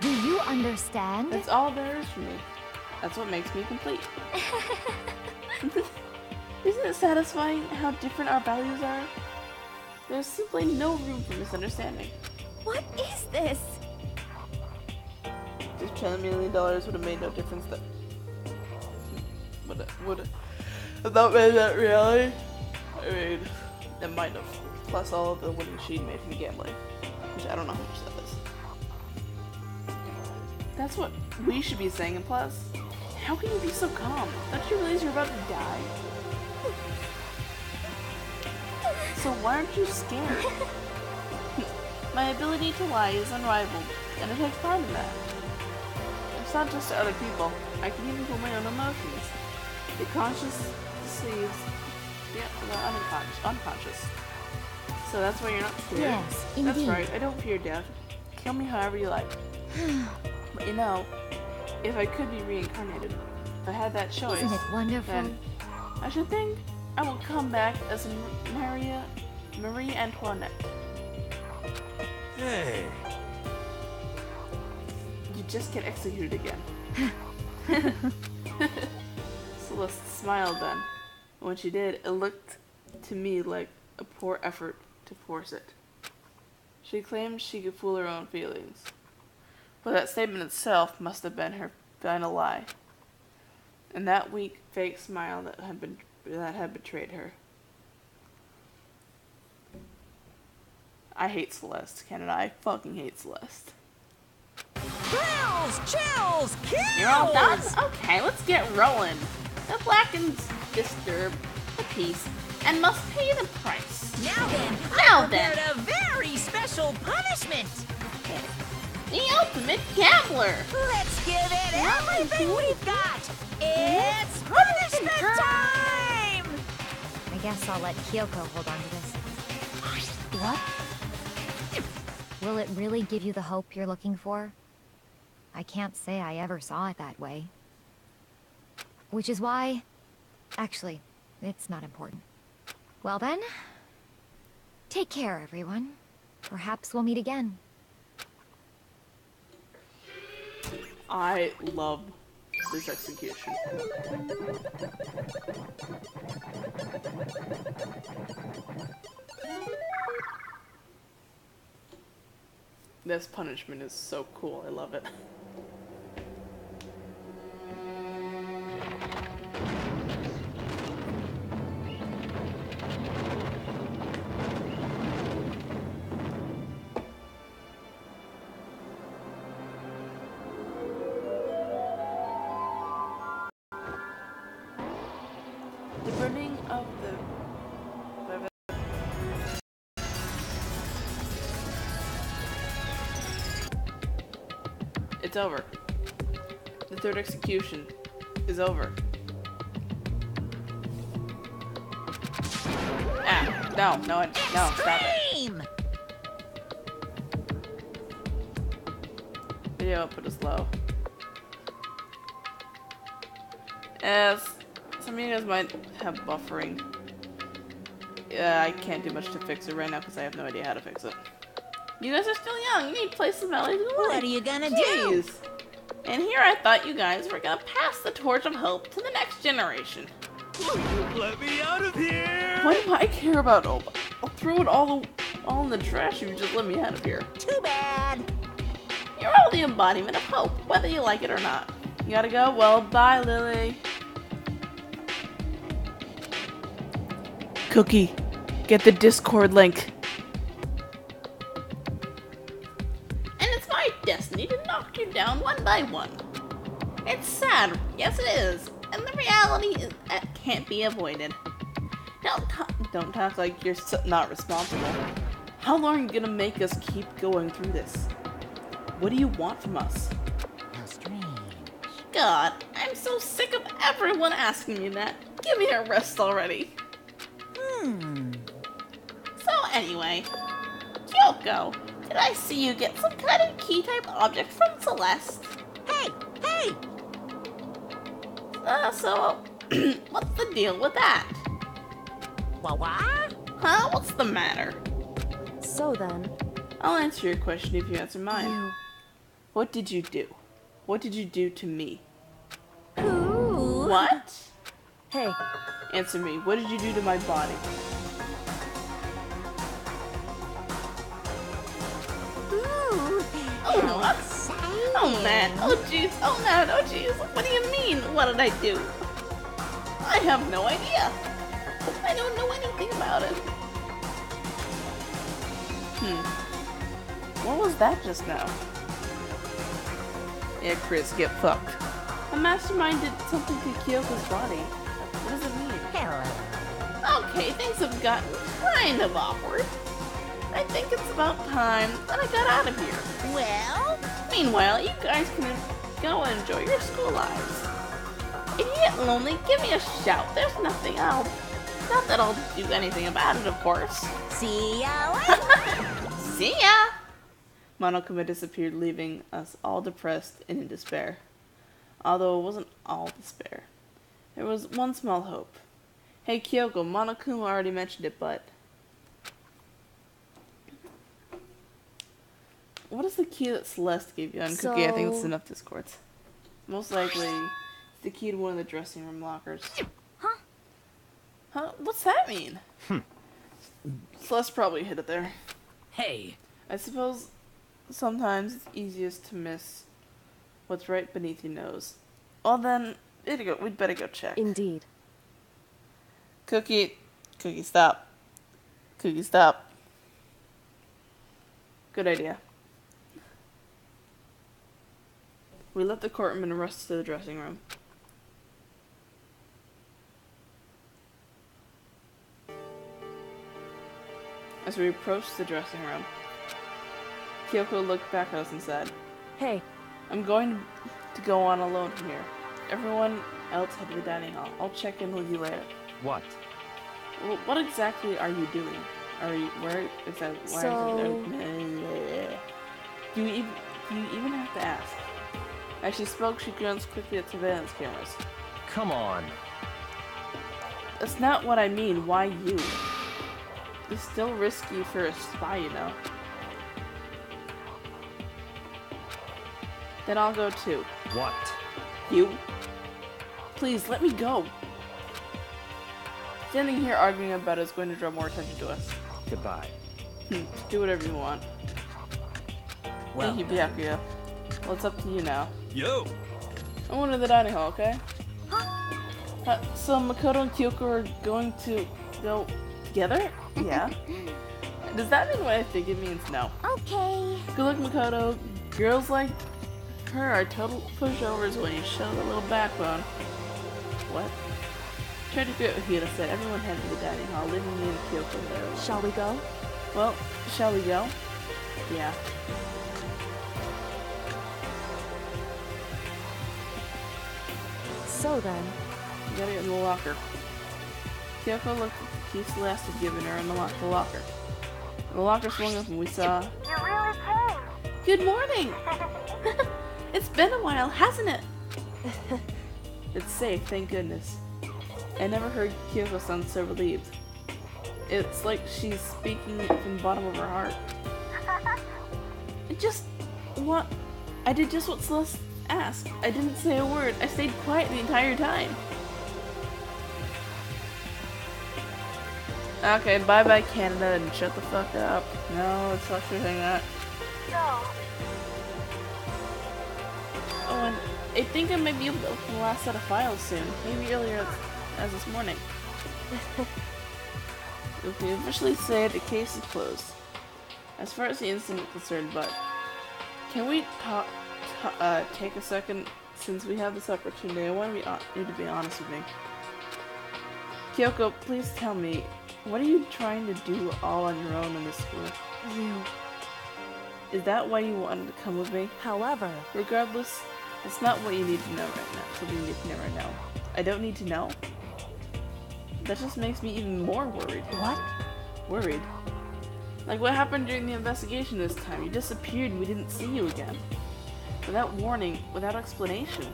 do you understand? That's all there is for me. That's what makes me complete. Isn't it satisfying how different our values are? There's simply no room for misunderstanding. What is this? Just $10 million would have made no difference. That would have that made that reality? I mean, it might have. Plus all of the winning she'd made from gambling, which I don't know how much that is. That's what we should be saying. And plus, how can you be so calm? Don't you realize you're about to die? So why aren't you scared? My ability to lie is unrivaled, and I take pride in that. It's not just to other people. I can even feel my own emotions. The conscious deceives the unconscious. So that's why you're not scared? Yes, That's indeed. right, I don't fear death. Kill me however you like. But you know, if I could be reincarnated, if I had that choice, Isn't it wonderful? then I should think I will come back as Marie Antoinette. Hey, You just get executed again. Celeste smiled then. And when she did, it looked to me like a poor effort to force it. She claimed she could fool her own feelings. But that statement itself must have been her final lie. And that weak, fake smile that had betrayed her. I hate Celeste, Canada. I fucking hate Celeste. Thrills, chills, kills! You're all done? Okay, let's get rolling. The Blackens disturb the peace and must pay the price. Now then, Now I then. prepared a very special punishment. The ultimate gambler. Let's give it everything we've got. It's punishment time! I guess I'll let Kyoko hold on to this. What? Will it really give you the hope you're looking for? I can't say I ever saw it that way. Which is why... Actually, it's not important. Well then, take care, everyone. Perhaps we'll meet again. I love this execution. This punishment is so cool. I love it. The burning of the... It's over. The third execution is over. Ah, no, stop it. Video output is low. As some of you guys might have buffering. Yeah, I can't do much to fix it right now because I have no idea how to fix it. You guys are still young. You need to play some Melodies of Life. What are you gonna do? Jeez. And here I thought you guys were gonna pass the torch of hope to the next generation. Let me out of here! What do I care about hope? I'll throw it all in the trash if you just let me out of here. Too bad. You're all the embodiment of hope, whether you like it or not. You gotta go? Well, bye, Lily. Cookie, get the Discord link. Destiny to knock you down one by one. It's sad, yes it is, and the reality is that can't be avoided. Don't talk like you're not responsible. How long are you gonna make us keep going through this? What do you want from us? How strange. God, I'm so sick of everyone asking me that. Give me a rest already. So anyway, Kyoko, did I see you get some kind of key-type object from Celeste? Hey! So, what's the deal with that? What? Huh? What's the matter? So then, I'll answer your question if you answer mine. What did you do? What did you do to me? Ooh. What? hey, Answer me. What did you do to my body? Ooh. Oh, what? Exciting. Oh man. Oh jeez. Oh man. Oh jeez. What do you mean? What did I do? I have no idea. I don't know anything about it. What was that just now? Yeah, Chris, get fucked. A mastermind did something to Kyoko's body. What does it mean? Hello. Okay, things have gotten kind of awkward. I think it's about time that I got out of here. Well, Meanwhile, you guys can go and enjoy your school lives. If you get lonely, give me a shout. There's nothing not that I'll do anything about it, of course. see ya later. See ya! Monokuma disappeared, leaving us all depressed and in despair. Although it wasn't all despair. There was one small hope. Hey Kyoko, Monokuma already mentioned it, but... What is the key that Celeste gave you on Cookie? I think it's enough Discords. Most likely, it's the key to one of the dressing room lockers. Huh? What's that mean? Celeste probably hid it there. Hey, I suppose sometimes it's easiest to miss what's right beneath your nose. Well then, we'd better go check. indeed. Cookie, stop. Cookie, stop. Good idea. We left the courtroom and rushed to the dressing room. As we approached the dressing room, Kyoko looked back at us and said, Hey, I'm going to go on alone from here. Everyone else head to the dining hall. I'll check in with you later. What? Well, what exactly are you doing? Where is that? Do you even have to ask? As she spoke, she glanced quickly at surveillance cameras. Come on. That's not what I mean. Why you? It's still risky for a spy, you know. Then I'll go too. What? You? Please, let me go. Standing here arguing about it is going to draw more attention to us. Goodbye. Do whatever you want. Well, Thank you, Byakuya. Well, it's up to you now. Yo! I'm going to the dining hall, okay? So Makoto and Kyoko are going to go together? Yeah. Does that mean what I think it means? No. Okay. Good luck, Makoto. Girls like her are total pushovers when you show the little backbone. What? Tried to figure out what Hida said. Everyone headed to the dining hall, leaving me and Kyoko there. Shall we go? Well, shall we go? Yeah. So then, You gotta get in the locker. Kyoko looked at the key Celeste had given her and unlocked the locker. And the locker swung up and we saw... You really came. Good morning! It's been a while, hasn't it? It's safe, thank goodness. I never heard Kyoko sound so relieved. It's like she's speaking from the bottom of her heart. I did just what Celeste asked. I didn't say a word. I stayed quiet the entire time. Okay, bye-bye Canada and shut the fuck up. No, it's not sure saying that. No. Oh, and I think I might be able to open the last set of files soon. Maybe earlier as this morning. We can officially say the case is closed. As far as the incident is concerned, but can we take a second since we have this opportunity? I need to be honest with me. Kyoko, please tell me, what are you trying to do all on your own in this school? Is that why you wanted to come with me? however, Regardless, it's not what you need to know right now. Something you need to know right now. I don't need to know? That just makes me even more worried. what? Worried? Like what happened during the investigation this time? You disappeared and we didn't see you again. Without warning, without explanation.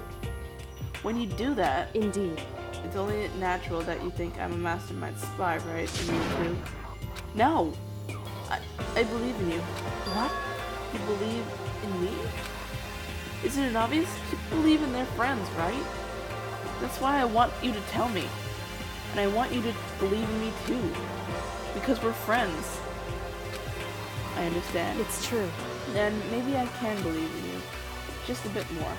When you do that, Indeed. it's only natural that you think I'm a mastermind spy, right? And you do. No! I believe in you. What? You believe in me? Isn't it obvious? People believe in their friends, right? That's why I want you to tell me. And I want you to believe in me too. Because we're friends. I understand. It's true. Then maybe I can believe in you. Just a bit more.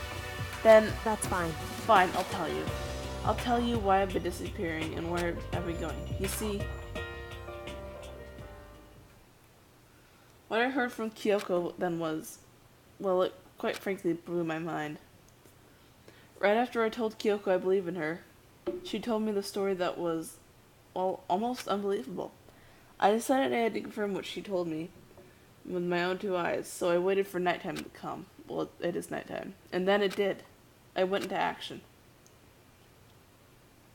Then, That's fine. fine, I'll tell you. I'll tell you why I've been disappearing and where I've been going. You see, what I heard from Kyoko then was, well, it quite frankly blew my mind. Right after I told Kyoko I believe in her, she told me the story that was, well, almost unbelievable. I decided I had to confirm what she told me with my own two eyes, so I waited for nighttime to come. Well, it is nighttime. And then it did. I went into action.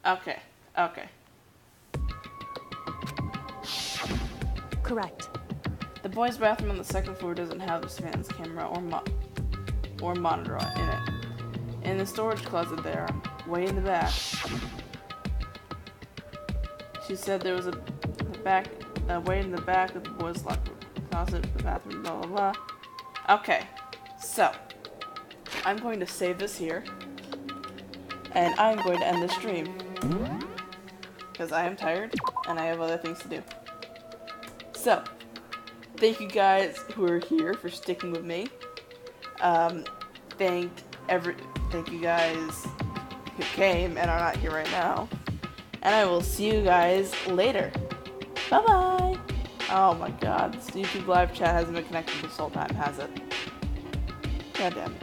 Okay. Correct. The boys' bathroom on the second floor doesn't have the surveillance camera or monitor in it. In the storage closet there, way in the back. She said there was way in the back of the boys' locker closet, the bathroom, blah blah blah. Okay, so I'm going to save this here, and I'm going to end the stream because I am tired and I have other things to do. So, thank you guys who are here for sticking with me. Thank you guys who came and are not here right now. And I will see you guys later. Bye-bye! Oh my god, this YouTube live chat hasn't been connected this whole time, has it? God damn it.